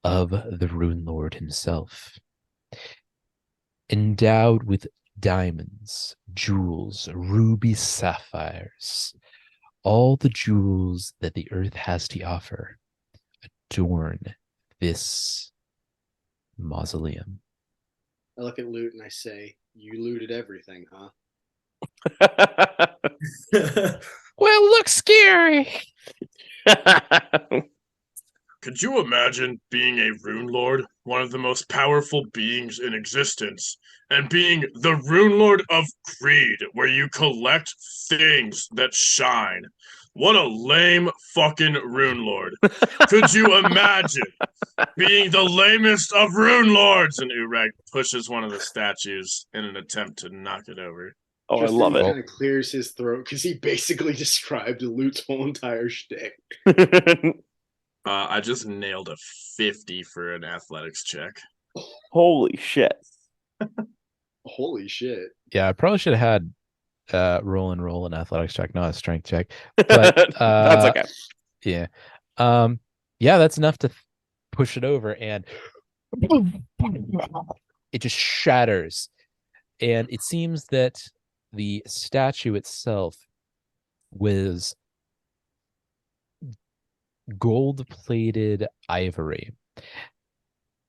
A: of the Runelord himself. Endowed with diamonds, jewels, ruby sapphires, all the jewels that the earth has to offer adorn this mausoleum.
D: I look at Loot and I say, "You looted everything, huh?"
A: Well, look scary.
E: Could you imagine being a Rune Lord, one of the most powerful beings in existence, and being the Rune Lord of Greed, where you collect things that shine? What a lame fucking Rune Lord. Could you imagine being the lamest of Rune Lords? And Urag pushes one of the statues in an attempt to knock it over.
C: Oh, I love
D: Kind
C: it.
D: of clears his throat because he basically described Loot's whole entire shtick.
E: I just nailed a 50 for an athletics check.
C: Holy shit.
D: Holy shit.
A: Yeah, I probably should have had roll an athletics check, not a strength check. But
C: That's okay.
A: Yeah. Yeah, that's enough to push it over, and it just shatters. And it seems that the statue itself was gold-plated ivory.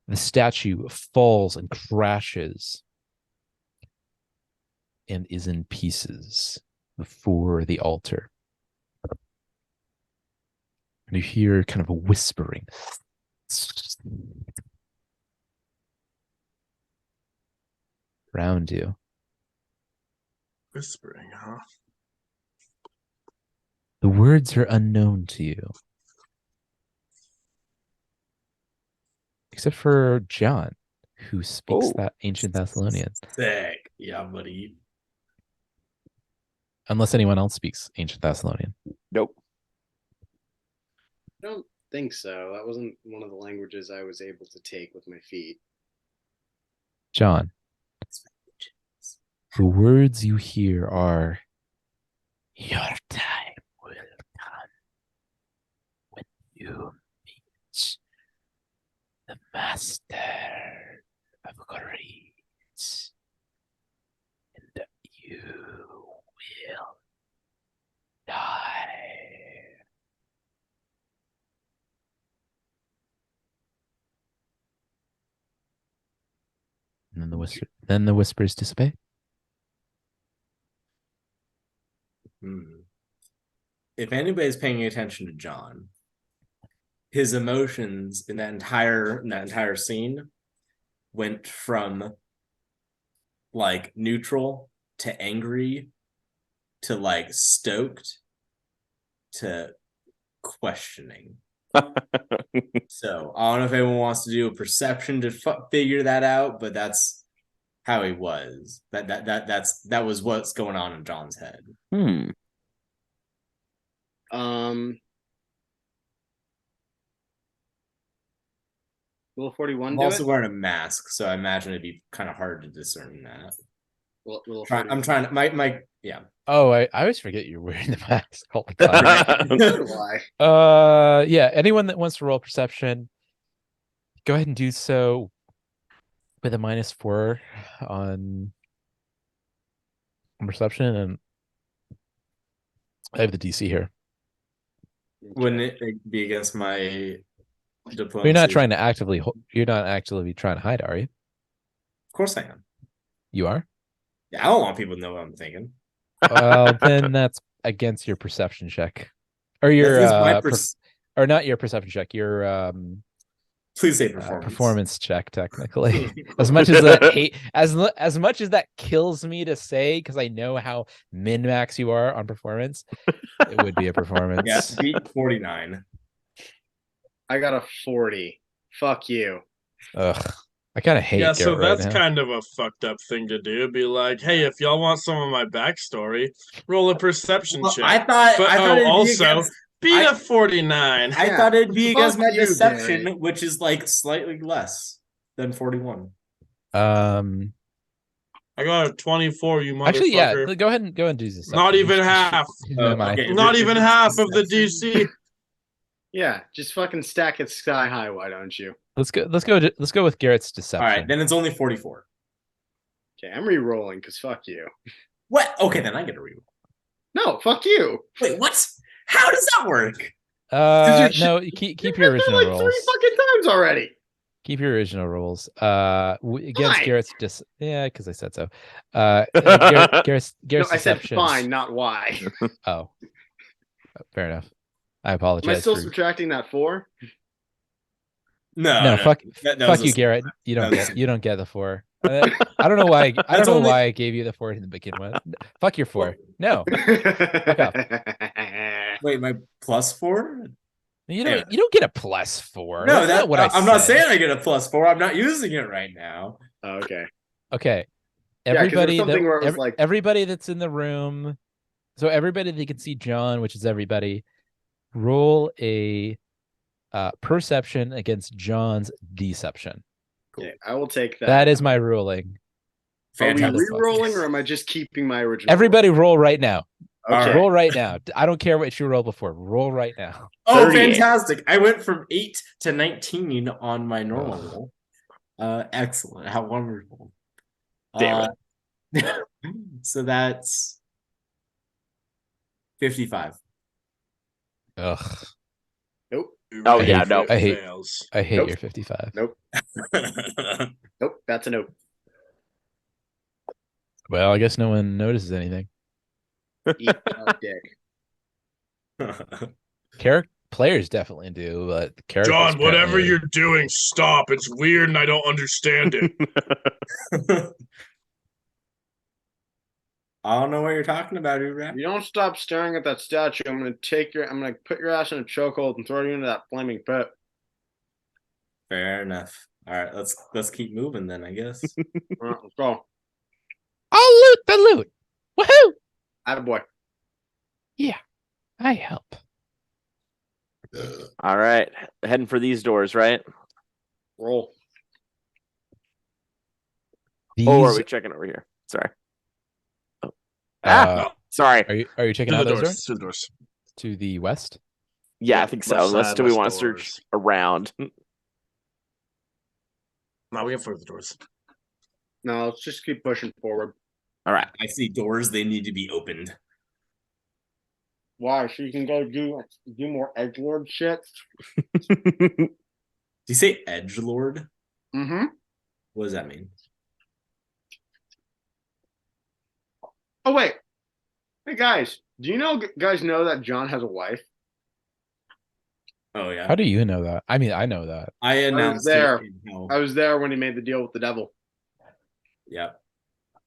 A: The statue falls and crashes and is in pieces before the altar. And you hear kind of a whispering around you.
E: Whispering, huh?
A: The words are unknown to you. Except for John, who speaks that ancient Thessalonian.
B: Sick. Yeah, buddy.
A: Unless anyone else speaks ancient Thessalonian.
C: Nope.
D: I don't think so. That wasn't one of the languages I was able to take with my feet.
A: John, the words you hear are, your time will come when you meet the master of greed, and you will die. And then the whispers dissipate.
B: If anybody's paying attention to John, his emotions in that entire scene went from like neutral to angry to like stoked to questioning. So I don't know if anyone wants to do a perception to figure that out, but that's how he was. That was what's going on in John's head.
D: Will 41
B: I'm
D: do
B: also
D: it?
B: wearing a mask, so I imagine it'd be kind of hard to discern that.
D: Will
B: I'm trying to my yeah.
A: Oh, I always forget you're wearing the mask all the time.
D: Why?
A: Yeah, anyone that wants to roll perception, go ahead and do so with a -4 on perception, and I have the DC here.
B: Wouldn't it be against my diplomacy?
A: You're not trying to actively trying to hide, are you?
B: Of course I am.
A: You are?
B: Yeah, I don't want people to know what I'm thinking.
A: Well, then that's against your perception check. Or your or not your perception check, your
B: please say performance.
A: Performance check, technically. As much as that as much as that kills me to say, because I know how min-max you are on performance, it would be a performance.
B: Yeah, beat 49.
D: I got a 40. Fuck you.
A: Ugh. I kind of hate
E: Yeah, so
A: Garrett
E: that's
A: right now.
E: kind of a fucked up thing to do. Be like, hey, if y'all want some of my backstory, roll a perception check.
B: I thought it'd
E: also beat a 49.
B: I thought it'd be against my deception,
D: Garrett.
B: which is like slightly less than 41.
E: I got a 24, you motherfucker.
A: Actually, yeah, go ahead and do this.
E: Not even half.
B: Okay.
E: Not even half of the DC.
D: Yeah, just fucking stack it sky high, why don't you?
A: Let's go with Garrett's deception.
B: All right, then it's only 44.
D: Okay, I'm re-rolling because fuck you.
B: What? Okay, then I get a re-roll.
D: No, fuck you.
B: Wait, what? How does that work?
A: No, keep your original
D: like
A: rolls.
D: 3 fucking times already.
A: Keep your original rules. Against
D: Why?
A: Garrett's because I said so. Garrett's
D: No, I said
A: deceptions.
D: fine, not why.
A: Oh, fair enough. I
D: Am I
A: apologize
D: still
A: for.
D: subtracting that 4?
A: No, fuck
B: that
A: fuck
B: was
A: you,
B: a-
A: Garrett. You don't
B: that was
A: get you don't get the 4. I don't know why I don't
B: That's
A: know
B: only-
A: why I gave you the 4 to begin with. Fuck your 4. No, off.
B: Wait, my +4?
A: you
B: Anyway.
A: don't get a +4.
B: No,
A: That's not what I
B: I'm not
A: said.
B: saying I get a +4. I'm not using it right now.
D: Oh, okay.
A: Okay.
D: Yeah, 'cause there was
A: Everybody
D: something where it was like-
A: everybody that's in the room. So everybody that can see John, which is everybody, roll a perception against John's deception.
D: Yeah, I will take that.
A: That is my ruling.
D: Are we
B: Fantastic.
D: re-rolling or am I just keeping my original?
A: Everybody roll right now.
D: Okay.
A: Roll right now. I don't care what you roll before. Roll right now.
B: Oh,
C: 38.
B: fantastic. I went from 8 to 19 on my normal
A: Ugh.
B: roll. Excellent. How wonderful.
C: Damn
B: it. So that's 55.
A: Ugh.
D: Nope.
C: Oh,
A: I
C: yeah,
A: hate-
C: no.
A: I hate-
E: Fails.
A: I hate
D: Nope.
A: your 55.
D: Nope. Nope. That's a nope.
A: Well, I guess no one notices anything.
D: Eat my dick.
A: Players definitely do, but characters
E: John, whatever
A: apparently-
E: you're doing, stop. It's weird and I don't understand it.
B: I don't know what you're talking about, Urap.
D: If you don't stop staring at that statue, I'm gonna put your ass in a chokehold and throw you into that flaming pit.
B: Fair enough. All right, let's keep moving then, I guess.
D: All right, let's go.
A: I'll loot the loot. Woohoo!
D: Attaboy.
A: I help.
C: All right. Heading for these doors, right?
D: Roll.
A: These,
C: Oh, are we checking over here? Sorry. Oh. Sorry.
A: are you checking
E: To
A: out
E: the
A: those
E: doors.
A: doors?
E: To the doors.
A: To the west?
C: Yeah, I think so.
E: Left
C: Unless
E: side,
C: do we
E: left
C: want to search
E: doors.
C: around?
E: No, we have further doors.
D: No, let's just keep pushing forward.
C: All right.
B: I see doors, they need to be opened.
D: Why? So you can go do more edgelord shit?
B: Do you say edgelord?
D: Mm-hmm.
B: What does that mean?
D: Oh wait. Hey guys, do you guys know that John has a wife?
B: Oh yeah.
A: How do you know that? I mean, I know that.
B: I announced
D: there.
B: it in hell.
D: I was there when he made the deal with the devil.
B: Yeah.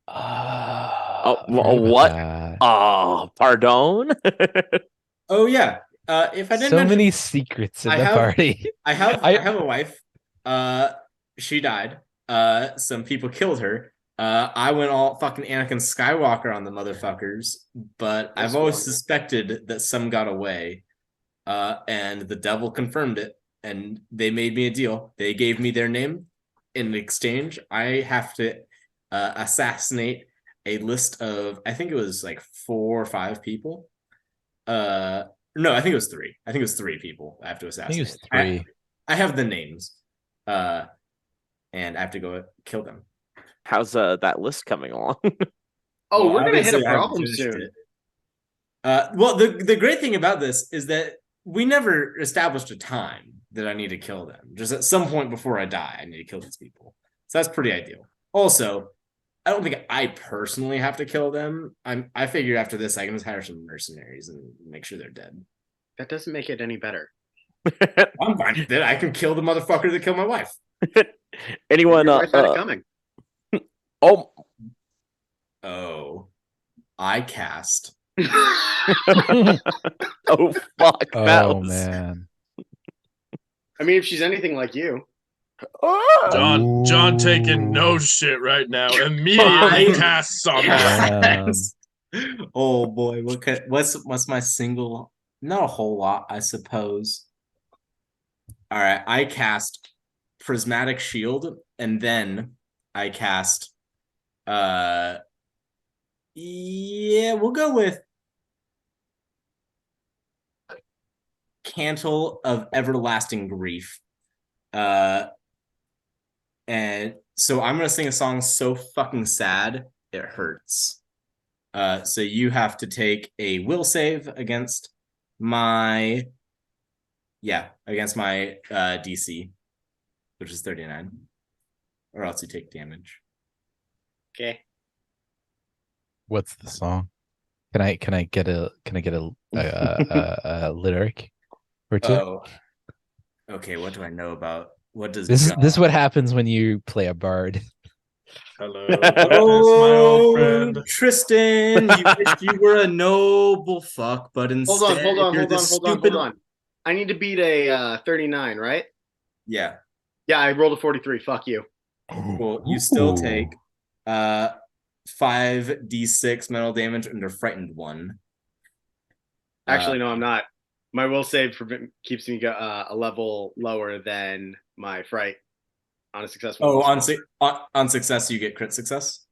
C: Oh,
A: I forgot about
C: what?
A: that.
C: Oh, pardon?
B: Oh yeah. If I didn't
A: So
B: mention,
A: many secrets in
B: I
A: the
B: have-
A: party.
B: I have a wife. She died. Some people killed her. I went all fucking Anakin Skywalker on the motherfuckers, but
D: That's
B: I've always
D: wonderful.
B: suspected that some got away. And the devil confirmed it, and they made me a deal. They gave me their name. In exchange, I have to assassinate a list of, I think it was like 4 or 5 people. No, I think it was 3. I think it was 3 people I have to
A: I
B: assassinate.
A: think it was 3.
B: I have the names. And I have to go kill them.
C: How's that list coming along?
D: Oh,
B: Well,
D: we're gonna hit
B: obviously,
D: a
B: I haven't
D: problem
B: finished
D: soon.
B: it. Well, the great thing about this is that we never established a time that I need to kill them. Just at some point before I die, I need to kill these people. So that's pretty ideal. Also, I don't think I personally have to kill them. I figure after this, I can just hire some mercenaries and make sure they're dead.
D: That doesn't make it any better.
B: I'm fine with it. I can kill the motherfucker that killed my wife.
C: Anyone?
D: Your wife had it coming.
C: Oh,
B: Oh, I cast.
C: oh fuck! That
A: Oh
C: was...
A: man.
D: I mean, if she's anything like you.
C: Oh!
E: John taking no shit right now. Immediately casts on that.
B: Oh boy, what's my single? Not a whole lot, I suppose. All right, I cast Prismatic Shield, and then I cast. Yeah, we'll go with Cantle of Everlasting Grief. And so I'm gonna sing a song so fucking sad it hurts. So you have to take a will save against my DC. which is 39, or else you take damage.
D: Okay.
A: What's the song? Can I get a lyric or two?
B: Oh, okay. What do I know about what does
A: This
B: God?
A: is what happens when you play a bard.
E: Hello, darkness, my old friend.
B: Tristan, you wish you were a noble fuck, but instead
D: Hold on,
B: you're
D: hold
B: this
D: on,
B: stupid.
D: hold on. I need to beat a 39, right?
B: Yeah.
D: Yeah, I rolled a 43. Fuck you.
B: Well, you still take 5d6 mental damage under frightened 1.
D: Actually, no, I'm not. My will save keeps me a level lower than my fright on a successful.
B: Oh, on success you get crit success.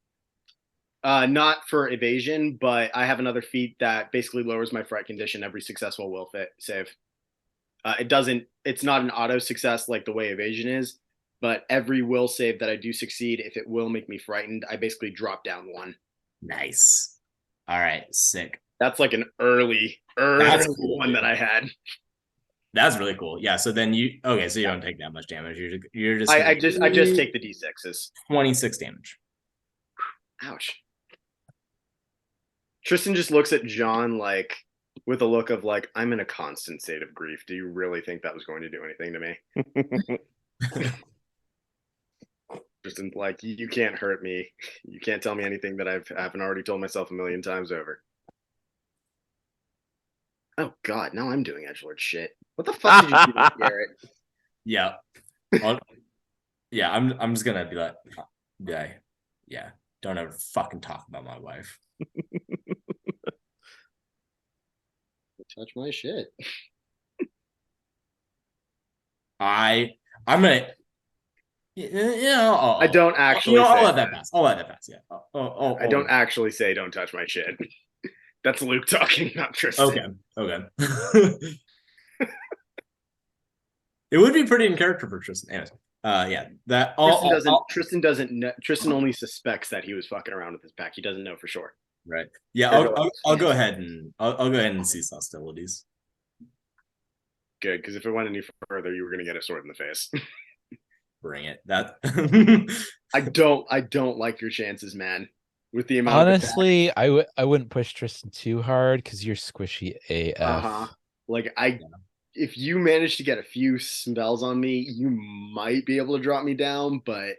D: Not for evasion, but I have another feat that basically lowers my fright condition every successful will save. It doesn't. It's not an auto success like the way evasion is, but every will save that I do succeed, if it will make me frightened, I basically drop down 1.
B: Nice. All right, sick.
D: That's like an early
B: cool.
D: one that I had.
B: That's really cool. Yeah. So then you so you don't take that much damage. You're just
D: I just take the d6s.
B: 26 damage.
D: Ouch. Tristan just looks at John like with a look of like, I'm in a constant state of grief. Do you really think that was going to do anything to me? Tristan, like, you can't hurt me. You can't tell me anything that I haven't already told myself a million times over. Oh God, now I'm doing edgelord shit. What the fuck did you do, Garrett?
B: Yeah. Yeah, I'm just gonna be like, yeah, don't ever fucking talk about my wife.
D: Touch my shit.
B: I'm gonna.
D: I don't actually.
B: I'll let that pass. Yeah.
D: I don't actually say don't touch my shit. That's Luke talking, not Tristan.
B: Okay. It would be pretty in character for Tristan. Anyways, yeah. That
D: Tristan only suspects that he was fucking around with his pack. He doesn't know for sure.
B: Right. Yeah. I'll go ahead and I'll go ahead and cease hostilities.
D: Good, because if it went any further, you were gonna get a sword in the face.
B: Bring it. That
D: I don't like your chances, man. With the amount
A: honestly, I wouldn't push Tristan too hard because you're squishy AF.
D: Like if you manage to get a few spells on me, you might be able to drop me down, but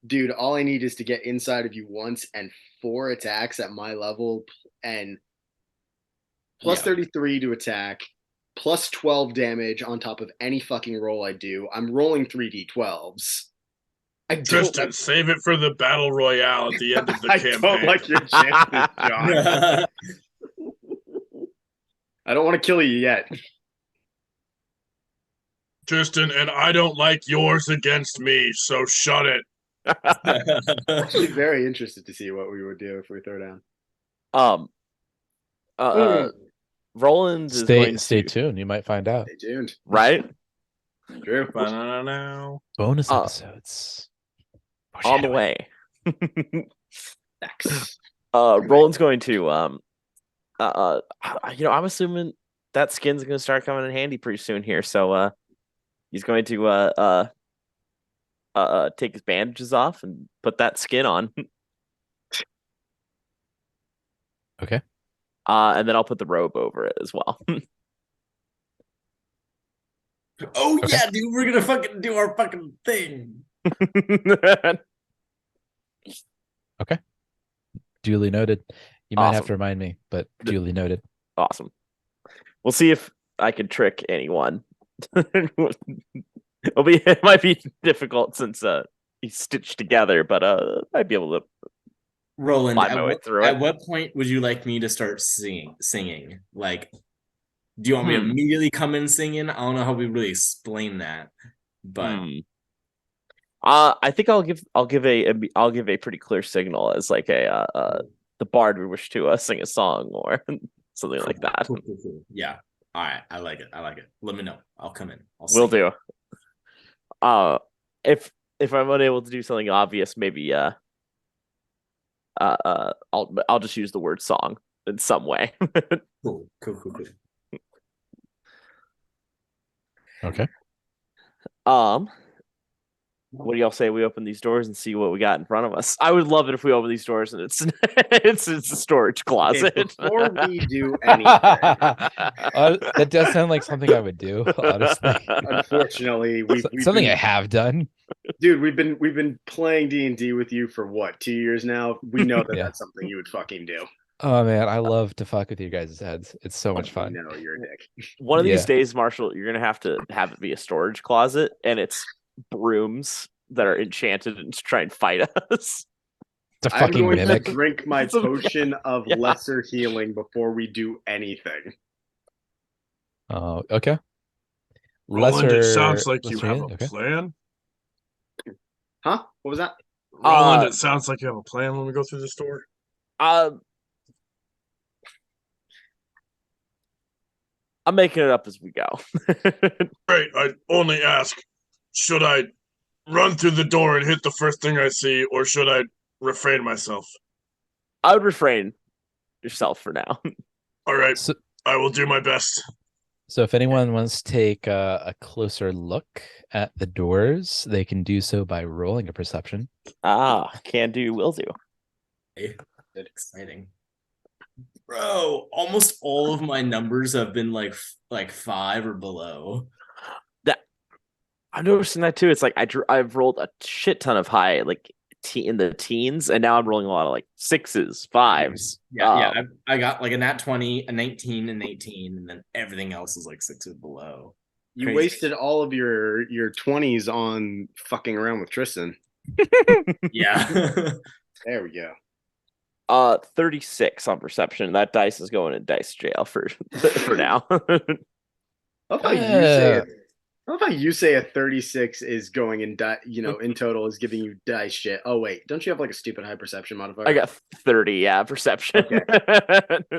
D: dude, all I need is to get inside of you once and 4 attacks at my level and plus 33 to attack, plus 12 damage on top of any fucking roll I do. I'm rolling 3d12s.
E: Tristan, save it for the battle royale at the end of the campaign.
D: I don't like your chances, John. I don't want to kill you yet.
E: Tristan, and I don't like yours against me, so shut it.
D: I'm actually very interested to see what we would do if we throw down.
C: Roland is going to
A: stay tuned. You might find out.
D: Stay tuned.
C: Right?
D: True.
A: Bonus episodes
C: on the way.
D: Thanks.
C: Roland's going to I'm assuming that skin's going to start coming in handy pretty soon here. So he's going to take his bandages off and put that skin on.
A: Okay.
C: And then I'll put the robe over it as well.
B: Oh okay. Yeah, dude, we're gonna fucking do our fucking thing.
A: Okay. Duly noted. You might have to remind me, but duly noted.
C: Awesome. We'll see if I can trick anyone. It might be difficult since he's stitched together, but I'd be able to
B: Roland,
C: at
B: what point would you like me to start singing? Like, do you want me to immediately come in singing? I don't know how we really explain that, but
C: I think I'll give a pretty clear signal as like the bard we wish to sing a song or something like that.
B: Cool. Yeah. All right. I like it. Let me know. I'll come in.
C: Will do. If I'm unable to do something obvious, maybe I'll just use the word song in some way.
B: Cool.
A: Okay.
C: What do y'all say we open these doors and see what we got in front of us? I would love it if we open these doors and it's it's a storage closet.
D: Okay, before we do anything,
A: That does sound like something I would do, honestly.
D: unfortunately, we've
A: Something
D: been,
A: I have done.
D: dude, we've been playing D&D with you for what, 2 years now? We know that
A: Yeah.
D: that's something you would fucking do.
A: Oh man, I love to fuck with you guys' heads. It's so much fun.
D: No, you're a dick.
C: One of these
A: Yeah.
C: days, Marshall, you're gonna have it be a storage closet, and it's brooms that are enchanted and to try and fight us.
A: It's a
D: I'm
A: fucking
D: going
A: mimic.
D: to drink my potion of
C: Yeah.
D: lesser healing before we do anything.
A: Oh, okay.
E: Roland, it sounds like you
A: lesser
E: have
A: healing,
E: a
A: okay.
E: plan.
D: Huh? What was that?
E: Roland, it sounds like you have a plan when we go through this door.
C: I'm making it up as we go.
E: Great. I only ask, should I run through the door and hit the first thing I see, or should I refrain myself?
C: I would refrain yourself for now.
E: All right.
A: So,
E: I will do my best.
A: so if anyone wants to take a closer look at the doors, they can do so by rolling a perception.
C: Can do, will do.
B: That's exciting. Bro, almost all of my numbers have been like 5 or below.
C: I'm noticing that too. It's like I've rolled a shit ton of high, like in the teens, and now I'm rolling a lot of like 6s, 5s.
B: Yeah. I got like a nat 20, a 19, and 18, and then everything else is like 6 or below.
D: You
B: Crazy.
D: wasted all of your 20s on fucking around with Tristan.
B: Yeah.
D: There we go.
C: 36 on perception. That dice is going in dice jail for now.
D: I love how you say a 36 is going in in total is giving you dice shit. Oh wait, don't you have like a stupid high perception modifier?
C: I got 30, yeah, perception.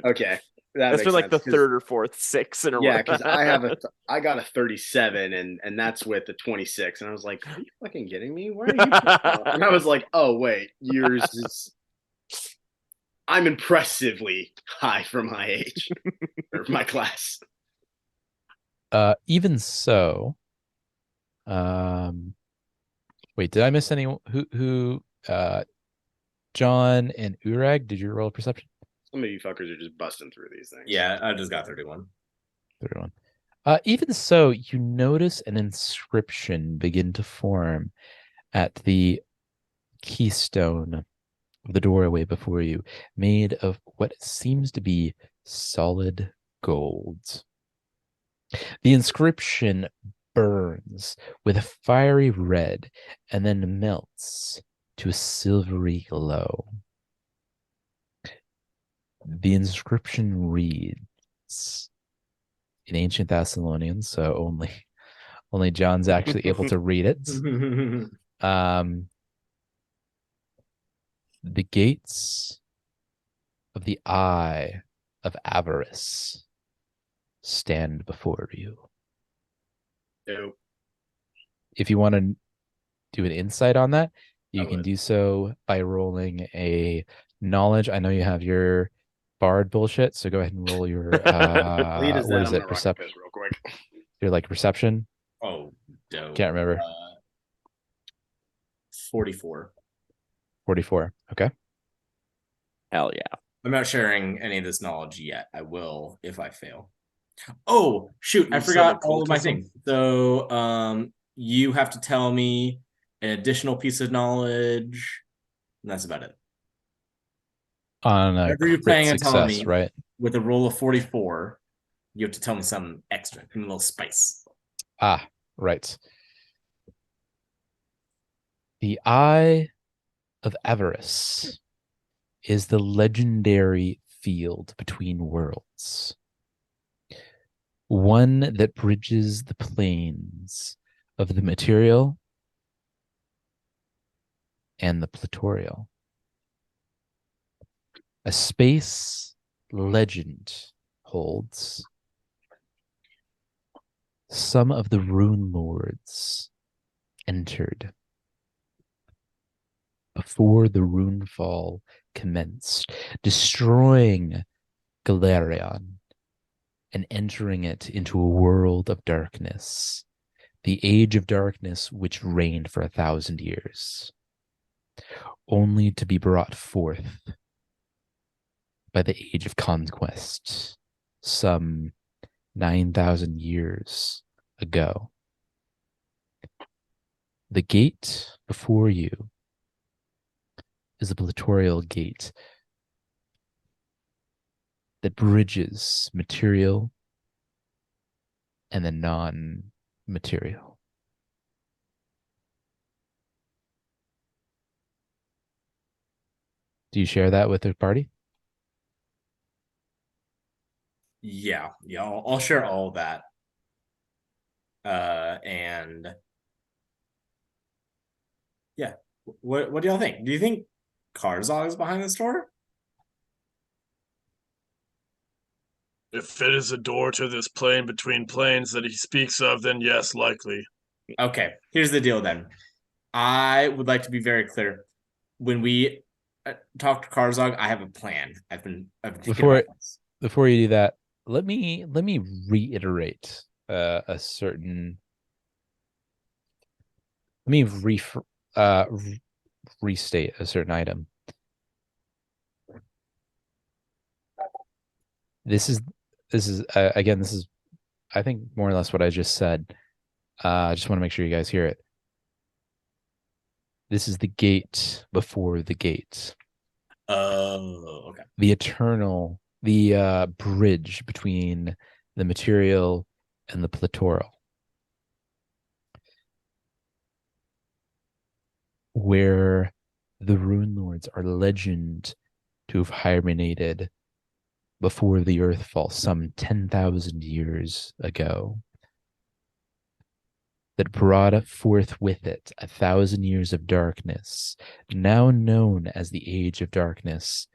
D: Okay.
C: That's been like the third or fourth 6 in a row.
D: Yeah, because I got a 37 and that's with the 26, and I was like, are you fucking kidding me? Why are you? And I was like, oh wait, yours is. I'm impressively high for my age or my class.
A: Even so, wait, did I miss any? Who? John and Urag, did you roll a perception?
D: Some of you fuckers are just busting through these things.
B: Yeah, I just got 31.
A: 31. Even so, you notice an inscription begin to form at the keystone of the doorway before you, made of what seems to be solid gold. The inscription burns with a fiery red and then melts to a silvery glow. The inscription reads in ancient Thessalonian, so only John's actually able to read it. The gates of the eye of avarice stand before you.
D: Nope.
A: If you want to do an insight on that, you
D: I
A: can
D: would.
A: do so by rolling a knowledge. I know you have your bard bullshit, so go ahead and roll your
D: Lead is
A: what
D: that
A: is
D: I'm
A: it?
D: gonna rock
A: Perception.
D: piss real quick.
A: Your like perception?
B: Oh, dope.
A: Can't remember.
B: 44.
A: 44. Okay.
C: Hell yeah.
B: I'm not sharing any of this knowledge yet. I will if I fail. Oh, shoot. I
E: You said
B: forgot all of my
E: occultism?
B: things. So you have to tell me an additional piece of knowledge. And that's about it.
A: On a
B: Whatever you're
A: crit
B: planning on telling
A: success,
B: me.
A: right?
B: With a roll of 44, you have to tell me something extra. Give me a little spice.
A: Ah, right. The Eye of Avarice is the legendary field between worlds. One that bridges the planes of the material and the platorial. A space legend holds. Some of the Runelords entered before the runefall commenced, destroying Galarion and entering it into a world of darkness, the age of darkness which reigned for 1,000 years, only to be brought forth by the age of conquest some 9,000 years ago. The gate before you is a platorial gate that bridges material and the non-material. Do you share that with the party?
B: Yeah, I'll share all of that. And yeah, what do y'all think? Do you think Karzog is behind this door?
E: If it is a door to this plane between planes that he speaks of, then yes, likely.
B: Okay, here's the deal then. I would like to be very clear. When we talk to Karzog, I have a plan. I've been thinking about this.
A: Before you do that, let me reiterate a certain. Let me restate a certain item. This is again, this is I think more or less what I just said. I just want to make sure you guys hear it. This is the gate before the gate.
B: Oh, okay.
A: The bridge between the material and the platoral, where the Runelords are legend to have hibernated before the Earthfall some 10,000 years ago, that brought forth with it 1,000 years of darkness, now known as the Age of Darkness,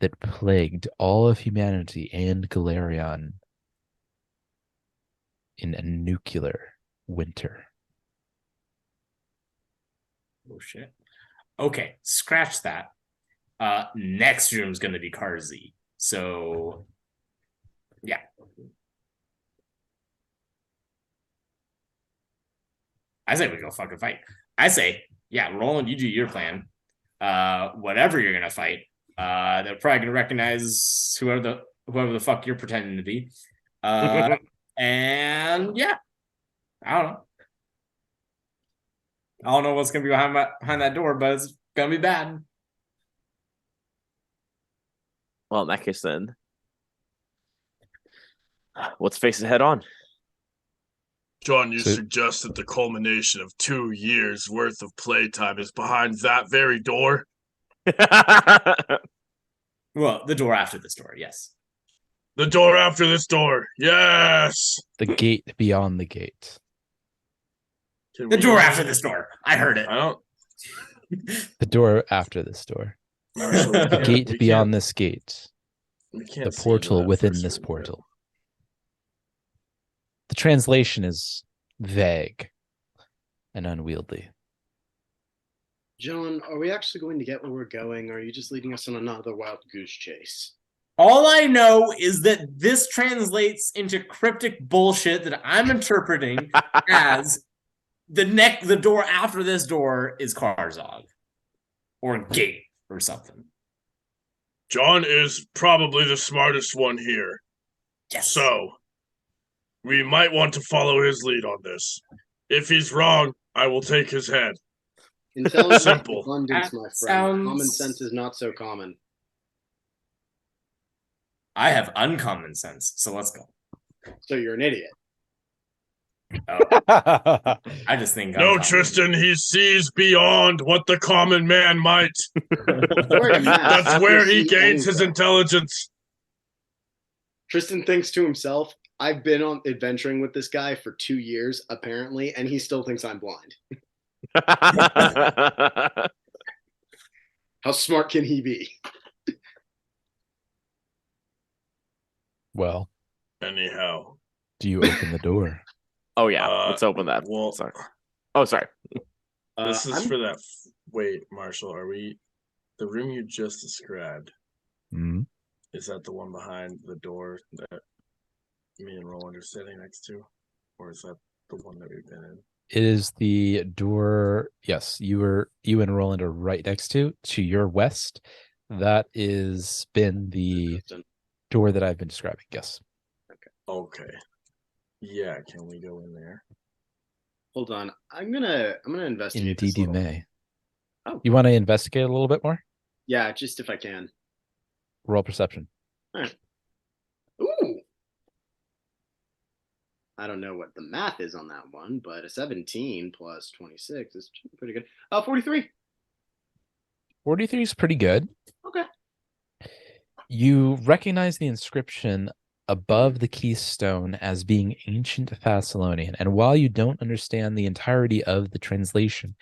A: that plagued all of humanity and Galarion in a nuclear winter.
B: Oh shit. Okay, scratch that. Next room's gonna be Karzi. So yeah. I say we go fucking fight. I say, yeah, Roland, you do your plan. Whatever you're gonna fight, they're probably gonna recognize whoever the fuck you're pretending to be. And yeah, I don't know. I don't know what's gonna be behind that door, but it's gonna be bad.
C: Well, in that case, then let's face it head on.
E: John, you suggest that the culmination of 2 years worth of playtime is behind that very door?
B: Well, the door after this door, yes.
E: The door after this door, yes!
A: The gate beyond the gate.
B: The door after this door. I heard it.
E: I don't...
A: The door after this door.
E: Marshall,
A: The gate beyond this gate. The portal within this portal. The translation is vague and unwieldy.
D: John, are we actually going to get where we're going, or are you just leading us on another wild goose chase?
B: All I know is that this translates into cryptic bullshit that I'm interpreting as the door after this door is Karzog. Or gate or something.
E: John is probably the smartest one here.
B: Yes.
E: So, we might want to follow his lead on this. If he's wrong, I will take his head.
D: Intelligence
E: Simple.
D: abundance, my friend. Common sense is not so common.
B: I have uncommon sense, so let's go.
D: So you're an idiot.
B: Oh. I just think
E: no, Tristan, he sees beyond what the common man might. That's where he gains his intelligence.
D: Tristan thinks to himself, I've been on adventuring with this guy for 2 years, apparently, and he still thinks I'm blind. How smart can he be?
A: Well,
E: anyhow,
A: do you open the door?
C: Oh yeah, let's open that.
E: Well,
C: sorry. Oh, sorry.
E: This is for that. Wait, Marshall, are we the room you just described?
A: Mm-hmm.
E: Is that the one behind the door that me and Roland are sitting next to, or is that The one that we've been in.
A: It is the door. Yes, you and Roland are right next to your west. That is been the door that I've been describing. Yes.
E: Okay. Yeah, can we go in there?
D: Hold on. I'm gonna investigate
A: Indeed,
D: this
A: you
D: little.
A: may.
D: Oh,
A: You want to investigate a little bit more?
D: yeah, just if I can.
A: Roll perception.
D: All right. Ooh. I don't know what the math is on that one, but a 17 plus 26 is pretty good. 43.
A: 43 is pretty good.
D: Okay.
A: You recognize the inscription above the keystone as being ancient Thessalonian. And while you don't understand the entirety of the translation,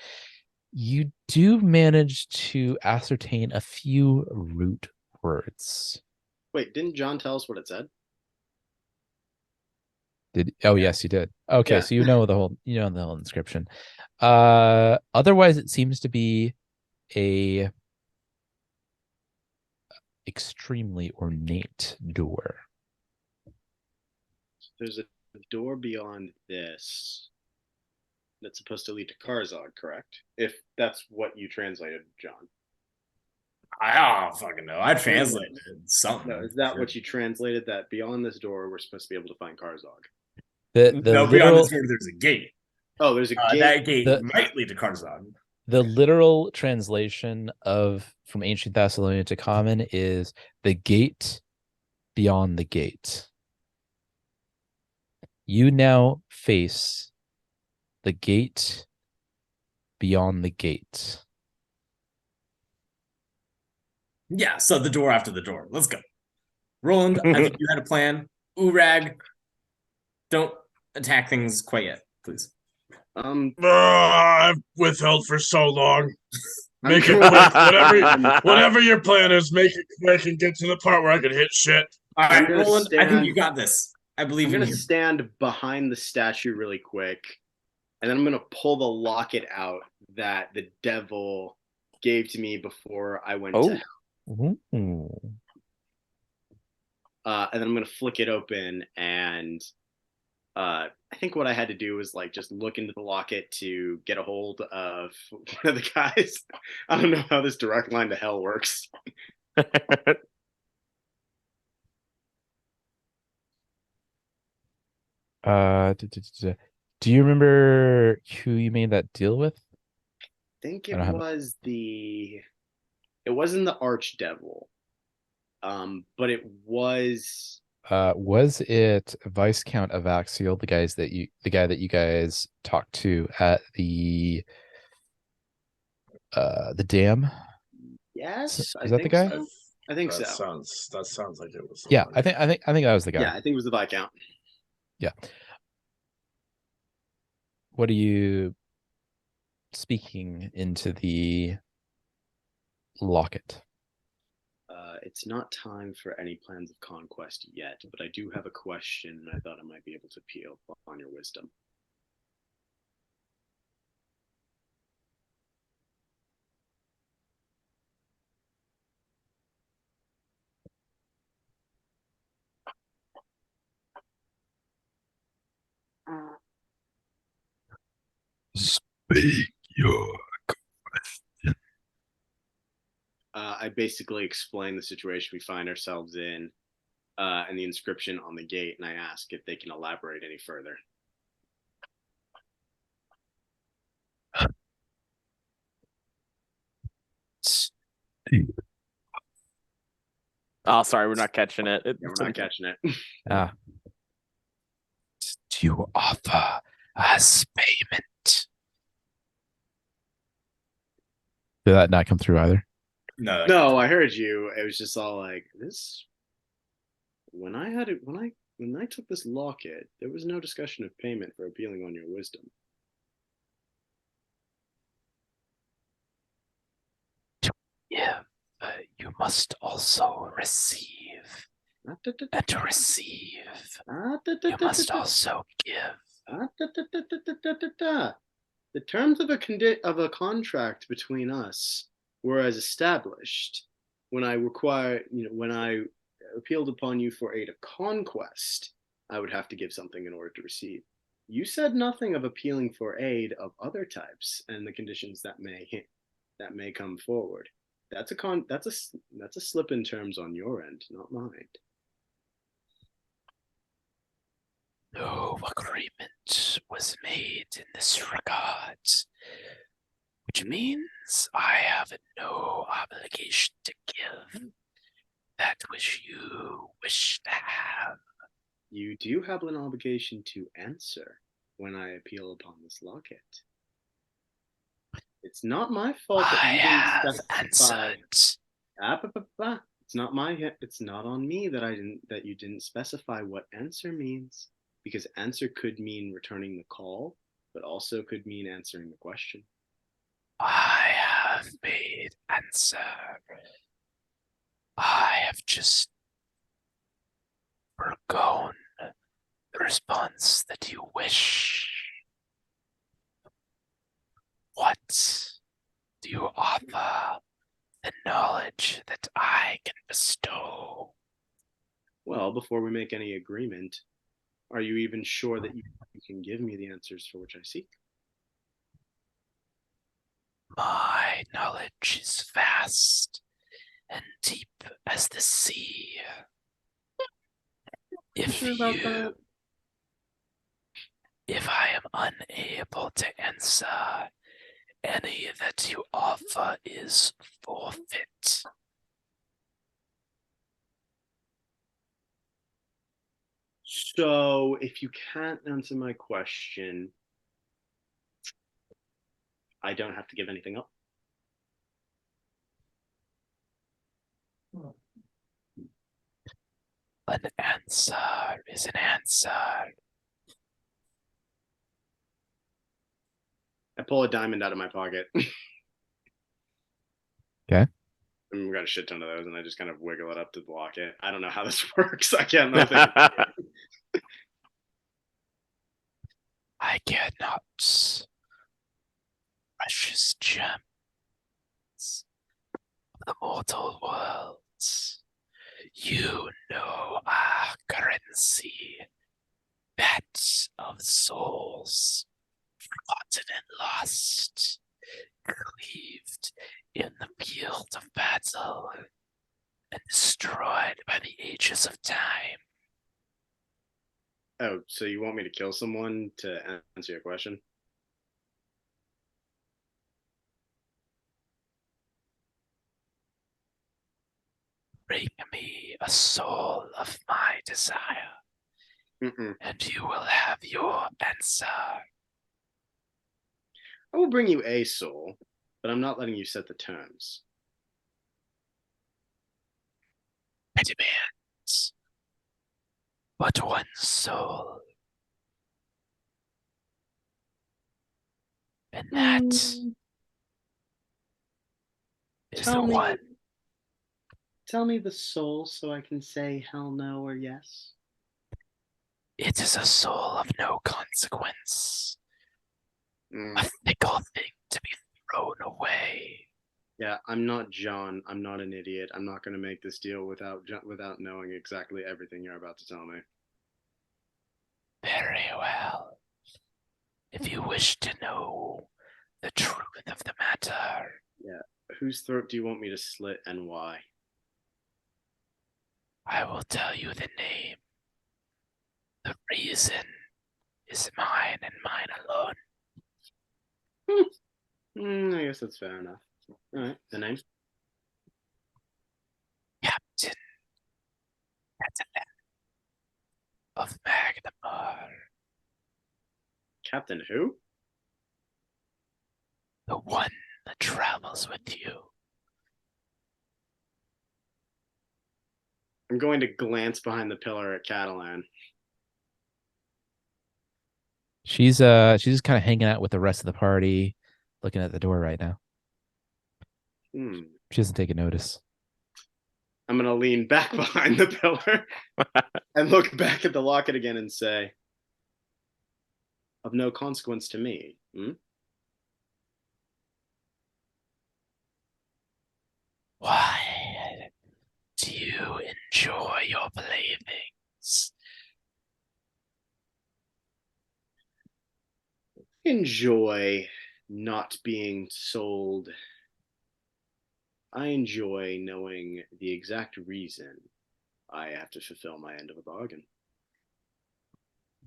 A: you do manage to ascertain a few root words.
D: Wait, didn't John tell us what it said?
A: Yes, you did. Okay,
D: Yeah.
A: so you know the whole inscription. Otherwise it seems to be a extremely ornate door.
D: There's a door beyond this that's supposed to lead to Karzog, correct? If that's what you translated, John.
B: I don't fucking know. I translated something.
D: No, is that what you translated? That beyond this door, we're supposed to be able to find Karzog.
A: The
B: No, beyond
A: literal
B: this door, there's a gate.
D: Oh, there's a gate.
B: That gate
A: The-
B: might lead to Karzog.
A: the literal translation of from ancient Thessalonian to common is the gate beyond the gate. You now face the gate beyond the gate.
B: Yeah, so the door after the door. Let's go. Roland, I think you had a plan. Urag, don't attack things quite yet, please.
E: I've withheld for so long. Make it
D: I'm
E: quick. Whatever your plan is, make it quick and get to the part where I can hit shit.
B: All
D: I'm
B: right,
D: gonna
B: Roland, I think
D: stand-
B: you got this. I believe
D: I'm
B: in
D: gonna
B: you.
D: stand behind the statue really quick, and then I'm gonna pull the locket out that the devil gave to me before I went to hell.
A: Ooh.
D: And then I'm gonna flick it open, and I think what I had to do was like just look into the locket to get a hold of one of the guys. I don't know how this direct line to hell works.
A: Do you remember who you made that deal with?
D: I think
A: I
D: it
A: don't have it.
D: was it wasn't the archdevil, but it was.
A: Was it Viscount Avaxiel, the guy that you guys talked to at the dam?
D: Yes,
A: Is
D: I
A: that the
D: think
A: guy?
D: so. I think
E: That
D: so.
E: sounds like it was. The
A: Yeah,
E: one.
A: I think that was the guy.
D: Yeah, I think it was the Viscount.
A: Yeah. What are you speaking into the locket?
D: It's not time for any plans of conquest yet, but I do have a question, and I thought I might be able to appeal upon your wisdom.
A: Speak your question.
D: I basically explain the situation we find ourselves in, and the inscription on the gate, and I ask if they can elaborate any further.
C: Oh, sorry, we're not catching it.
D: Yeah, we're not catching it.
A: Do you offer us payment? Did that not come through either?
B: No,
D: No, I heard you. It was just all like this. When I took this locket, there was no discussion of payment for appealing on your wisdom.
A: Yeah, you must also receive. And to receive, you must also give.
D: The terms of a contract between us were as established when I appealed upon you for aid of conquest. I would have to give something in order to receive. You said nothing of appealing for aid of other types and the conditions that may come forward. That's a slip in terms on your end, not mine.
A: No agreement was made in this regard, which means I have no obligation to give that which you wish to have.
D: You do have an obligation to answer when I appeal upon this locket. It's not my fault that
A: I
D: you
A: have
D: didn't specify.
A: answered.
D: It's not my. It's not on me that you didn't specify what answer means, because answer could mean returning the call, but also could mean answering the question.
A: I have made answer. I have just forgone the response that you wish. What do you offer the knowledge that I can bestow?
D: Well, before we make any agreement, are you even sure that you can give me the answers for which I seek?
A: My knowledge is vast and deep as the sea. If
D: Sure about that?
A: if I am unable to answer, any that you offer is forfeit.
D: So, if you can't answer my question, I don't have to give anything up.
A: An answer is an answer.
D: I pull a diamond out of my pocket.
A: Okay.
D: And we've got a shit ton of those, and I just kind of wiggle it up to block it. I don't know how this works. I can't know.
A: I cannot. Precious gems of the mortal worlds. You know our currency. That of souls, forgotten and lost, cleaved in the field of battle, and destroyed by the ages of time.
D: Oh, so you want me to kill someone to answer your question?
A: Bring me a soul of my desire, and you will have your answer.
D: I will bring you a soul, but I'm not letting you set the terms.
A: I demand but one soul. And that is
D: Tell
A: the
D: me-
A: one.
D: Tell me the soul so I can say hell no or yes.
A: It is a soul of no consequence.
D: Mm.
A: A fickle thing to be thrown away.
D: Yeah, I'm not John. I'm not an idiot. I'm not going to make this deal without knowing exactly everything you're about to tell me.
A: Very well. If you wish to know the truth of the matter,
D: Yeah, whose throat do you want me to slit and why?
A: I will tell you the name. The reason is mine and mine alone.
D: I guess that's fair enough. All right, the name?
A: Captain Catalan of Magnamar.
D: Captain who?
A: The one that travels with you.
D: I'm going to glance behind the pillar at Catalan.
A: She's just kind of hanging out with the rest of the party, looking at the door right now. She doesn't take a notice.
D: I'm going to lean back behind the pillar and look back at the locket again and say, of no consequence to me.
A: Why do you enjoy your playthings?
D: enjoy not being sold. I enjoy knowing the exact reason I have to fulfill my end of a bargain.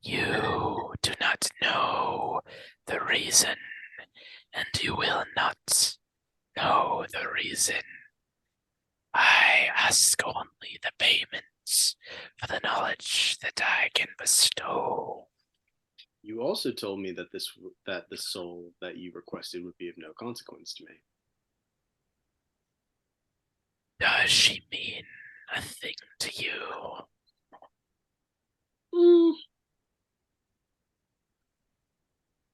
A: You do not know the reason, and you will not know the reason. I ask only the payment for the knowledge that I can bestow.
D: You also told me that the soul that you requested would be of no consequence to me.
A: Does she mean a thing to you?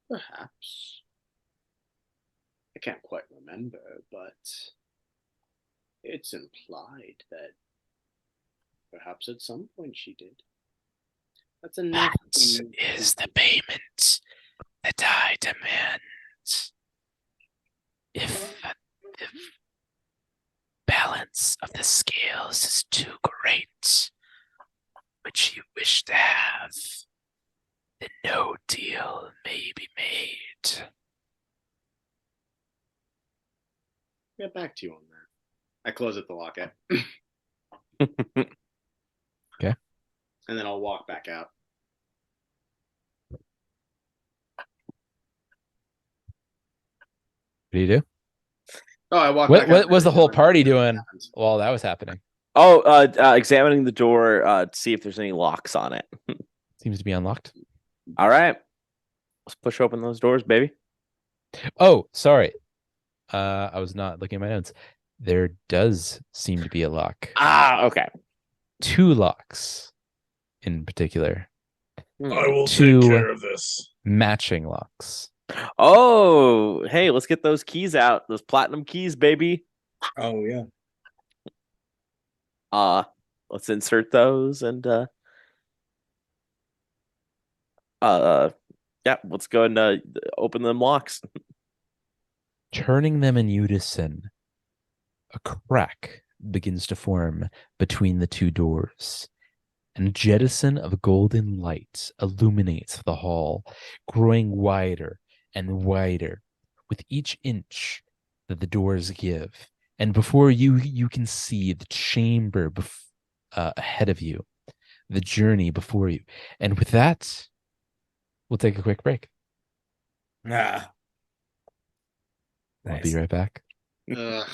D: Perhaps. I can't quite remember, but it's implied that perhaps at some point she did. That's enough.
A: That is the payment that I demand. If the balance of the scales is too great, which you wish to have, then no deal may be made.
D: Get back to you on that. I close up the locket.
A: Okay.
D: And then I'll walk back out.
A: What do you do?
D: Oh, I walk back out.
A: What was the whole party doing while that was happening?
C: Oh, examining the door to see if there's any locks on it.
A: Seems to be unlocked.
C: All right. Let's push open those doors, baby.
A: Oh, sorry. I was not looking at my notes. There does seem to be a lock.
C: Ah, okay.
A: 2 locks in particular.
E: I will
A: Two
E: take care of this.
A: matching locks.
C: Oh, hey, let's get those keys out. Those platinum keys, baby.
B: Oh yeah.
C: Let's insert those and yeah, let's go and open them locks.
A: Turning them in unison, a crack begins to form between the 2 doors, and a jettison of golden light illuminates the hall, growing wider and wider with each inch that the doors give. And before you can see the chamber ahead of you, the journey before you. And with that, we'll take a quick break.
B: Ah.
A: I'll be right back.
D: Ugh.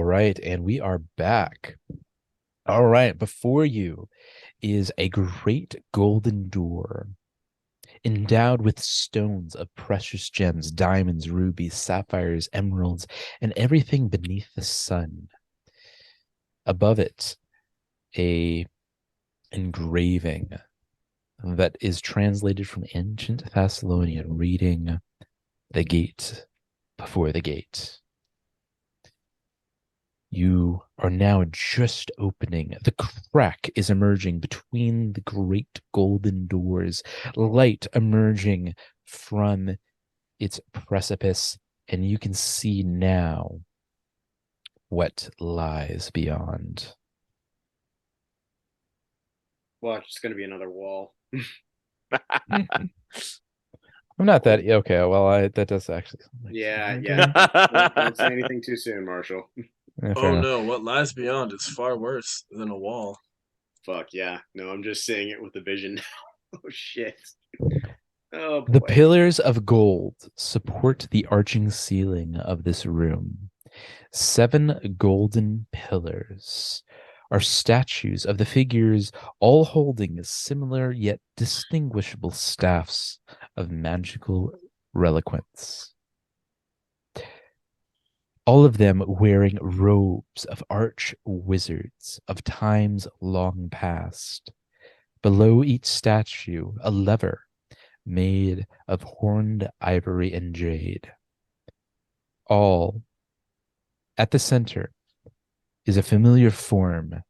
A: All right, and we are back. All right, before you is a great golden door endowed with stones of precious gems, diamonds, rubies, sapphires, emeralds, and everything beneath the sun. Above it, a engraving that is translated from ancient Thessalonian, reading "The gate before the gate." You are now just opening. The crack is emerging between the great golden doors, light emerging from its precipice, and you can see now what lies beyond.
D: Watch, it's gonna be another wall.
A: I'm not that okay. Well, that does actually.
D: Yeah,
A: Okay.
D: yeah. Don't say anything too soon, Marshall.
A: Yeah, fair
E: Oh
A: enough.
E: no, what lies beyond is far worse than a wall.
D: Fuck yeah. No, I'm just saying it with a vision. Oh shit. Oh boy.
A: The pillars of gold support the arching ceiling of this room. 7 golden pillars are statues of the figures, all holding similar yet distinguishable staffs of magical reliquants. All of them wearing robes of arch wizards of times long past. Below each statue, a lever made of horned ivory and jade. All at the center is a familiar form,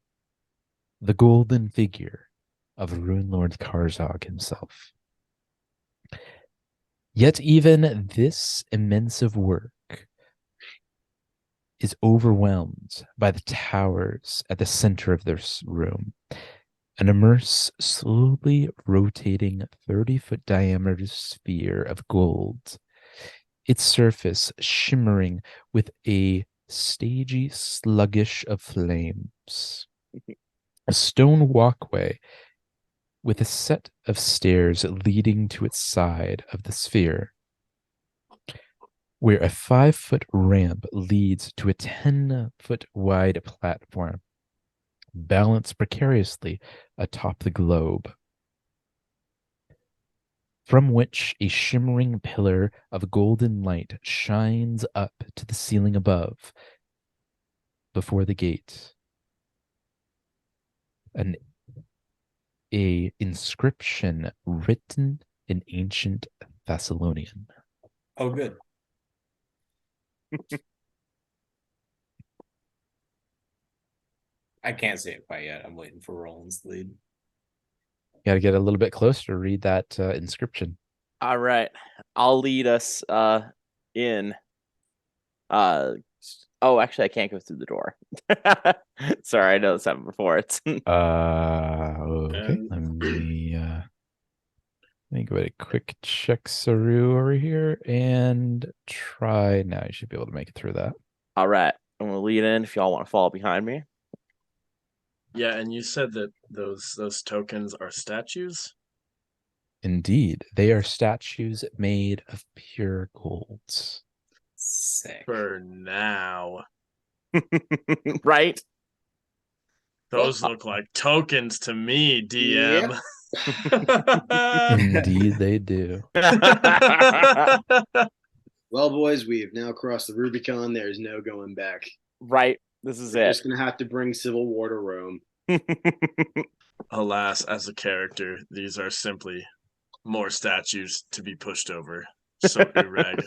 A: the golden figure of Runelord Karzog himself. Yet even this immense of work is overwhelmed by the towers at the center of this room. An immense, slowly rotating 30-foot diameter sphere of gold, its surface shimmering with a stagey sluggish of flames. A stone walkway with a set of stairs leading to its side of the sphere, where a 5-foot ramp leads to a 10-foot wide platform, balanced precariously atop the globe, from which a shimmering pillar of golden light shines up to the ceiling above. Before the gate, a inscription written in ancient Thessalonian.
B: Oh, good. I can't see it quite yet. I'm waiting for Roland's lead.
A: Got to get a little bit closer to read that inscription.
C: All right, I'll lead us in. Oh, actually, I can't go through the door. Sorry, I know this happened before. It's
A: Okay. Let me go ahead a quick check Saru over here and try. Now you should be able to make it through that.
C: all right. I'm gonna lead in if y'all want to follow behind me.
E: Yeah, and you said that those tokens are statues?
A: Indeed, they are statues made of pure gold.
B: Sick.
E: For now.
C: Right?
E: Those look like tokens to me, DM.
A: Indeed, they do.
D: Well, boys, we have now crossed the Rubicon. There is no going back.
C: Right. This is
D: We're
C: it.
D: just gonna have to bring Civil War to Rome.
E: Alas, as a character, these are simply more statues to be pushed over. So Ureg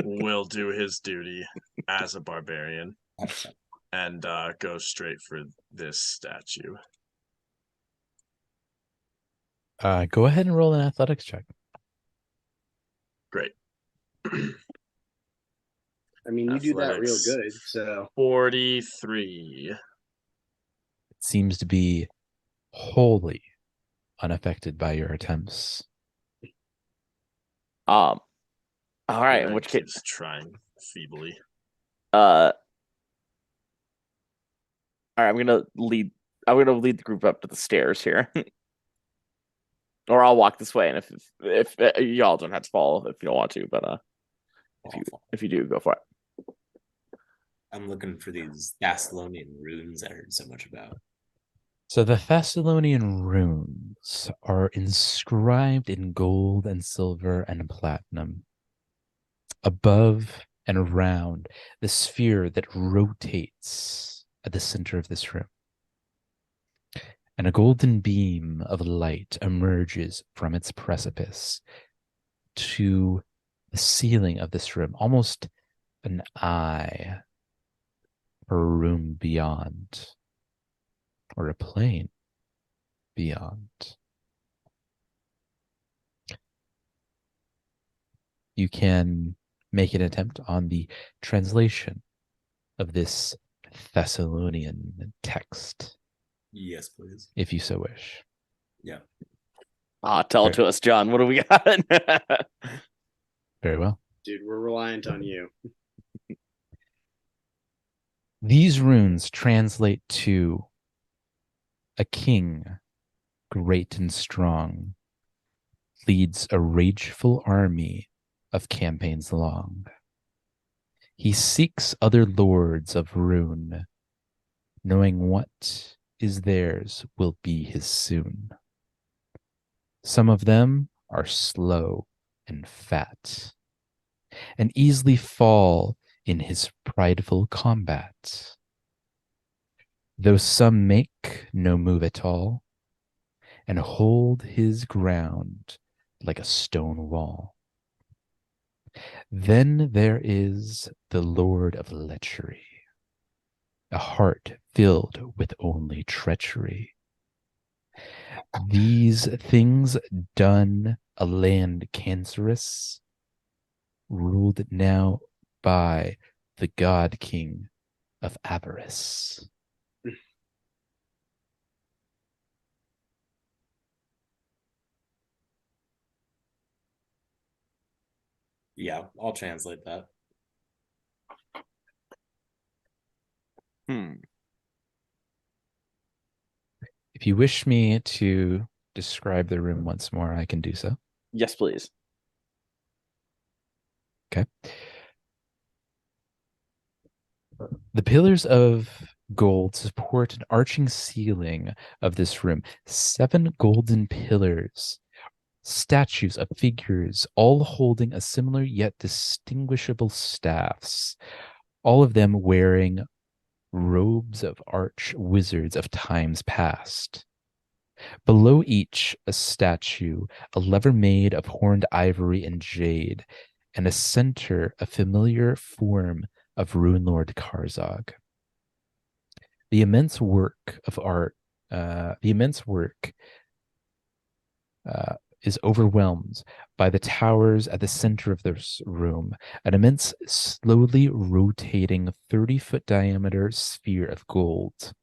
E: will do his duty as a barbarian and go straight for this statue.
A: Go ahead and roll an athletics check.
E: Great.
D: I mean, you do that real
E: Athletics.
D: good, so
E: 43.
A: It seems to be wholly unaffected by your attempts.
C: All right. In
E: Ureg
C: which case,
E: keeps trying feebly.
C: all right. I'm gonna lead the group up to the stairs here, or I'll walk this way. And if y'all don't have to follow if you don't want to, but if you do, go for it.
B: I'm looking for these Thessalonian runes I heard so much about.
A: So the Thessalonian runes are inscribed in gold and silver and platinum above and around the sphere that rotates at the center of this room. And a golden beam of light emerges from its precipice to the ceiling of this room, almost an eye for a room beyond, or a plane beyond. You can make an attempt on the translation of this Thessalonian text,
B: Yes, please.
A: if you so wish.
B: Yeah.
C: Tell it to us, John. What do we got?
A: Very well.
D: Dude, we're reliant on you.
A: These runes translate to a king, great and strong, leads a rageful army of campaigns long. He seeks other lords of rune, knowing what is theirs will be his soon. Some of them are slow and fat, and easily fall in his prideful combat. Though some make no move at all, and hold his ground like a stone wall. Then there is the Lord of Lechery, a heart filled with only treachery. These things done a land cancerous, ruled now by the God King of avarice.
B: Yeah, I'll translate that.
A: If you wish me to describe the room once more, I can do so.
C: Yes, please.
A: Okay. The pillars of gold support an arching ceiling of this room. 7 golden pillars, statues of figures, all holding a similar yet distinguishable staffs, all of them wearing robes of arch wizards of times past. Below each a statue, a lever made of horned ivory and jade, and a center, a familiar form of Runelord Karzog. The immense work of art, is overwhelmed by the towers at the center of this room, an immense, slowly rotating 30-foot diameter sphere of gold.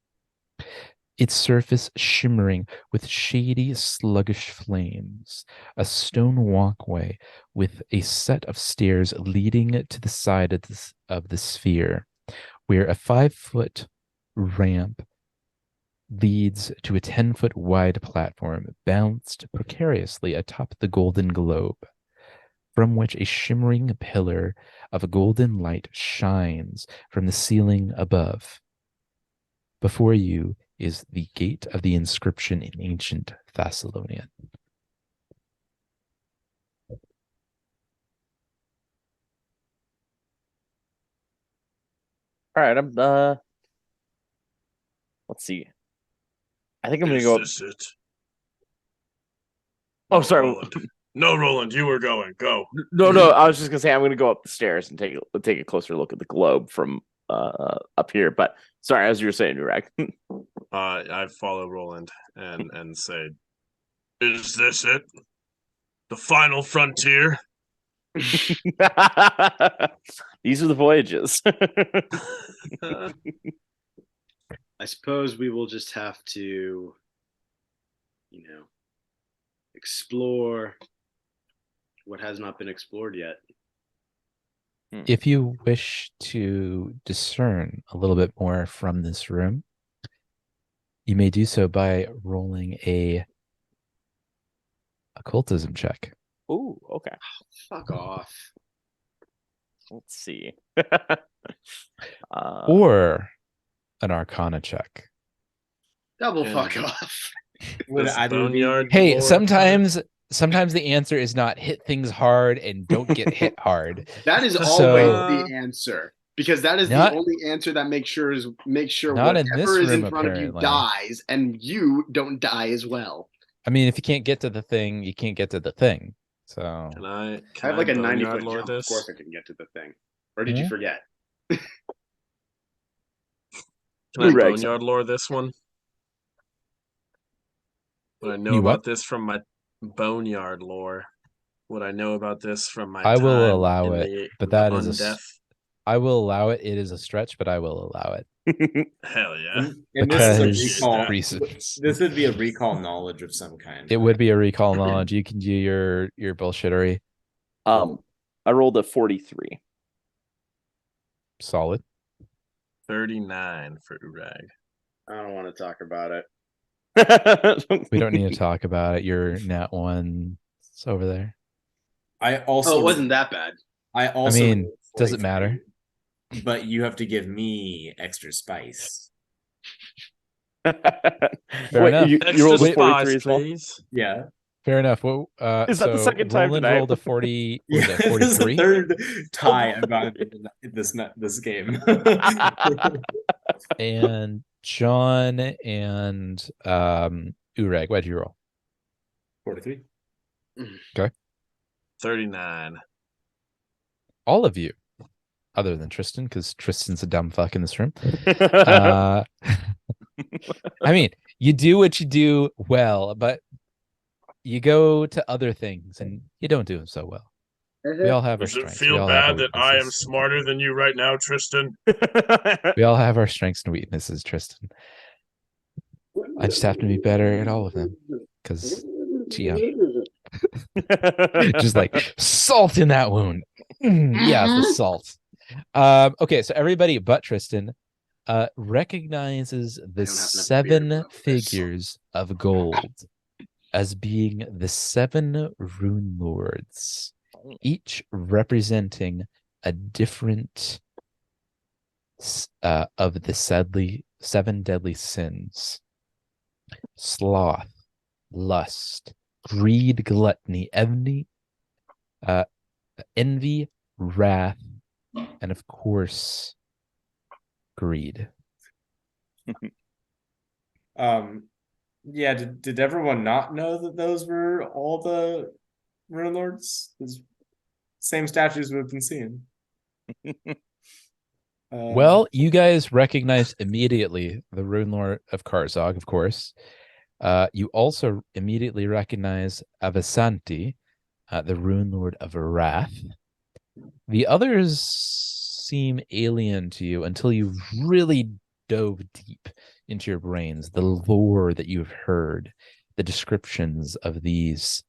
A: Its surface shimmering with shady, sluggish flames, a stone walkway with a set of stairs leading to the side of the sphere, where a 5-foot ramp leads to a 10-foot wide platform balanced precariously atop the golden globe, from which a shimmering pillar of a golden light shines from the ceiling above. Before you is the gate of the inscription in ancient Thessalonian.
C: All right, let's see. I think I'm gonna go up.
E: Is this it?
C: Oh,
E: No,
C: sorry.
E: Roland. No, Roland, you were going. Go.
C: No. I was just gonna say I'm gonna go up the stairs and take a closer look at the globe from up here. But sorry, as you were saying, Durag.
E: I follow Roland and say, "Is this it? The final frontier?"
C: These are the voyages.
D: I suppose we will just have to, explore what has not been explored yet.
A: If you wish to discern a little bit more from this room, you may do so by rolling a occultism check.
C: Ooh, okay.
D: Fuck off.
C: Let's see.
A: Or an Arcana check.
D: Double
E: And-
D: fuck off.
B: Would
E: Does
B: either of you-
E: Boneyard
A: Hey,
E: lore
A: sometimes the answer is not hit things hard and don't get hit hard.
D: That is
A: So-
D: always the answer. Because that is
A: Not-
D: the only answer that makes sure
A: Not in this
D: whatever is in
A: room,
D: front of you
A: apparently.
D: dies, and you don't die as well.
A: I mean, if you can't get to the thing, you can't get to the thing. So
E: Can I
D: I have like a 90
E: Boneyard
D: foot
E: lore
D: jump.
E: this?
D: Of course I can get to the thing. Or did you
A: Hmm?
D: forget?
E: Can I
C: Ooh, right.
E: Boneyard lore this one? What I know
A: You what?
E: about this from my Boneyard lore. What I know about this from my
A: I will
E: time
A: allow
E: in
A: it,
E: the-
A: but
E: the
A: that is
E: undeath.
A: I will allow it. It is a stretch, but I will allow it
E: Hell yeah.
B: And this is a
A: because
B: recall.
A: reasons.
B: This would be a recall knowledge of some kind.
A: It would be a recall knowledge. You can do your bullshittery.
C: I rolled a 43.
A: Solid.
E: 39 for Urag.
D: I don't want to talk about it.
A: We don't need to talk about it. Your nat one is over there.
B: I also.
D: Oh, it wasn't that bad.
B: I also.
A: mean,
B: rolled
A: does it
B: 43,
A: matter?
B: But you have to give me extra spice.
A: Fair enough.
C: You
E: Extra
C: rolled a
A: wait,
C: 43 as well?
E: please.
B: Yeah.
A: Fair enough. Well,
C: Is that the
A: so
C: second time
A: Roland
C: today?
A: rolled a 40. Was
B: Yeah,
A: it
B: this is the
A: 43?
B: third tie I've gotten in this game.
A: And John and Ureg, what'd you roll?
B: 43.
E: 39.
A: All of you, other than Tristan, because Tristan's a dumb fuck in this room. I mean, you do what you do well, but you go to other things and you don't do them so well. We all have our
E: Does it
A: strengths. We
E: feel
A: all have our
E: bad that I am
A: weaknesses.
E: smarter than you right now, Tristan?
A: We all have our strengths and weaknesses, Tristan. I just have to be better at all of them because GM. Just like salt in that wound. Yeah, the salt. Okay, so everybody but Tristan recognizes the
D: don't have enough beer to
A: seven
D: put up with this.
A: figures of gold as being the 7 rune lords, each representing a different of the 7 deadly sins: sloth, lust, greed, gluttony, envy, wrath, and of course, greed.
B: Yeah, did everyone not know that those were all the Runelords? Same statues we've been seeing.
A: Well, you guys recognized immediately the Rune Lord of Karzog, of course. You also immediately recognize Avasanti, the Rune Lord of Wrath. The others seem alien to you until you really dove deep into your brains, the lore that you've heard, the descriptions of these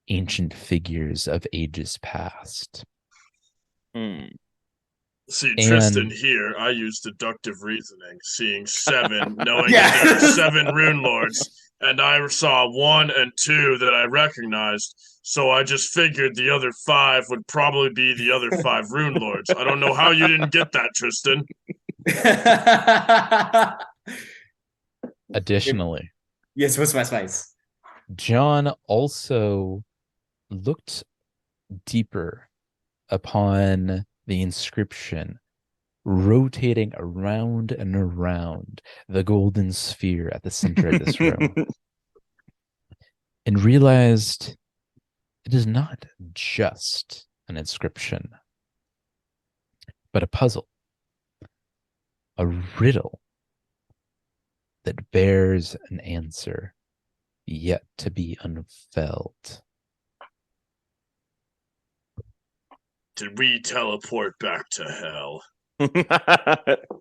A: ancient figures of ages past.
E: See,
A: And-
E: Tristan here, I use deductive reasoning, seeing 7, knowing
B: Yeah.
E: that there are 7 rune lords, and I saw 1 and 2 that I recognized, so I just figured the other 5 would probably be the other 5 rune lords. I don't know how you didn't get that, Tristan.
A: Additionally,
B: Yes, what's my spice?
A: John also looked deeper upon the inscription, rotating around and around the golden sphere at the center of this room, and realized it is not just an inscription, but a puzzle, a riddle that bears an answer yet to be unfurled.
E: Did we teleport back to hell?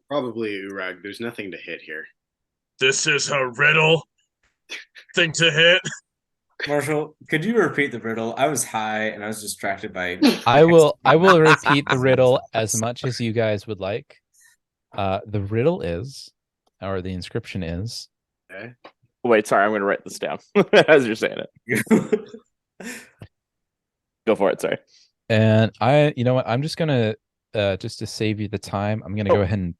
D: Probably Urag. There's nothing to hit here.
E: This is a riddle thing to hit?
B: Marshall, could you repeat the riddle? I was high and I was distracted by.
A: I will repeat the riddle as much as you guys would like. The riddle is, or the inscription is,
D: Okay.
C: Wait, sorry, I'm going to write this down as you're saying it. Go for it, sorry.
A: and you know what? I'm just gonna just to save you the time, I'm gonna go ahead and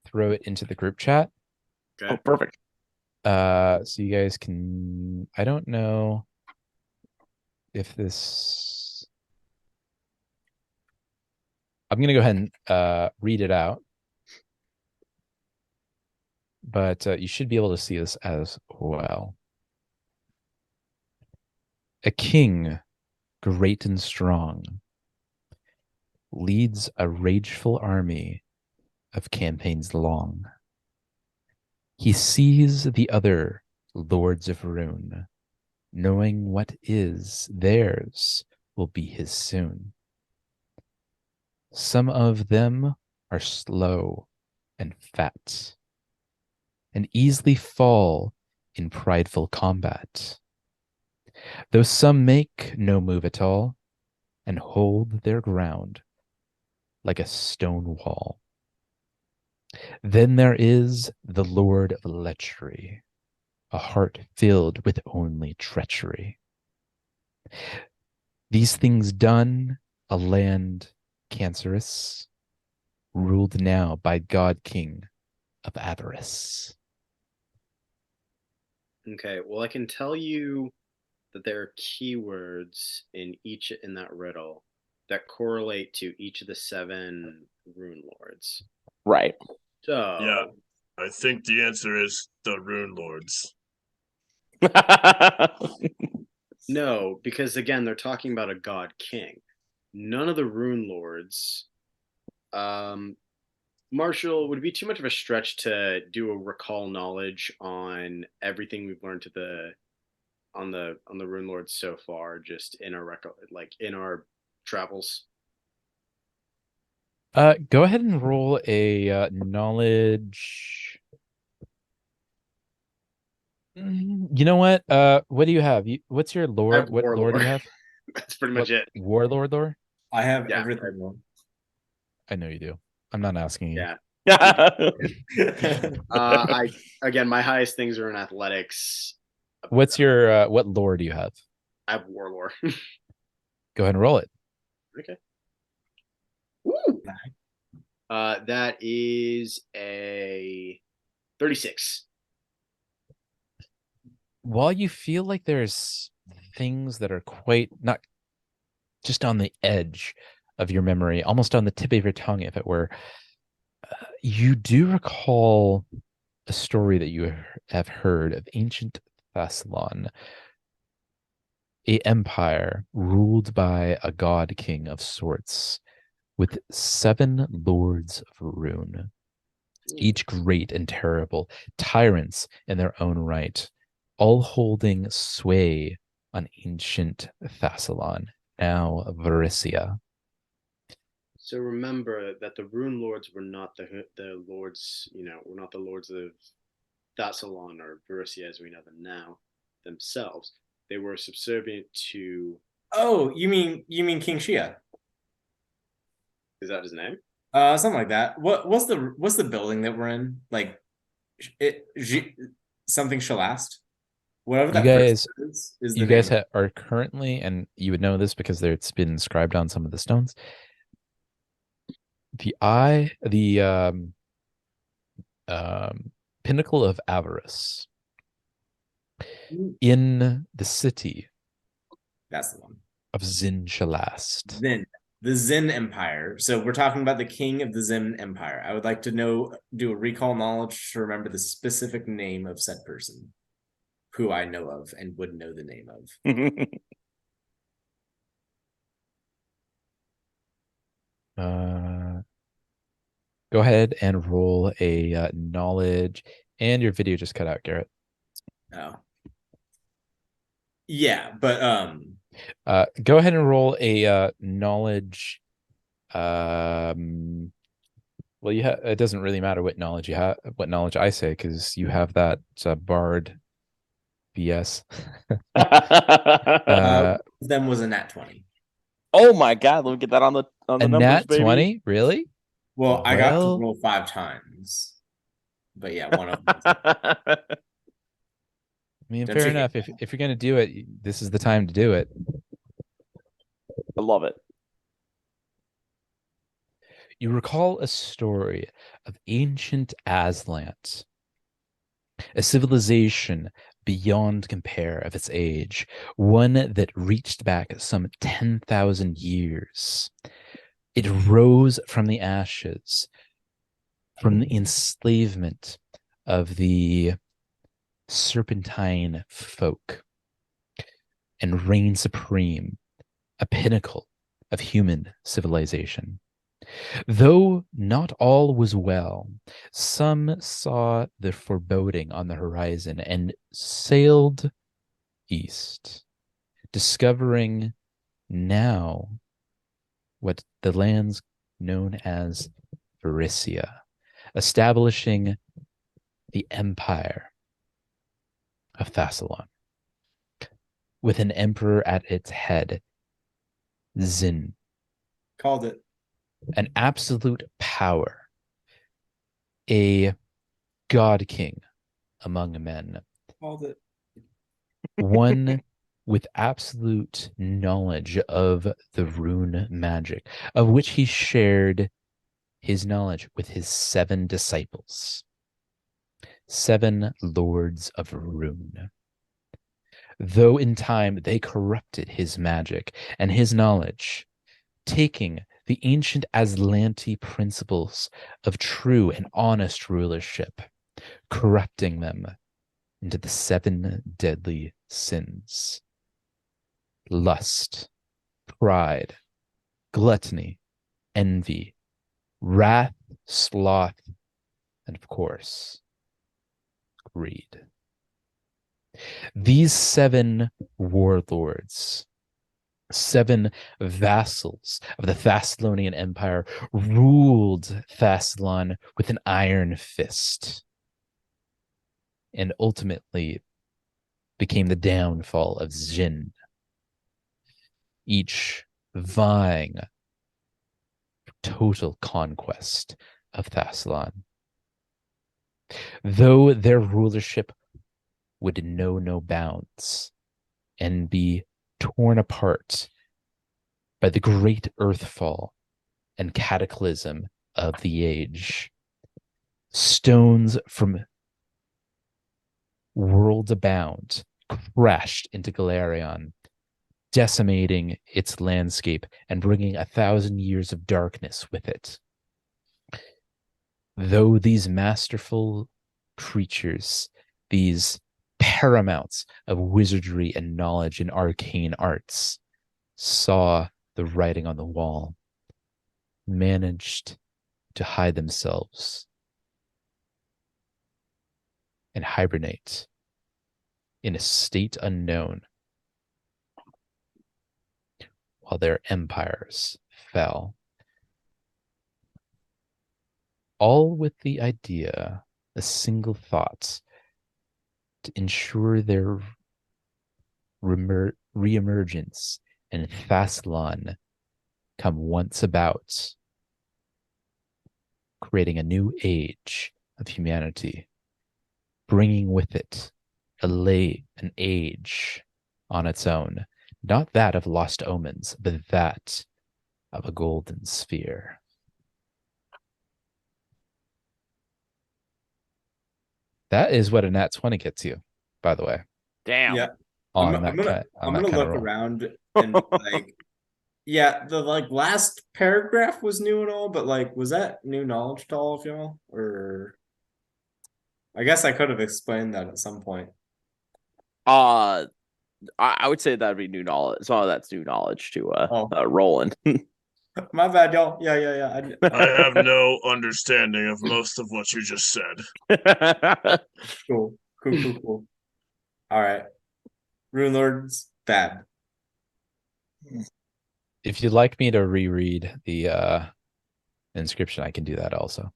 A: throw it into the group chat.
D: Okay.
C: Oh, perfect.
A: So you guys can. I don't know if this. I'm gonna go ahead and read it out, but you should be able to see this as well. A king, great and strong, leads a rageful army of campaigns long. He sees the other lords of Rune, knowing what is theirs will be his soon. Some of them are slow and fat, and easily fall in prideful combat, though some make no move at all and hold their ground like a stone wall. Then there is the Lord of Lechery, a heart filled with only treachery. These things done, a land cancerous, ruled now by God King of avarice.
D: Okay, well, I can tell you that there are keywords in that riddle that correlate to each of the 7 rune lords.
C: Right.
D: So
E: Yeah. I think the answer is the Rune Lords.
D: no, because again, they're talking about a god king. None of the rune lords. Marshall, would it be too much of a stretch to do a recall knowledge on everything we've learned on the rune lords so far, just in our in our travels?
A: Go ahead and roll a knowledge. You know what? What do you have? What's your
D: I
A: lore?
D: have
A: What lore do you
D: warlord.
A: have?
D: That's pretty much it.
A: Warlord lore?
B: I have
D: Yeah.
B: everything.
A: I know you do. I'm not asking you.
D: Yeah.
B: wrong.
D: I again, my highest things are in athletics.
A: What's your what lore do you have?
D: I have warlord.
A: Go ahead and roll it.
D: Okay. Woo! That is a 36.
A: While you feel like there's things that are quite not just on the edge of your memory, almost on the tip of your tongue, if it were, you do recall a story that you have heard of ancient Thassalon, a empire ruled by a god king of sorts, with 7 lords of Rune, each great and terrible, tyrants in their own right, all holding sway on ancient Thassalon, now Varissia.
D: So remember that the rune lords were not the lords, were not the lords of Thassalon or Varissia as we know them now themselves. They were subservient to.
B: Oh, you mean King Shia?
D: Is that his name?
B: Something like that. What's the building that we're in? Like, something shall last. Whatever
A: You
B: that
A: guys,
B: is the
A: you
B: name.
A: guys are currently, and you would know this because it's been inscribed on some of the stones. The pinnacle of avarice in the city
B: That's the one.
A: of Zin Shalast.
B: Zin, the Zin Empire. So we're talking about the king of the Zin Empire. I would like to do a recall knowledge to remember the specific name of said person, who I know of and would know the name of.
A: Go ahead and roll a knowledge, and your video just cut out, Garrett.
B: Oh, yeah, but
A: go ahead and roll a knowledge. Well, it doesn't really matter what knowledge you have, what knowledge I say, because you have that bard BS.
B: them was a nat 20.
C: Oh my god, let me get that on the
A: A
C: numbers,
A: nat
C: baby.
A: 20, really?
B: Well, I got to
A: Well-
B: roll 5 times, but yeah, one of them.
A: I mean,
B: Don't
A: fair
B: you
A: enough.
B: hate
A: If you're gonna do it, this is the time to do it.
C: I love it.
A: You recall a story of ancient Aslant, a civilization beyond compare of its age, one that reached back some 10,000 years. It rose from the ashes, from the enslavement of the serpentine folk, and reigned supreme, a pinnacle of human civilization. Though not all was well, some saw the foreboding on the horizon and sailed east, discovering now what the lands known as Varissia, establishing the empire of Thassalon, with an emperor at its head, Zin,
B: Called it.
A: an absolute power, a god king among men,
B: Called it.
A: one with absolute knowledge of the rune magic, of which he shared his knowledge with his 7 disciples, 7 lords of rune. Though in time they corrupted his magic and his knowledge, taking the ancient Aslanti principles of true and honest rulership, corrupting them into the 7 deadly sins: lust, pride, gluttony, envy, wrath, sloth, and of course, greed. These 7 warlords, 7 vassals of the Thessalonian Empire, ruled Thassalon with an iron fist, and ultimately became the downfall of Jin, each vying for total conquest of Thassalon. Though their rulership would know no bounds and be torn apart by the great earthfall and cataclysm of the age, stones from worlds abound crashed into Galarion, decimating its landscape and bringing 1,000 years of darkness with it. Though these masterful creatures, these paramounts of wizardry and knowledge in arcane arts, saw the writing on the wall, managed to hide themselves and hibernate in a state unknown while their empires fell. All with the idea, a single thought, to ensure their reemergence in Thassalon come once about, creating a new age of humanity, bringing with it an age on its own, not that of lost omens, but that of a golden sphere. That is what a nat 20 gets you, by the way.
C: Damn.
B: Yeah.
A: On
B: I'm
A: that
B: gonna
A: kind of
B: look
A: roll.
B: around and like, yeah, the like last paragraph was new and all, but like, was that new knowledge to all of y'all? Or I guess I could have explained that at some point.
C: I would say that'd be new knowledge. Some of that's new knowledge to
B: Oh.
C: Roland.
B: My bad, y'all. Yeah.
E: I have no understanding of most of what you just said.
B: Cool. All right. Runelords, bad.
A: If you'd like me to reread the inscription, I can do that also.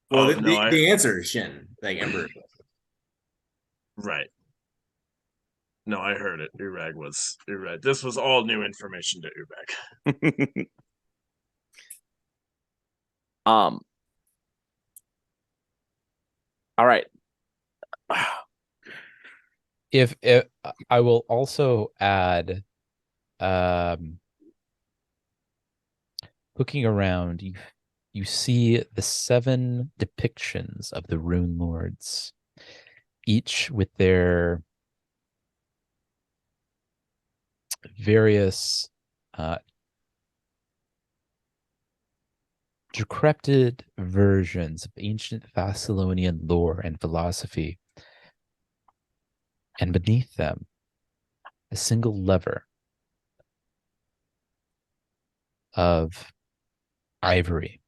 B: Well,
E: Oh, no,
B: the answer is Shin, like Emperor.
E: Right. No, I heard it. Urag was Urag. This was all new information to Urag.
C: All right.
A: If I will also add, looking around, you see the 7 depictions of the Runelords, each with their various decrepit versions of ancient Thessalonian lore and philosophy. And beneath them, a single lever of ivory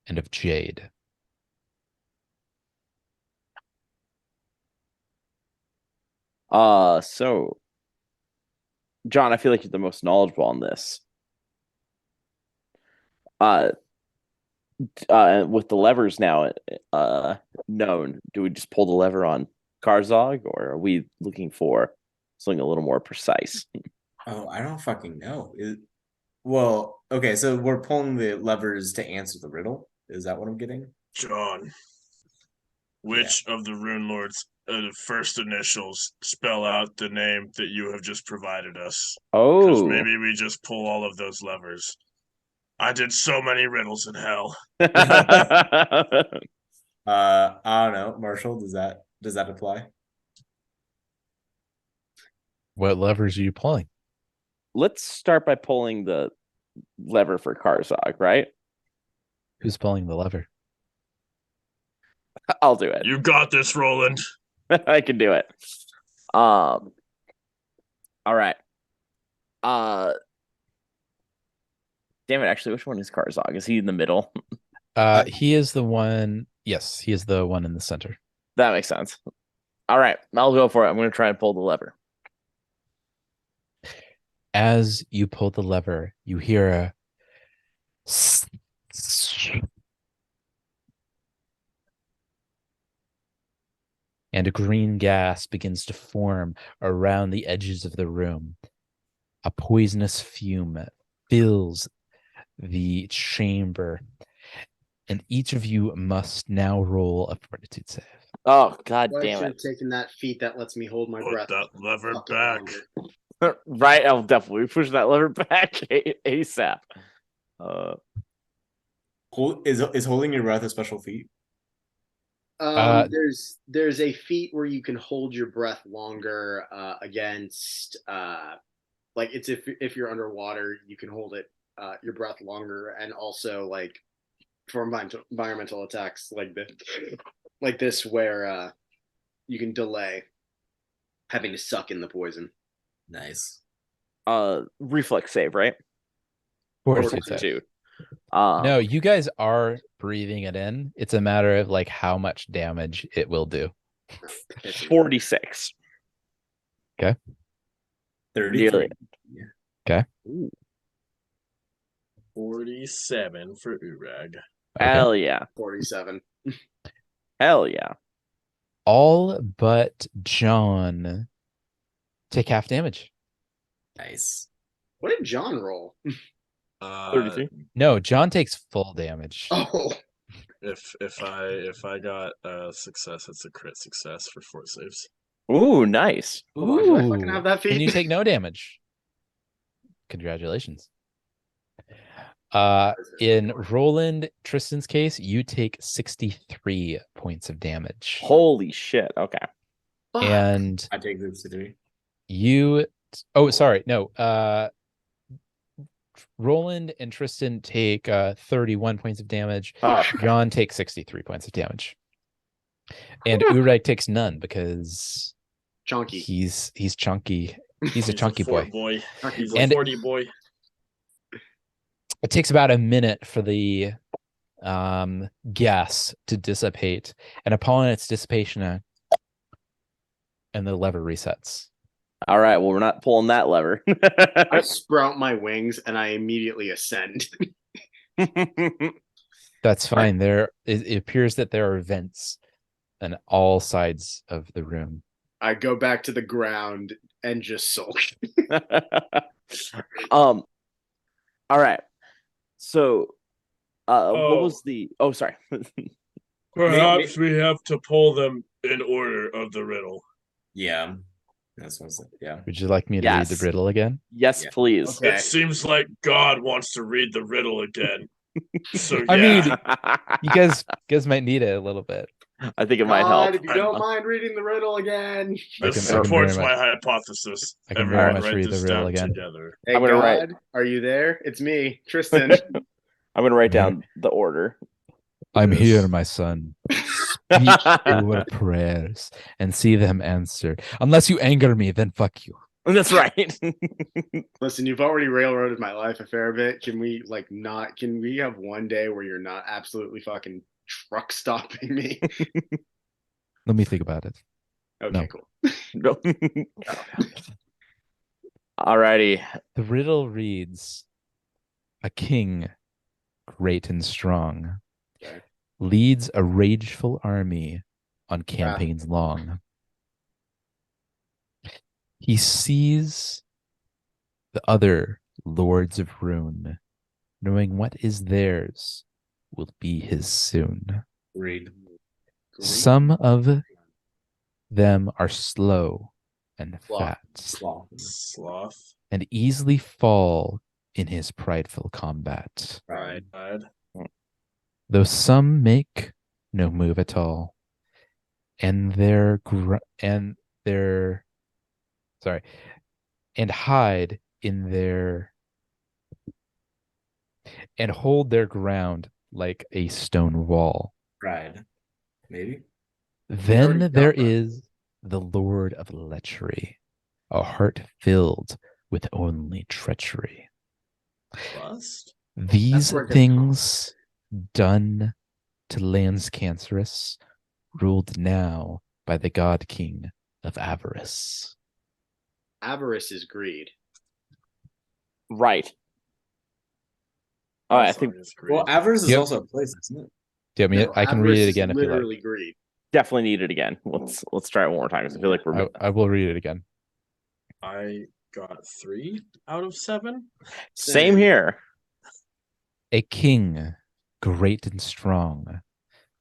A: and of jade.
C: So John, I feel like you're the most knowledgeable on this. With the levers now known, do we just pull the lever on Karzog, or are we looking for something a little more precise?
B: Oh, I don't fucking know. Well, okay, so we're pulling the levers to answer the riddle. Is that what I'm getting?
E: John, which of the Runelords' first initials spell out the name that you have just provided us? Because
C: Oh,
E: maybe we just pull all of those levers. I did so many riddles in hell.
B: I don't know, Marshall. Does that apply?
A: What levers are you pulling?
C: let's start by pulling the lever for Karzog, right?
A: Who's pulling the lever?
C: I'll do it.
E: You got this, Roland.
C: I can do it. All right. Damn it, actually, which one is Karzog? Is he in the middle?
A: He is the one. Yes, he is the one in the center.
C: That makes sense. All right, I'll go for it. I'm going to try and pull the lever.
A: As you pull the lever, you hear a and a green gas begins to form around the edges of the room. A poisonous fume fills the chamber, and each of you must now roll a fortitude save.
C: Oh, god
D: Well, I
C: damn
D: should
C: it.
D: have taken that feat that lets me hold my
E: Put
D: breath.
E: that lever
D: fucking
E: back.
D: longer.
C: Right, I'll definitely push that lever back ASAP.
B: Is holding your breath a special feat?
D: There's a feat where you can hold your breath longer against like it's if you're underwater, you can hold it your breath longer, and also like for environmental attacks like this where you can delay having to suck in the poison.
B: Nice.
C: Reflex save, right?
A: Fortitude save.
C: Fortitude.
A: No, you guys are breathing it in. It's a matter of like how much damage it will do.
C: 46.
A: Okay.
B: 33.
A: Okay.
C: Ooh,
E: 47 for Urag.
A: Okay.
C: hell yeah.
D: 47.
C: Hell yeah.
A: All but John take half damage.
B: Nice.
D: What did John roll?
C: 33.
A: No, John takes full damage.
D: Oh,
E: If I got success, it's a crit success for fort saves.
C: Ooh, nice.
D: hold on, do I fucking have that feat?
A: And you take no damage. Congratulations. In Roland Tristan's case, you take 63 points of damage.
C: Holy shit. Okay.
D: Fuck.
A: And
B: I take this to 3.
A: you sorry, no. Roland and Tristan take 31 points of damage.
C: Oh.
A: John takes 63 points of damage. And Ureg takes none because
D: Chunky.
A: he's chunky. He's a chunky
E: fort
A: boy.
E: He's
A: And-
E: a forty boy.
A: It takes about a minute for the gas to dissipate, and upon its dissipation, and the lever resets.
C: All right. Well, we're not pulling that lever.
D: I sprout my wings and I immediately ascend.
A: That's fine. It appears that there are vents on all sides of the room.
D: I go back to the ground and just sulk.
C: All right. So, what
E: Oh.
C: was the? Oh, sorry.
E: Perhaps we have to pull them in order of the riddle.
B: Yeah. That's what I said. Yeah.
A: Would you like me to read the
C: Yes.
A: riddle again?
C: Yes,
B: Yeah.
C: please.
D: Okay.
E: It seems like God wants to read the riddle again. So yeah.
A: I mean, you guys might need it a little bit.
C: I think it might help.
D: God, if you don't mind reading the riddle again.
E: This
A: I can
E: supports
A: very
E: my
A: much-
E: hypothesis.
A: I can
E: Everyone
A: very much
E: write
A: read the
E: this
A: riddle
E: down
A: again.
E: together.
D: Hey,
C: I'm gonna
D: God,
C: write-
D: are you there? It's me, Tristan.
C: I'm gonna write down the order.
A: I'm
E: Yes.
A: here, my son. Speak your prayers and see them answered. Unless you anger me, then fuck you.
C: That's right.
D: Listen, you've already railroaded my life a fair bit. Can we can we have one day where you're not absolutely fucking truck stopping me?
A: Let me think about it.
D: Okay,
A: No.
D: cool.
C: No. Alrighty.
A: The riddle reads, a king, great and strong,
D: Okay.
A: leads a rageful army on campaigns long. He sees the other lords of ruin, knowing what is theirs will be his soon.
B: Read.
A: Some of them are slow and
D: Sloth.
A: fat,
E: Sloth.
A: and easily fall in his prideful combat.
B: Right.
A: Though some make no move at all, and and hide in their and hold their ground like a stone wall.
B: Pride. Maybe.
A: Then
D: got
A: there
D: that.
A: is the Lord of Lechery, a heart filled with only treachery.
E: Lust.
A: These
D: where it gets
A: things done to lands cancerous, ruled now by the God King of avarice.
D: Avarice is greed.
C: Right. Oh, I think
B: Well, avarice is
A: Yep.
B: also a place, isn't it?
A: Do you want me?
D: No,
A: I can read
D: avarice
A: it
D: is
A: again if you like.
D: literally greed.
C: definitely need it again. Let's try it one more time because I feel like we're
A: I will read it again.
E: I got 3 out of 7.
C: same here.
A: A king, great and strong,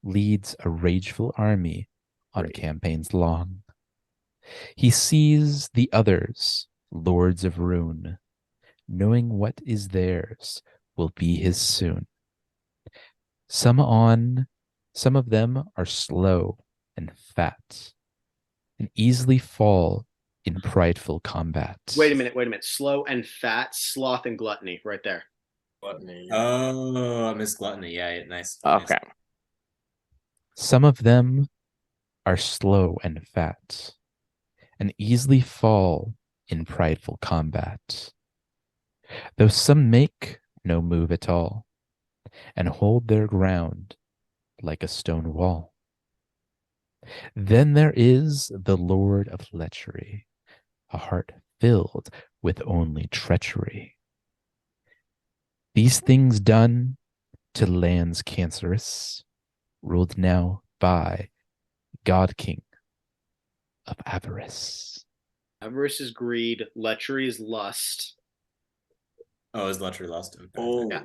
A: leads a rageful army on
C: Great.
A: campaigns long. He sees the others, lords of ruin, knowing what is theirs will be his soon. Some of them are slow and fat, and easily fall in prideful combat.
D: Wait a minute. Slow and fat, sloth and gluttony, right there.
E: Gluttony.
B: Oh, I missed gluttony. Yeah, nice.
C: Okay.
A: Some of them are slow and fat, and easily fall in prideful combat. Though some make no move at all, and hold their ground like a stone wall. Then there is the Lord of Lechery, a heart filled with only treachery. These things done to lands cancerous, ruled now by God King of avarice.
D: Avarice is greed. Lechery is lust.
B: Oh, is lechery lust? Okay.
E: Oh.
D: Yeah.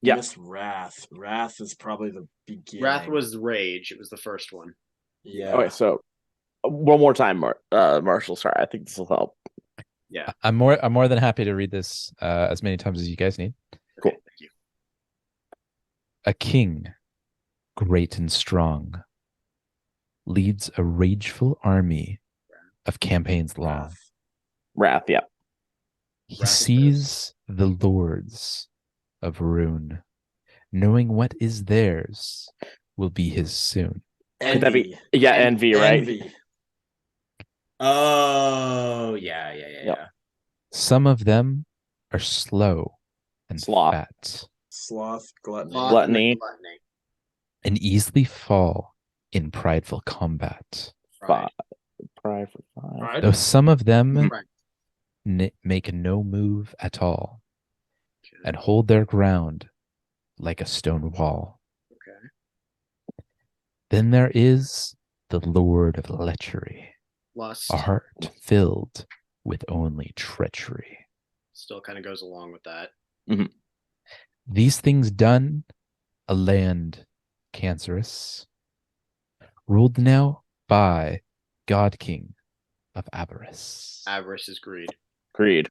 C: Yeah.
E: Yes, wrath. Wrath is probably the beginning.
D: Wrath was rage. It was the first one.
E: Yeah.
C: Okay, so one more time, Marshall. Sorry, I think this will help.
D: Yeah.
A: I'm more than happy to read this as many times as you guys need.
C: Cool.
D: Okay, thank you.
A: A king, great and strong, leads a rageful army of campaigns long.
C: Wrath, yeah.
A: He
D: Wrath is
A: sees the lords of ruin, knowing what is theirs will be his soon.
C: Could that be envy, right?
E: Envy.
B: Oh, yeah.
C: Yep.
A: Some of them are slow and
C: Sloth.
A: fat,
E: Sloth, gluttony.
D: Sloth
C: Gluttony.
D: and gluttony.
A: and easily fall in prideful combat.
D: Pride.
C: Pride for five.
E: Pride.
A: Though some of them
D: Pride.
A: make no move at all, and hold their ground like a stone wall.
D: Okay.
A: Then there is the Lord of Lechery,
D: Lust
A: a heart filled with only treachery.
D: still kind of goes along with that.
A: These things done, a land cancerous, ruled now by God King of avarice.
D: Avarice is greed.
C: Greed.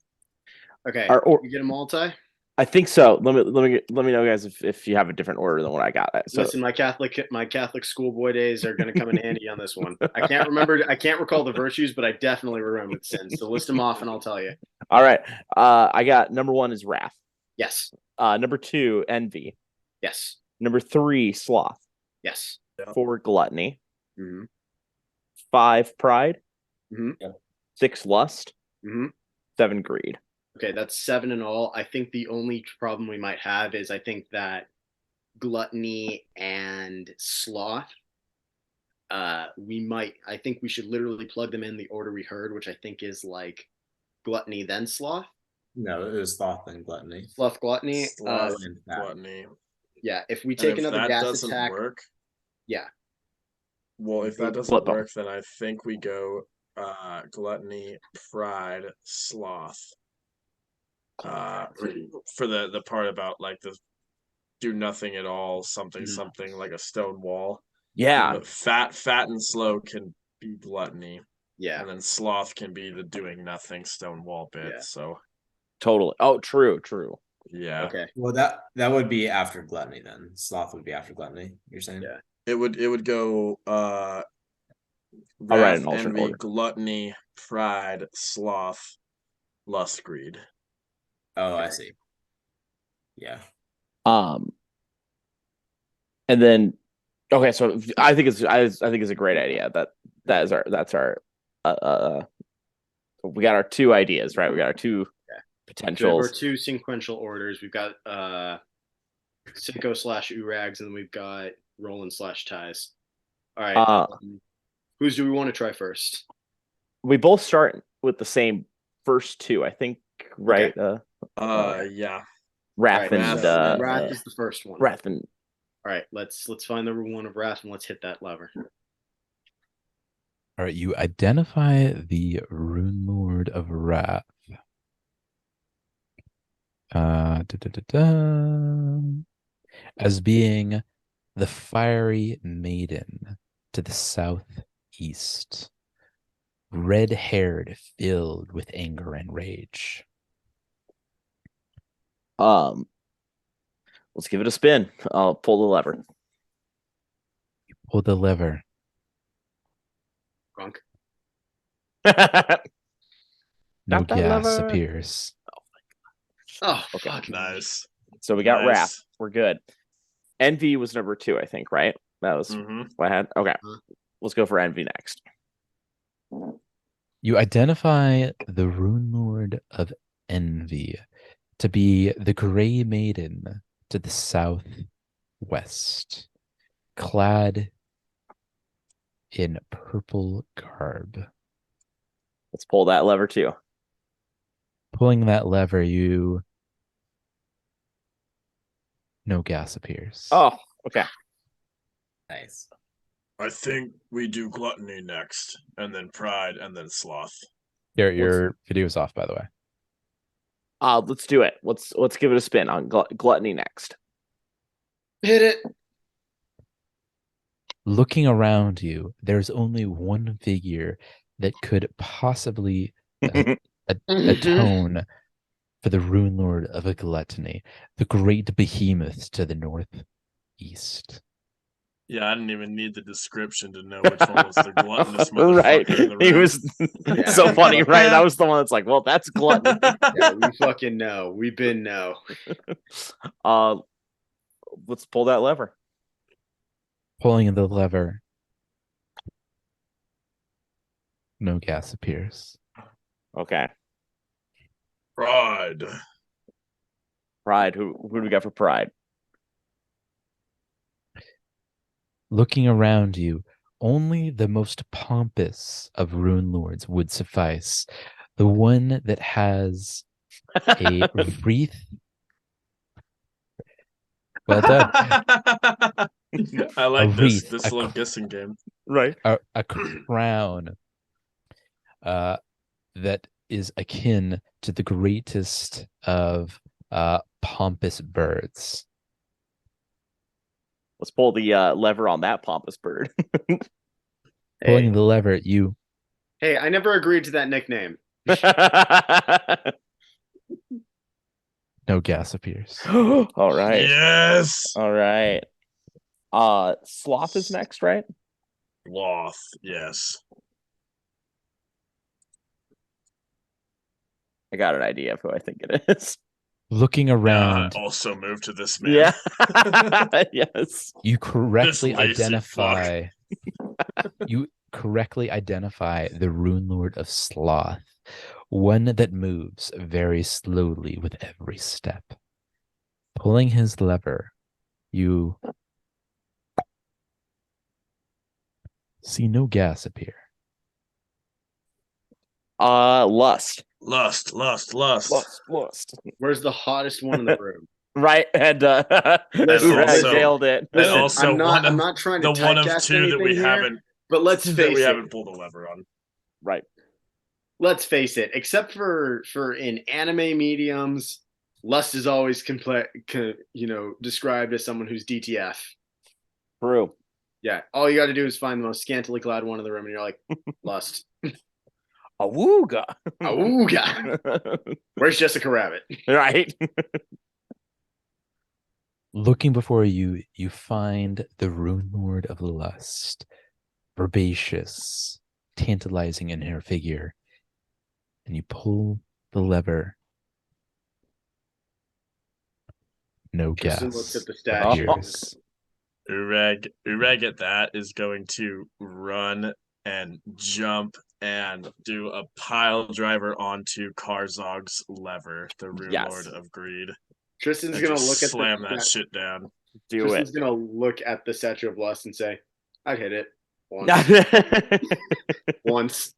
D: Okay.
C: Or
D: you get a multi?
C: I think so. Let me know, guys, if you have a different order than what I got. So
D: Listen, my Catholic schoolboy days are going to come in handy on this one. I can't recall the virtues, but I definitely remember the sins. So list them off, and I'll tell you.
C: all right. I got number 1 is wrath.
D: Yes.
C: Number 2, envy.
D: Yes.
C: Number 3, sloth.
D: Yes.
C: 4, gluttony.
D: Mm-hmm.
C: 5, pride.
D: Mm-hmm.
C: 6, lust.
D: Mm-hmm.
C: 7, greed.
D: Okay, that's 7 in all. I think the only problem we might have is I think that gluttony and sloth. I think we should literally plug them in the order we heard, which I think is like gluttony then sloth.
B: No, it was sloth and gluttony.
D: Sloth, gluttony.
E: Sloth and gluttony.
D: Yeah, if we
E: And
D: take
E: if
D: another
E: that
D: gas
E: doesn't
D: attack,
E: work,
D: yeah.
E: well, if that doesn't
C: Flip 'em.
E: work, then I think we go gluttony, pride, sloth. For the part about like the do nothing at all, something like a stone wall.
C: Yeah.
E: But fat and slow can be gluttony.
D: Yeah.
E: And then sloth can be the doing nothing stone wall bit.
D: Yeah.
E: So
C: Totally. Oh, true.
E: yeah.
D: Okay.
B: Well, that would be after gluttony then. Sloth would be after gluttony. You're saying?
D: Yeah.
E: It would go
C: I'll write
E: wrath,
C: an alternate
E: envy,
C: order.
E: gluttony, pride, sloth, lust, greed.
B: Oh, I see. Yeah.
C: And then okay, so I think it's a great idea. That's our we got our 2 ideas, right? We got our 2
D: So we have
C: potentials.
D: our 2 sequential orders. We've got Sicko / Urags, and then we've got Roland / Ties. All right. Whose do we want to try first?
C: We both start with the same first 2, I think, right?
D: Okay.
E: Yeah.
C: Wrath
D: Right,
C: and
D: Wrath is the first one.
C: Wrath and
D: All right, let's find number 1 of Wrath and let's hit that lever.
A: All right, you identify the Runelord of Wrath. As being the fiery maiden to the southeast, red-haired, filled with anger and rage.
C: let's give it a spin. I'll pull the lever.
A: You pull the lever.
D: Grunk.
A: No
C: Got that
A: gas
C: lever.
A: appears.
D: Oh,
C: Okay.
D: fuck.
E: Nice.
C: So we got
E: Nice.
C: Wrath. We're good. Envy was number 2, I think, right? That was what I had. Okay. Let's go for Envy next.
A: You identify the Runelord of Envy to be the Gray Maiden to the southwest, clad in purple garb.
C: Let's pull that lever too.
A: Pulling that lever, no gas appears.
C: Oh, okay.
B: Nice.
E: I think we do gluttony next, and then pride, and then sloth.
A: Your video's off, by the way.
C: Let's do it. Let's give it a spin on gluttony next.
D: Hit it.
A: Looking around you, there's only one figure that could possibly atone for the Runelord of a gluttony, the great behemoth to the northeast.
E: Yeah, I didn't even need the description to know which one was the gluttonous motherfucker.
C: Right.
E: in the
C: He
E: room.
C: was so funny, right? That was the one that's like, well, that's gluttony.
D: Yeah, we fucking know. We've been know.
C: Let's pull that lever.
A: Pulling the lever, no gas appears.
C: Okay.
E: Pride.
C: Pride. Who do we got for pride?
A: Looking around you, only the most pompous of Runelords would suffice. The one that has a wreath. Well done.
E: I like this
A: wreath,
E: little guessing game.
C: Right.
A: A crown that is akin to the greatest of pompous birds.
C: Let's pull the lever on that pompous bird.
A: Pulling the lever, you
D: Hey, I never agreed to that nickname.
A: No gas appears.
C: All right.
E: Yes.
C: All right. Sloth is next, right?
E: Sloth. Yes.
C: I got an idea of who I think it is.
A: Looking around,
E: Also move to this man.
C: Yeah. Yes.
A: you correctly
E: This lazy
A: identify. You correctly identify the Runelord of Sloth, one that moves very slowly with every step. Pulling his lever, you see no gas appear.
C: Lust.
E: Lust.
C: Lust.
D: Where's the hottest one in the room?
C: Right, and
D: Listen,
C: Urag
E: also-
C: nailed it.
E: And
D: Listen,
E: also
D: I'm not trying to
E: the one of
D: typecast
E: two that we
D: anything here,
E: haven't
D: but let's
E: that
D: face
E: we
D: it.
E: haven't pulled a lever on.
C: Right.
D: Let's face it. Except for in anime mediums, Lust is always described as someone who's DTF.
C: True.
D: Yeah, all you got to do is find the most scantily clad one in the room, and you're like, Lust.
C: Awooga.
D: Awooga. Where's Jessica Rabbit?
C: Right.
A: Looking before you, you find the Runelord of Lust, herbaceous, tantalizing in her figure, and you pull the lever. No
D: Tristan
A: gas
D: looks at the statue.
A: appears.
E: Ureg at that is going to run and jump and do a pile driver onto Karzog's lever, the Rune
C: Yes.
E: Lord of Greed.
D: Tristan's
E: And
D: gonna
E: just
D: look at
E: slam that shit down.
C: Do
D: Tristan's
C: it.
D: gonna look at the Statue of Lust and say, "I'd hit it once." Once.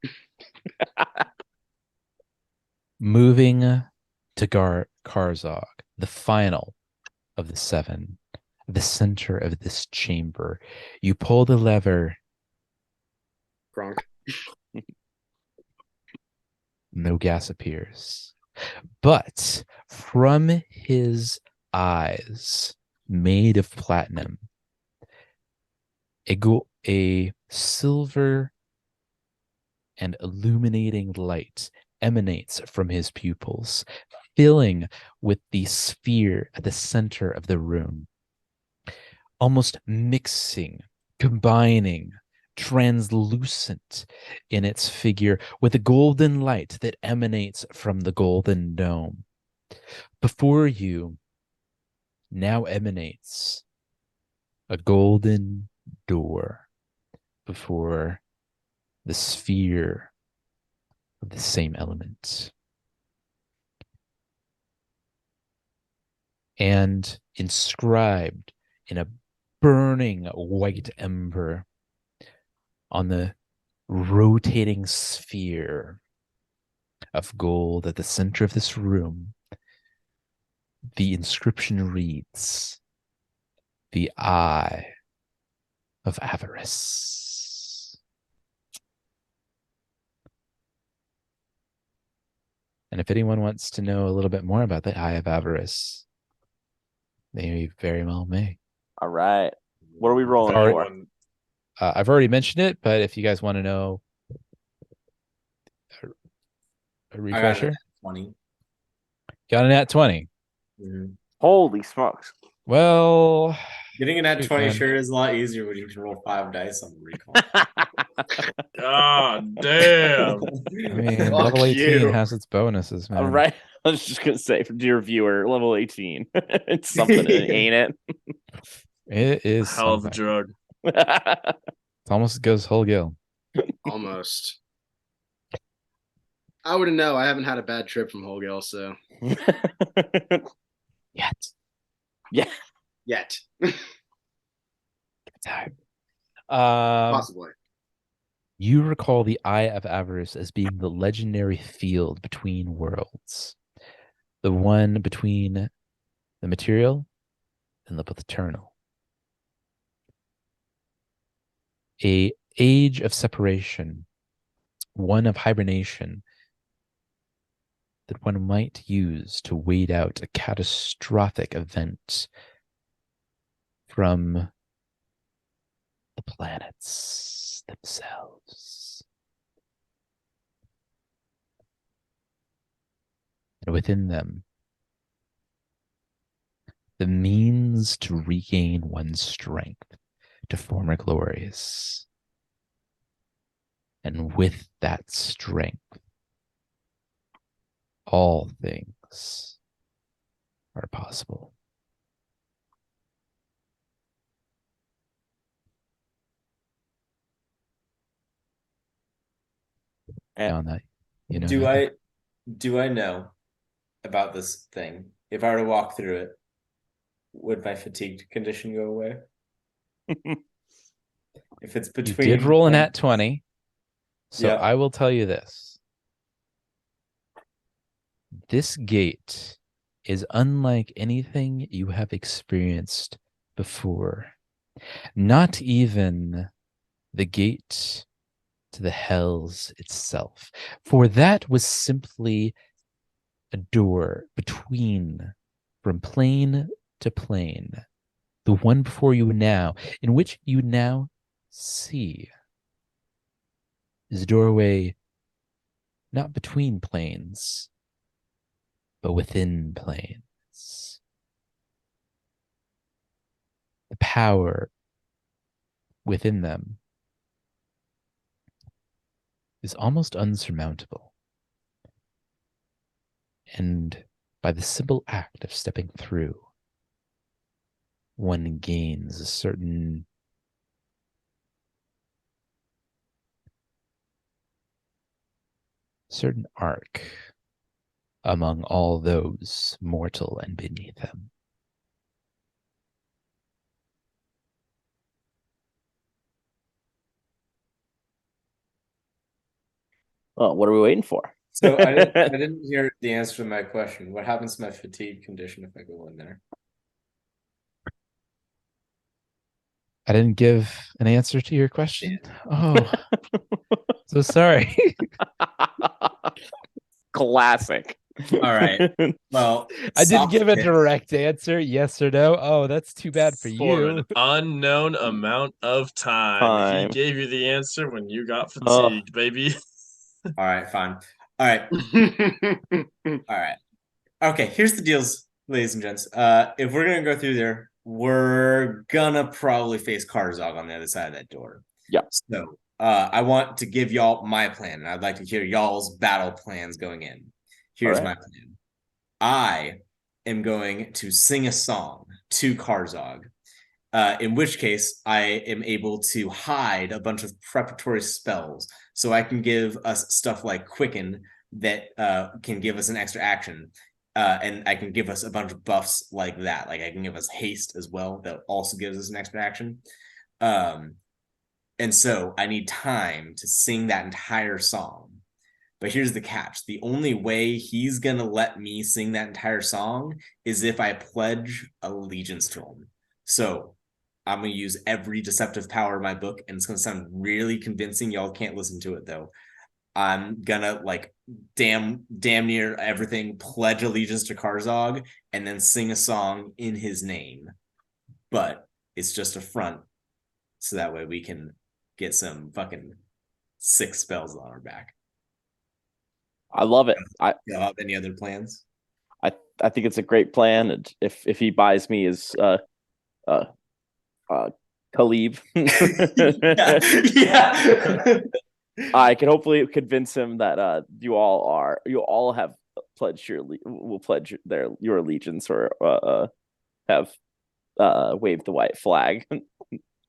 A: Moving to Karzog, the final of the seven, the center of this chamber. You pull the lever.
D: Gronk.
A: No gas appears. But from his eyes, made of platinum, a silver and illuminating light emanates from his pupils, filling with the sphere at the center of the room, almost mixing, combining, translucent in its figure with a golden light that emanates from the golden dome. Before you now emanates a golden door before the sphere of the same element. And inscribed in a burning white ember on the rotating sphere of gold at the center of this room, the inscription reads, "The Eye of Avarice." And if anyone wants to know a little bit more about the Eye of Avarice, they very well may.
C: All right. What are we rolling
A: All
C: for?
A: right. I've already mentioned it, but if you guys want to know a refresher,
B: 20.
A: got an at 20.
B: Mhm.
C: Holy smokes.
A: Well,
B: Getting an at
A: shoot,
B: 20
A: man.
B: sure is a lot easier when you can roll 5 dice on the recall.
E: God damn.
A: I mean,
D: Fuck
A: level 18
D: you.
A: has its bonuses, man.
C: All right. I was just going to say, for dear viewer, level 18. It's something, ain't it?
A: It is
E: Hell of a
A: something.
E: drug.
A: It's almost as good as whole gill.
D: Almost. I wouldn't know. I haven't had a bad trip from Holgale, so
A: Yet.
D: yet.
A: Time.
D: Possibly.
A: You recall the Eye of Avarice as being the legendary field between worlds, the one between the material and the eternal. A age of separation, one of hibernation that one might use to wait out a catastrophic event from the planets themselves. and within them, the means to regain one's strength to former glories. And with that strength, all things are possible. Beyond that, you know
B: Do
A: nothing.
B: I know about this thing? If I were to walk through it, would my fatigued condition go away? If it's
A: You
B: between
A: did roll an at 20, so
B: Yeah.
A: I will tell you this. This gate is unlike anything you have experienced before. Not even the gate to the hells itself, for that was simply a door between, from plane to plane, the one before you now, in which you now see, is a doorway not between planes, but within planes. The power within them is almost unsurmountable. And by the simple act of stepping through, one gains a certain arc among all those mortal and beneath them.
C: Well, what are we waiting for?
B: So I didn't hear the answer to my question. What happens to my fatigue condition if I go in there?
A: I didn't give an answer to your question. Oh, so sorry.
C: Classic.
B: All right. Well,
A: I did give a
B: soft
A: direct answer, yes or no. Oh, that's too bad for
E: For an
A: you.
E: unknown amount of time. He gave you the answer when you got fatigued, baby.
B: All right, fine. All right. All right. Okay, here's the deals, ladies and gents. If we're gonna go through there, we're gonna probably face Karzog on the other side of that door.
C: Yeah.
B: So I want to give y'all my plan, and I'd like to hear y'all's battle plans going in. Here's
C: right.
B: my plan. I am going to sing a song to Karzog. In which case, I am able to hide a bunch of preparatory spells, so I can give us stuff like Quicken that can give us an extra action, and I can give us a bunch of buffs like that. Like I can give us haste as well, that also gives us an extra action. And so I need time to sing that entire song. But here's the catch. The only way he's going to let me sing that entire song is if I pledge allegiance to him. So I'm going to use every deceptive power in my book, and it's going to sound really convincing. Y'all can't listen to it, though. I'm going to, like, damn near everything, pledge allegiance to Karzog, and then sing a song in his name. But it's just a front, so that way we can get some fucking sick spells on our back.
C: I love it.
B: You have any other plans?
C: I think it's a great plan, and if he buys me his Khalib,
B: yeah.
C: I can hopefully convince him that you all have pledged will pledge your allegiance or have waved the white flag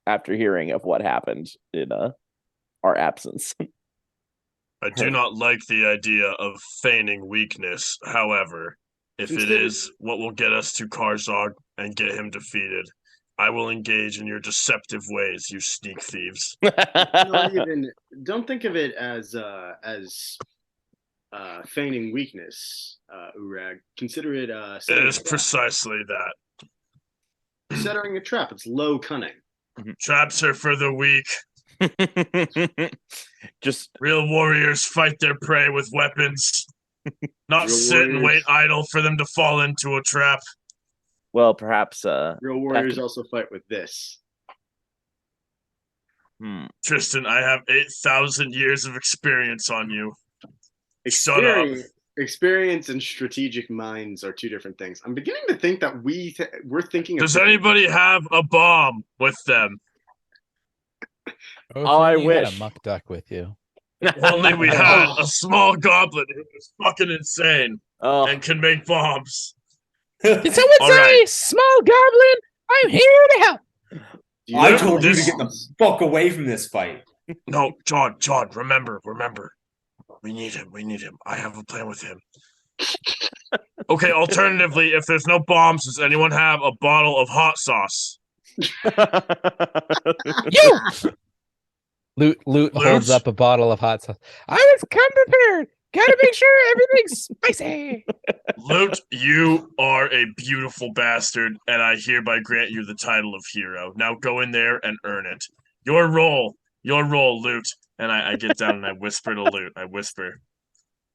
C: after hearing of what happened in our absence.
E: I do not like the idea of feigning weakness. However, if it is what will get us to Karzog and get him defeated, I will engage in your deceptive ways, you sneak thieves.
D: Don't think of it as feigning weakness, Urag. Consider it
E: it is precisely that.
D: Setting a trap. It's low cunning.
E: Traps are for the weak.
C: Just
E: real warriors fight their prey with weapons, not sit and wait idle for them to fall into a trap.
C: Well, perhaps
D: real warriors also fight with this.
E: Tristan, I have 8,000 years of experience on you.
D: Experience, Experience and strategic minds are two different things. I'm beginning to think that we're thinking.
E: Does anybody have a bomb with them?
A: Oh, if
C: Oh, I
A: only you had a
C: wish.
A: muck duck with you.
E: Only we had a small goblin who is fucking insane
C: Oh,
E: and can make bombs.
A: Did someone
E: All
A: say
E: right.
A: small goblin? I'm here to help.
B: I told you to
E: This-
B: get the fuck away from this fight.
E: No, John, remember. We need him. I have a plan with him. Okay, alternatively, if there's no bombs, does anyone have a bottle of hot sauce?
A: You! Loot holds up a bottle of hot sauce. I was come prepared. Gotta make sure everything's spicy.
E: Loot, you are a beautiful bastard, and I hereby grant you the title of hero. Now go in there and earn it. Your role, Loot. And I get down and I whisper to Loot. I whisper,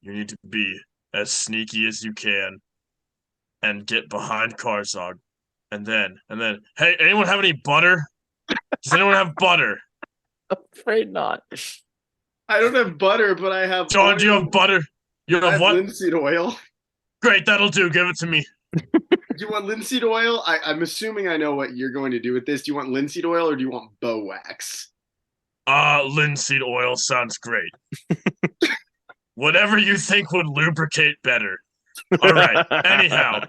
E: you need to be as sneaky as you can and get behind Karzog. And then, hey, anyone have any butter? Does anyone have butter?
C: afraid not.
D: I don't have butter, but I have.
E: John, do you have butter? You
D: I
E: have
D: have
E: what?
D: linseed oil.
E: Great, that'll do. Give it to me.
D: Do you want linseed oil? I'm assuming I know what you're going to do with this. Do you want linseed oil or do you want bow wax?
E: Linseed oil sounds great. Whatever you think would lubricate better. All right. Anyhow,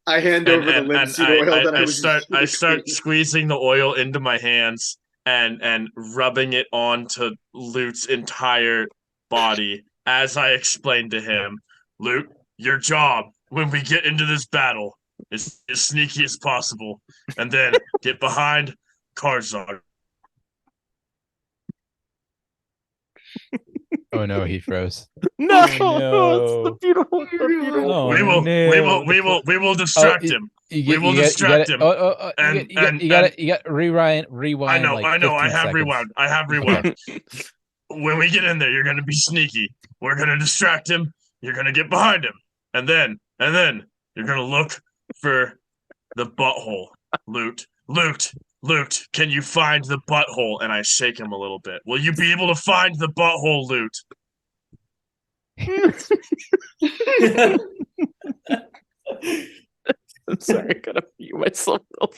D: I hand over the linseed oil that
E: I start squeezing the oil into my hands and rubbing it onto Loot's entire body as I explained to him, Loot, your job when we get into this battle is as sneaky as possible, and then get behind Karzog.
A: Oh no, he froze.
C: No,
A: no.
C: it's the beautiful.
A: Oh,
E: We will distract him. We will distract him.
A: You got rewind.
E: I know.
A: Like
E: I
A: 15
E: have
A: seconds.
E: rewound. I have rewound. When we get in there, you're gonna be sneaky. We're gonna distract him. You're gonna get behind him, and then you're gonna look for the butthole. Loot, can you find the butthole? And I shake him a little bit. Will you be able to find the butthole, Loot?
C: I'm sorry, I gotta mute myself real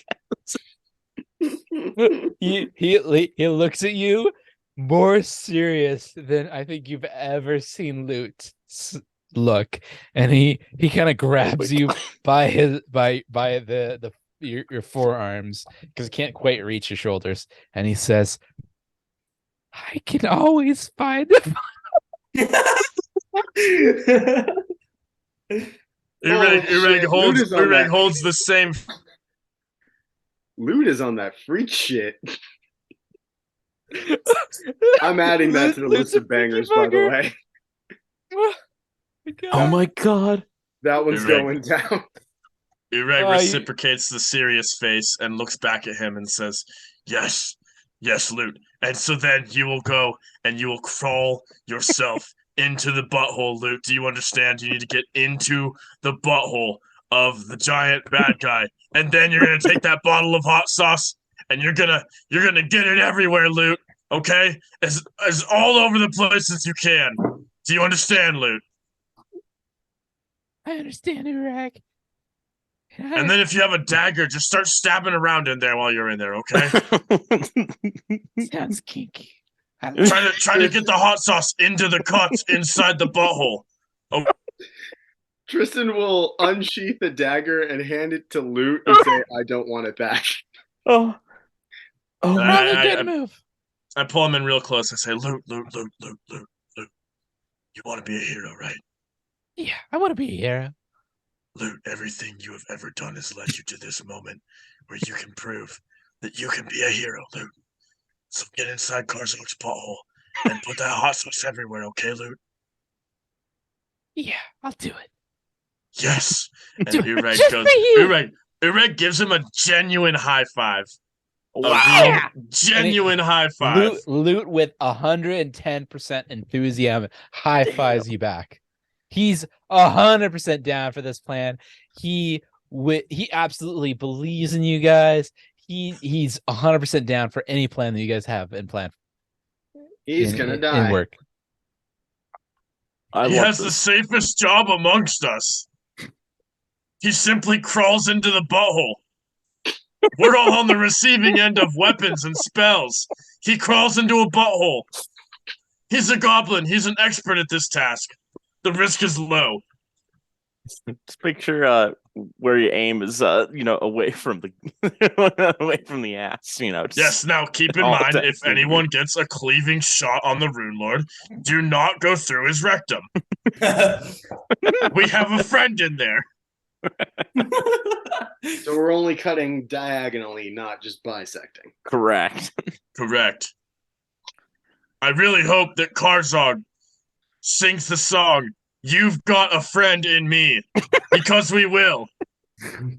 C: fast.
A: He looks at you more serious than I think you've ever seen Loot look, and he kind of grabs you by your forearms because he can't quite reach your shoulders, and he says, "I can always find the."
E: Ureg holds the same.
D: Loot is on that freak shit. I'm adding that to the list of bangers, by the way.
C: Oh my god.
D: That one's going down.
E: Ureg reciprocates the serious face and looks back at him and says, yes, Loot. And so then you will go and you will crawl yourself into the butthole, Loot. Do you understand? You need to get into the butthole of the giant bad guy. And then you're going to take that bottle of hot sauce and you're going to get it everywhere, Loot. Okay? As all over the place as you can. Do you understand, Loot?
A: I understand, Urag.
E: And then if you have a dagger, just start stabbing around in there while you're in there, okay?
A: Sounds kinky.
E: Try to get the hot sauce into the cuts inside the butthole. Oh.
D: Tristan will unsheath the dagger and hand it to Loot and say, I don't want it back.
C: Oh.
A: Good move.
E: I pull him in real close. I say, Loot. You want to be a hero, right?
A: Yeah, I want to be a hero.
E: Loot, everything you have ever done has led you to this moment where you can prove that you can be a hero, Loot. So get inside Karzog's butthole and put that hot sauce everywhere, okay, Loot?
A: Yeah, I'll do it.
E: Yes. And Ureg gives him a genuine high five.
C: Wow.
E: Genuine high five.
A: Loot with 110% enthusiasm high fives you back. He's 100% down for this plan. He absolutely believes in you guys. He's 100% down for any plan that you guys have in plan.
D: He's gonna die.
A: In work.
E: He has the safest job amongst us. He simply crawls into the butthole. We're all on the receiving end of weapons and spells. He crawls into a butthole. He's a goblin. He's an expert at this task. The risk is low.
C: Just picture where you aim is away from the away from the ass.
E: Yes. Now keep in mind, if anyone gets a cleaving shot on the Runelord, do not go through his rectum. We have a friend in there.
D: So we're only cutting diagonally, not just bisecting.
C: Correct.
E: I really hope that Karzog sings the song, "You've Got a Friend in Me," because we will.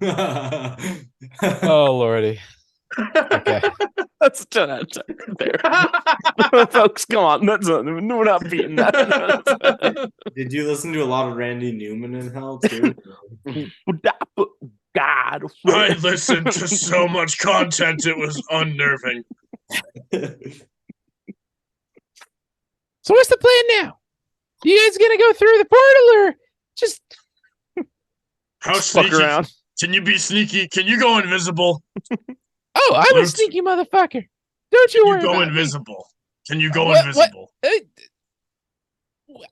A: Oh, Lordy. Okay.
C: That's a 10 out of 10 there. Folks, come on. We're not beating that.
B: Did you listen to a lot of Randy Newman in Hell, too?
C: God.
E: I listened to so much content, it was unnerving.
A: So what's the plan now? You guys gonna go through the portal or just
E: How
C: fuck
E: sneaky?
C: around?
E: Can you be sneaky? Can you go invisible?
A: Oh, I'm a
E: Luke,
A: sneaky motherfucker. Don't you worry
E: You go
A: about
E: invisible. Can you go
A: What-
E: invisible?
A: me.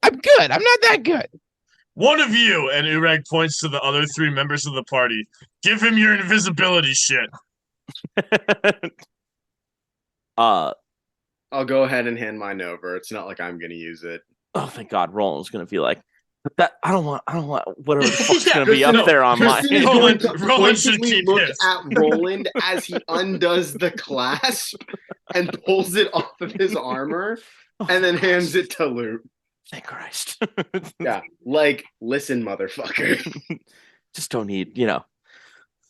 A: I'm good. I'm not that good.
E: One of you, and Urag points to the other 3 members of the party. Give him your invisibility shit.
D: I'll go ahead and hand mine over. It's not like I'm gonna use it.
C: Oh, thank God. Roland's going to be like, but that I don't want whatever the fuck's
E: Yeah,
C: going to be up there on mine.
D: Tristan is
E: Roland-
D: going to
E: Roland should
D: pointedly
E: keep
D: look
E: his.
D: at Roland as he undoes the clasp and pulls it off of his armor and then hands it to Luke.
C: Thank Christ.
D: Yeah, like, listen, motherfucker.
C: Just don't need,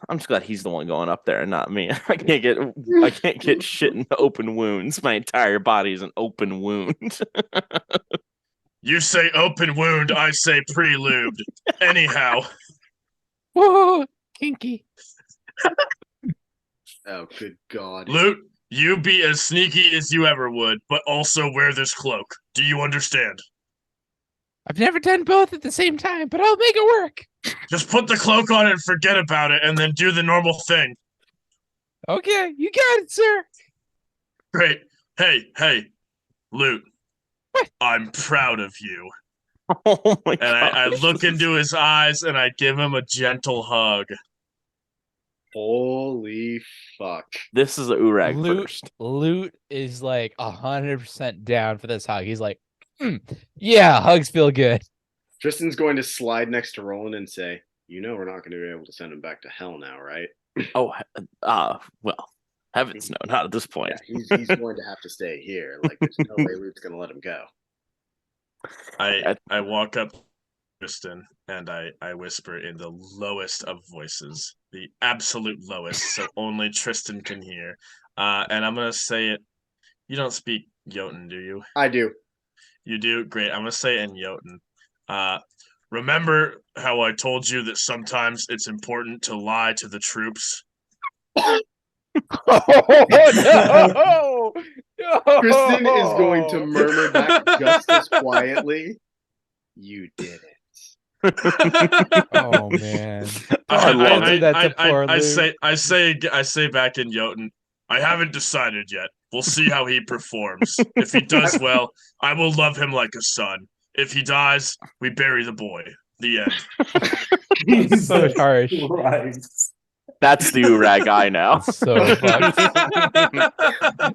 C: I'm just glad he's the one going up there and not me. I can't get shit in open wounds. My entire body is an open wound.
E: You say open wound, I say pre-lubed. Anyhow,
A: Whoa, kinky.
D: Oh, good God.
E: Loot, you be as sneaky as you ever would, but also wear this cloak. Do you understand?
A: I've never done both at the same time, but I'll make it work.
E: Just put the cloak on and forget about it, and then do the normal thing.
A: Okay, you got it, sir.
E: Great. Hey, Loot. I'm proud of you.
C: Oh my
E: And
C: God.
E: I look into his eyes and I give him a gentle hug.
D: Holy fuck.
C: This is a Urag first.
A: Loot is like 100% down for this hug. He's like, yeah, hugs feel good.
D: Tristan's going to slide next to Roland and say, we're not going to be able to send him back to hell now, right?
C: Oh, well, heavens no, not at this point.
D: Yeah, he's going to have to stay here. Like, there's no way Luke's going to let him go.
E: I walk up to Tristan and I whisper in the lowest of voices, the absolute lowest, so only Tristan can hear. And I'm gonna say it. You don't speak Jotun, do you?
D: I do.
E: You do? Great. I'm gonna say it in Jotun. Remember how I told you that sometimes it's important to lie to the troops?
A: Oh, no!
D: Tristan is going to murmur back just as quietly. You did it.
A: Oh, man.
C: I love
A: it. That's a poor
E: I
A: Luke.
E: say back in Jotun, I haven't decided yet. We'll see how he performs. If he does well, I will love him like a son. If he dies, we bury the boy. The end.
A: So harsh.
C: That's the Urag I know.
A: So fucked.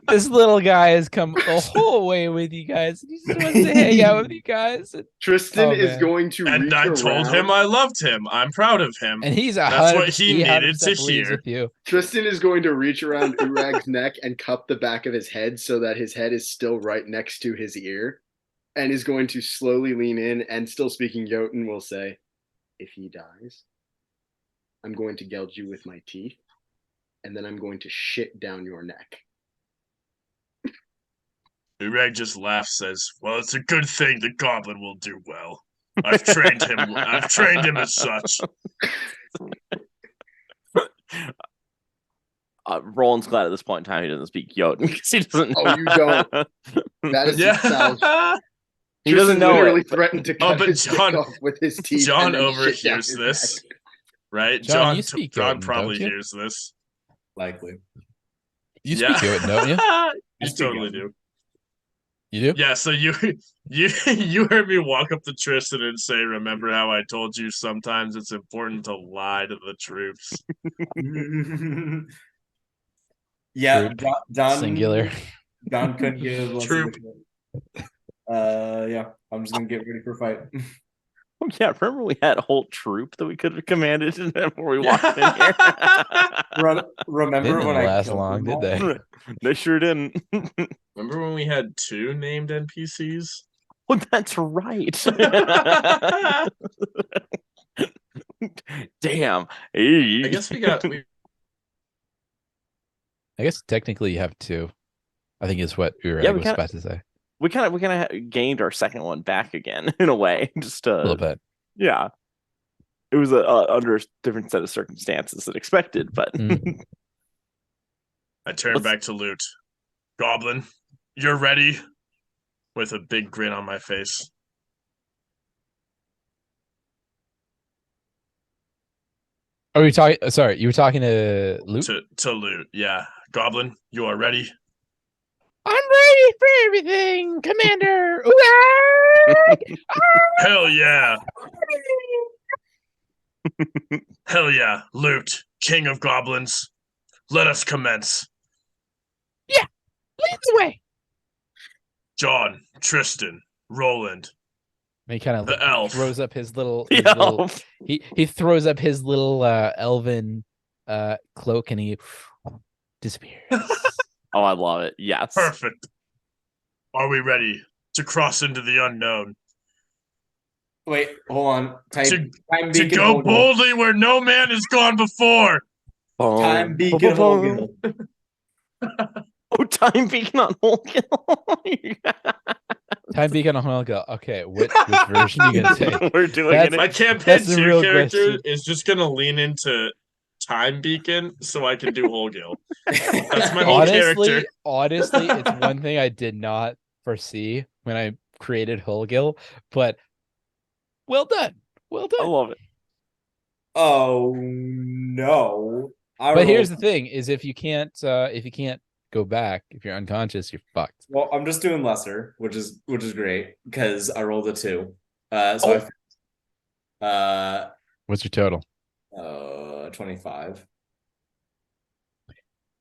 A: This little guy has come the whole way with you guys. He just wants to hang out with you guys.
D: Tristan
A: Oh,
D: is
A: man.
D: going to
E: And
D: reach
E: I told
D: around.
E: him I loved him. I'm proud of him.
A: And he's
E: That's what he needed to
A: 100% believes
E: hear.
A: with you.
D: Tristan is going to reach around Urag's neck and cup the back of his head so that his head is still right next to his ear, and is going to slowly lean in and, still speaking Jotun, will say, if he dies, I'm going to gouge you with my teeth, and then I'm going to shit down your neck.
E: Ureg just laughs, says, "Well, it's a good thing the goblin will do well. I've trained him. I've trained him as such."
C: Roland's glad at this point in time he doesn't speak Jotun because he doesn't.
D: Oh, you don't. That is
E: Yeah.
C: He doesn't know
D: literally
C: it.
D: threatened to cut
E: but
D: his dick
E: John-
D: off with his teeth.
E: John
D: and then shit down
E: overhears
D: his
E: this,
D: neck.
E: right?
A: John, you speak
E: John
A: Jotun,
E: probably
A: don't you?
E: hears this.
B: Likely.
A: You speak Jotun, don't you?
E: You
B: speak
E: totally
B: Jotun.
E: do.
A: You do?
E: Yeah, so you heard me walk up to Tristan and say, "Remember how I told you sometimes it's important to lie to the troops."
B: Yeah,
A: Troop,
B: John.
A: singular.
B: John couldn't give less
E: Troop.
B: Yeah, I'm just gonna get ready for a fight.
C: Oh, yeah, remember we had a whole troop that we could have commanded before we walked in here?
B: Remember
A: Didn't
B: when I
A: last
B: killed
A: long,
B: them
A: did
B: all?
A: they?
C: They sure didn't.
E: Remember when we had 2 named NPCs?
C: Well, that's right. Damn.
E: I guess we got.
A: I guess technically you have 2. I think is what
C: Yeah,
A: Ureg
C: we
A: was
C: kinda-
A: about to say.
C: we kind of gained our second one back again in a way. Just
A: A little bit.
C: yeah. It was under a different set of circumstances than expected, but
A: Mm.
E: I turn
C: Let's-
E: back to loot. Goblin, you're ready? With a big grin on my face.
A: Are we talking? Sorry, you were talking to Luke.
E: To loot, yeah. Goblin, you are ready?
A: I'm ready for everything, Commander.
E: Hell yeah! Hell yeah! Loot, king of goblins. Let us commence.
A: Lead the way.
E: John, Tristan, Roland,
A: And he kind of
E: the elf.
A: throws up his little.
C: yeah.
A: He throws up his little elven cloak and he disappears.
C: Oh, I love it. Yes.
E: Perfect. Are we ready to cross into the unknown?
B: Wait, hold on. Time
E: To
B: beacon
E: go
B: Hogan.
E: boldly where no man has gone before.
B: Time beacon Hogan.
C: Oh, time beacon on Holgill.
A: Time beacon on Helga. Okay, which version are you gonna take?
C: We're doing
A: That's-
C: it.
E: My campaign
A: That's the
E: 2
A: real
E: character
A: question.
E: is just gonna lean into Time Beacon so I can do Holgill. That's my whole character.
A: Honestly, it's one thing I did not foresee when I created Hulgil, but well done. Well
C: I
A: done.
C: love it.
B: Oh no!
A: But here's the thing: is if you can't go back, if you're unconscious, you're fucked.
B: Well, I'm just doing lesser, which is great because I rolled a 2. So
A: What's your total?
B: 25.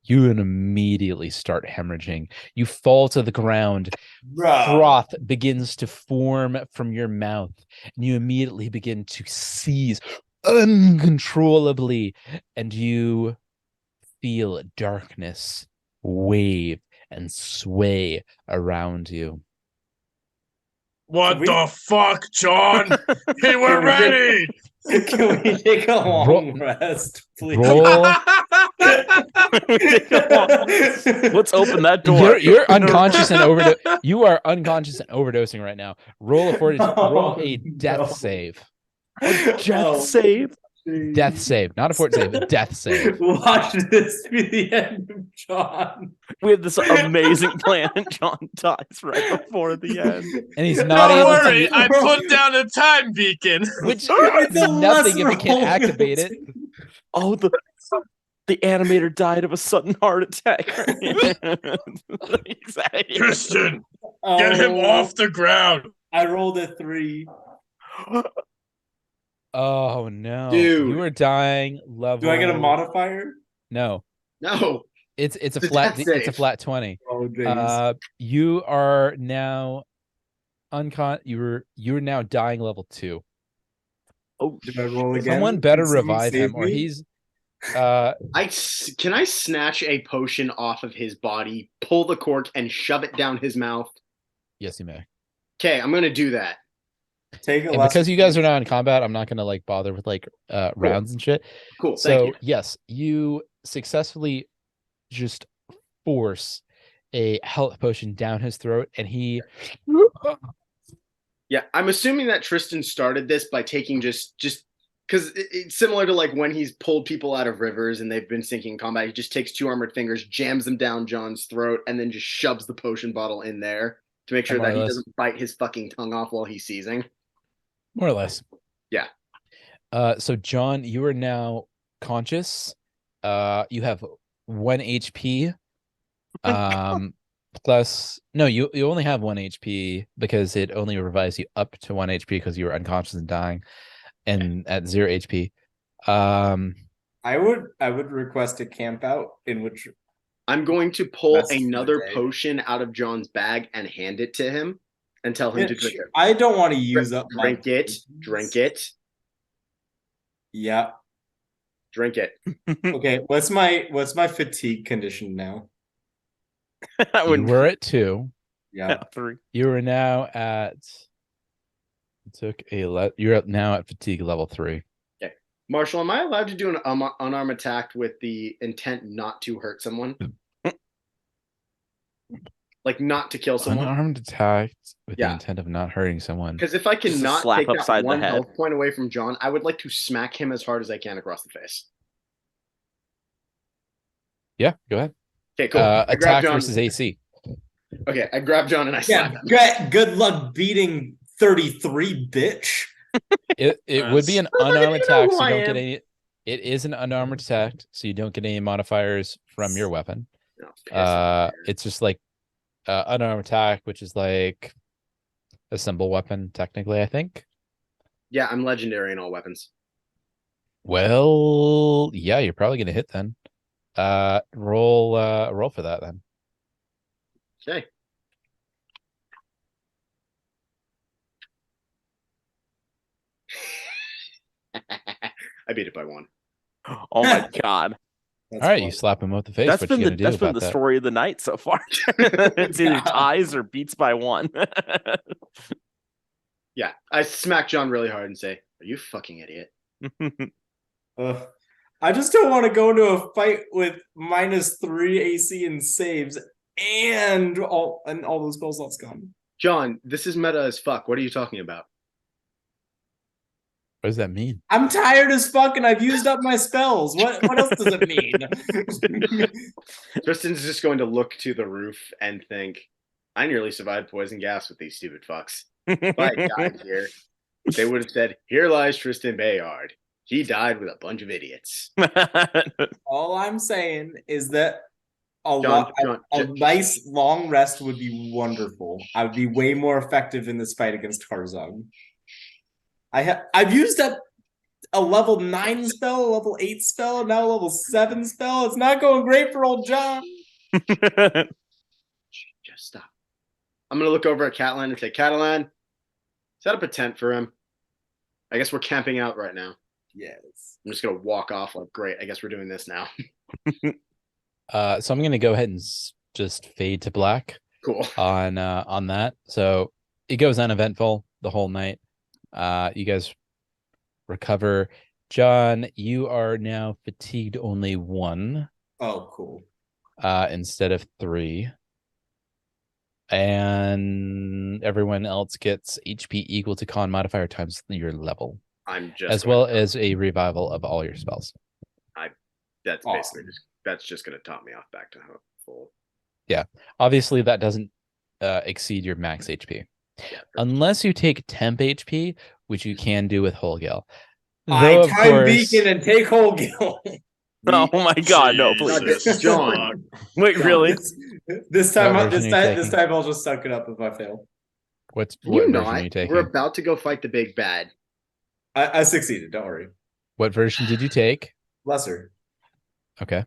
A: You immediately start hemorrhaging. You fall to the ground.
B: Bro.
A: Froth begins to form from your mouth, and you immediately begin to seize uncontrollably, and you feel darkness wave and sway around you.
E: What
B: We-
E: the fuck, John? Hey, we're ready.
B: Can we take a long
A: Roll-
B: rest, please?
A: Roll.
C: Let's open that door.
A: You're unconscious and overdosing. You are unconscious and overdosing right now. Roll a roll a death
B: no.
A: save.
C: Death save.
A: Death save, not a fort save, a death save.
B: Watch this be the end of John.
C: We have this amazing plan, and John dies right before the end.
A: And he's not
E: Don't
A: able
E: worry,
A: to,
E: I put down a time beacon.
A: which
B: It's
A: is
B: a
A: nothing if
B: lesser
A: you can't
B: roll.
A: activate it.
C: Oh, the animator died of a sudden heart attack. Exactly.
E: Tristan, get him off the ground.
B: I rolled a 3.
A: Oh no,
D: Dude.
A: you are dying level.
B: Do I get a modifier?
A: No,
D: No.
A: it's a
D: It's a
A: flat.
D: death
A: It's a
D: save.
A: flat 20.
B: Oh, James.
A: You are now you're now dying level 2.
C: Oh,
B: Did I roll again?
A: Someone better
B: Can someone
A: revive him,
B: save
A: or
B: me?
A: he's
D: Can I snatch a potion off of his body, pull the cork, and shove it down his mouth?
A: yes, you may.
D: Okay, I'm gonna do that.
B: Take a
A: And
B: lesser.
A: because you guys are not in combat, I'm not gonna like bother with like rounds and shit.
D: Cool.
A: So
D: Thank you.
A: yes, you successfully just force a health potion down his throat, and he
D: Yeah, I'm assuming that Tristan started this by taking just because it's similar to like when he's pulled people out of rivers and they've been sinking in combat. He just takes 2 armored fingers, jams them down John's throat, and then just shoves the potion bottle in there. to make sure
A: More
D: that
A: or
D: he
A: less.
D: doesn't bite his fucking tongue off while he's seizing.
A: More or less.
D: Yeah.
A: So John, you are now conscious. You have 1 HP. Plus no, you only have 1 HP because it only revives you up to 1 HP because you were unconscious and dying, and at 0 HP.
B: I would request a camp out in which
D: I'm going to pull
B: Rest for the
D: another
B: day.
D: potion out of John's bag and hand it to him and tell him to
B: Mitch,
D: drink it.
B: I don't want to use up my
D: Drink it. Drink it.
B: Yeah.
D: Drink it.
B: Okay. What's my fatigue condition now?
C: I
A: You
C: wouldn't
A: were at 2.
B: Yeah.
C: 3.
A: You are now at you're up now at fatigue level 3.
D: Marshall, am I allowed to do an unarmed attack with the intent not to hurt someone? Like not to kill someone?
A: Unarmed attack with the
D: Yeah.
A: intent of not hurting someone.
D: Because if I
C: Just a
D: cannot
C: slap
D: take that
C: upside the
D: one
C: head.
D: health point away from John, I would like to smack him as hard as I can across the face.
A: Yeah, go ahead.
D: Okay, cool. I grab
A: Attack
D: John.
A: versus AC.
D: Okay, I grab John and I slap him.
B: Good luck beating 33, bitch.
A: It would be an
D: Well,
A: unarmed
D: you know
A: attack,
D: who
A: so you
D: I
A: don't get
D: am.
A: any. It is an unarmed attack, so you don't get any modifiers from your weapon.
D: No, piss off.
A: It's just like unarmed attack, which is like a simple weapon, technically, I think.
D: Yeah, I'm legendary in all weapons.
A: Well, yeah, you're probably gonna hit then. Roll for that then.
D: Okay. I beat it by 1.
C: Oh my god.
B: That's
A: All right,
B: fun.
A: you slap him with the face.
C: That's
A: What
C: been
A: you
C: the
A: gonna do
C: that's been
A: about
C: the
A: that?
C: story of the night so far. It's either
B: Yeah.
C: ties or beats by 1.
D: Yeah, I smack John really hard and say, "Are you fucking idiot?"
B: Ugh. I just don't want to go into a fight with -3 AC and saves and all those spell slots gone.
D: John, this is meta as fuck. What are you talking about?
A: What does that mean?
B: I'm tired as fuck and I've used up my spells. What else does it mean?
D: Tristan's just going to look to the roof and think, I nearly survived poison gas with these stupid fucks. If I died here, they would have said, here lies Tristan Bayard. He died with a bunch of idiots.
B: All I'm saying is that
D: John,
B: a nice long rest would be wonderful. I would be way more effective in this fight against Karzog. I've used up a level 9 spell, a level 8 spell, and now a level 7 spell. It's not going great for old John.
D: Just stop. I'm going to look over at Catalan and say, Catalan, set up a tent for him. I guess we're camping out right now.
B: Yes.
D: I'm just going to walk off like, great, I guess we're doing this now.
A: So I'm gonna go ahead and just fade to black
D: Cool.
A: on that. So it goes uneventful the whole night. You guys recover. John, you are now fatigued only 1
B: Oh, cool.
A: instead of 3. And everyone else gets HP equal to con modifier times your level,
D: I'm just
A: as well as a revival of all your spells.
D: That's
B: Awesome.
D: basically that's just going to top me off back to full.
A: Obviously, that doesn't exceed your max HP.
D: Yeah,
A: Unless you take temp HP, which you can do with Holgil.
B: I
A: Though, of
B: time
A: course,
B: beacon and take Holgill.
C: Oh my god, no, please.
E: Jesus,
D: John.
E: fuck.
C: Wait, really?
B: This time,
A: What version are you
B: this
A: taking?
B: time I'll just suck it up if I fail.
A: what
D: You
A: version
D: not?
A: are you taking?
D: We're about to go fight the big bad.
B: I succeeded. Don't worry.
A: What version did you take?
B: Lesser.
A: Okay.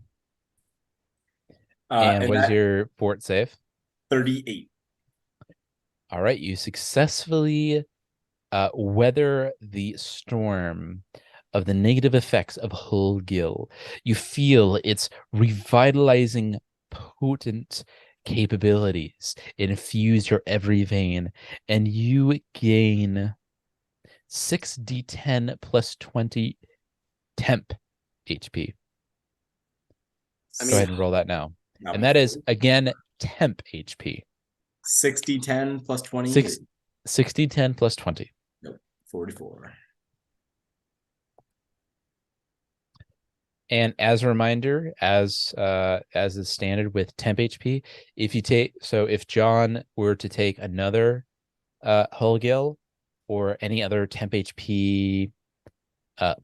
A: And what is
B: that
A: your fort save?
B: 38.
A: All right, you successfully weather the storm of the negative effects of Holgil. You feel its revitalizing, potent capabilities infuse your every vein, and you gain 6d10 plus 20 temp HP. Go ahead and roll that now. And that is, again, temp HP.
B: 60, 10 plus 20.
A: 6d10 plus 20.
B: Nope. 44.
A: And as a reminder, as is standard with temp HP, if John were to take another Holgil or any other temp HP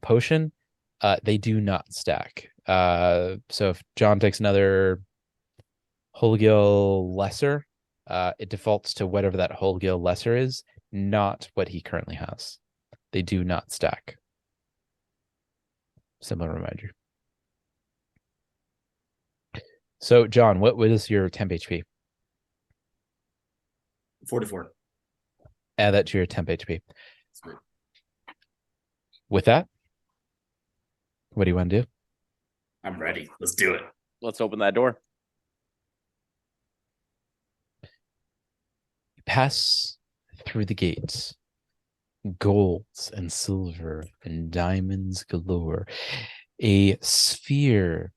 A: potion, they do not stack. So if John takes another Holgil lesser, it defaults to whatever that Holgil lesser is, not what he currently has. They do not stack. Similar reminder. So, John, what is your temp HP?
B: 44.
A: Add that to your temp HP.
B: Sweet.
A: With that, what do you want to do?
B: I'm ready. Let's do it.
C: Let's open that door.
A: You pass through the gates. Golds and silver and diamonds galore. A sphere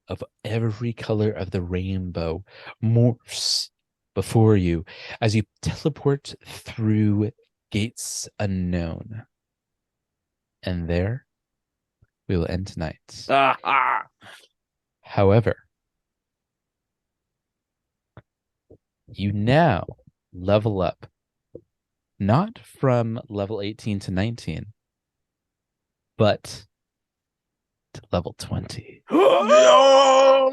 A: of every color of the rainbow morphs before you as you teleport through gates unknown. And there we will end tonight. However, you now level up not from level 18 to 19, but to level 20.
E: No!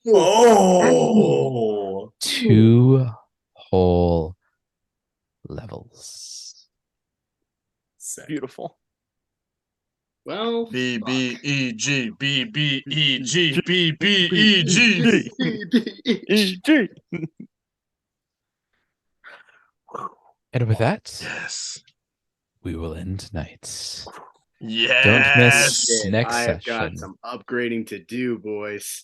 B: Oh!
A: 2 whole levels.
B: Sick.
C: Beautiful.
D: Well,
E: B
D: fuck.
E: B E G B B E G B B E G.
C: EG.
A: And with that,
E: Yes.
A: we will end tonight.
E: Yes.
A: Don't miss
D: Shit,
A: next
D: I have got
A: session.
D: some upgrading to do, boys.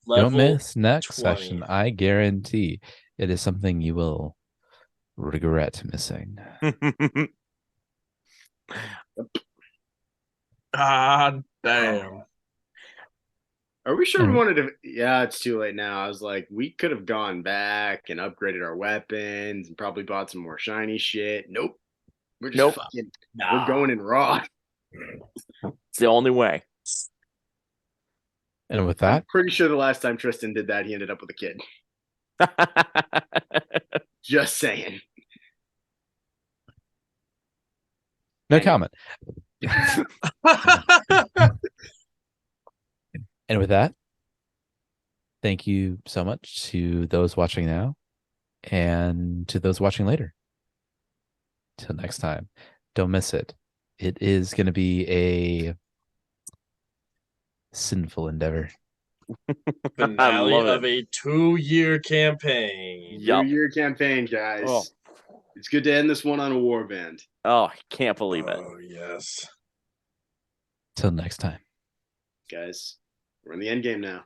A: Don't
E: Level
A: miss next
E: 20.
A: session. I guarantee it is something you will regret missing.
E: Ah, damn.
D: Are we sure we
A: And-
D: wanted to? Yeah, it's too late now. I was like, we could have gone back and upgraded our weapons and probably bought some more shiny shit. Nope. We're just fucking, we're going in raw.
C: It's the only way.
A: And with
D: I'm
A: that,
D: pretty sure the last time Tristan did that, he ended up with a kid. Just saying.
A: no
D: Anyway.
A: comment. And with that, thank you so much to those watching now and to those watching later. Till next time, don't miss it. It is going to be a sinful endeavor.
E: Finale
C: love
E: of
C: it.
E: a 2-year campaign.
C: Yup.
D: 2-year campaign, guys.
C: Oh.
D: It's good to end this one on a warband.
C: Oh, I can't believe it.
E: Oh, yes.
A: Till next time.
D: Guys, we're in the end game now.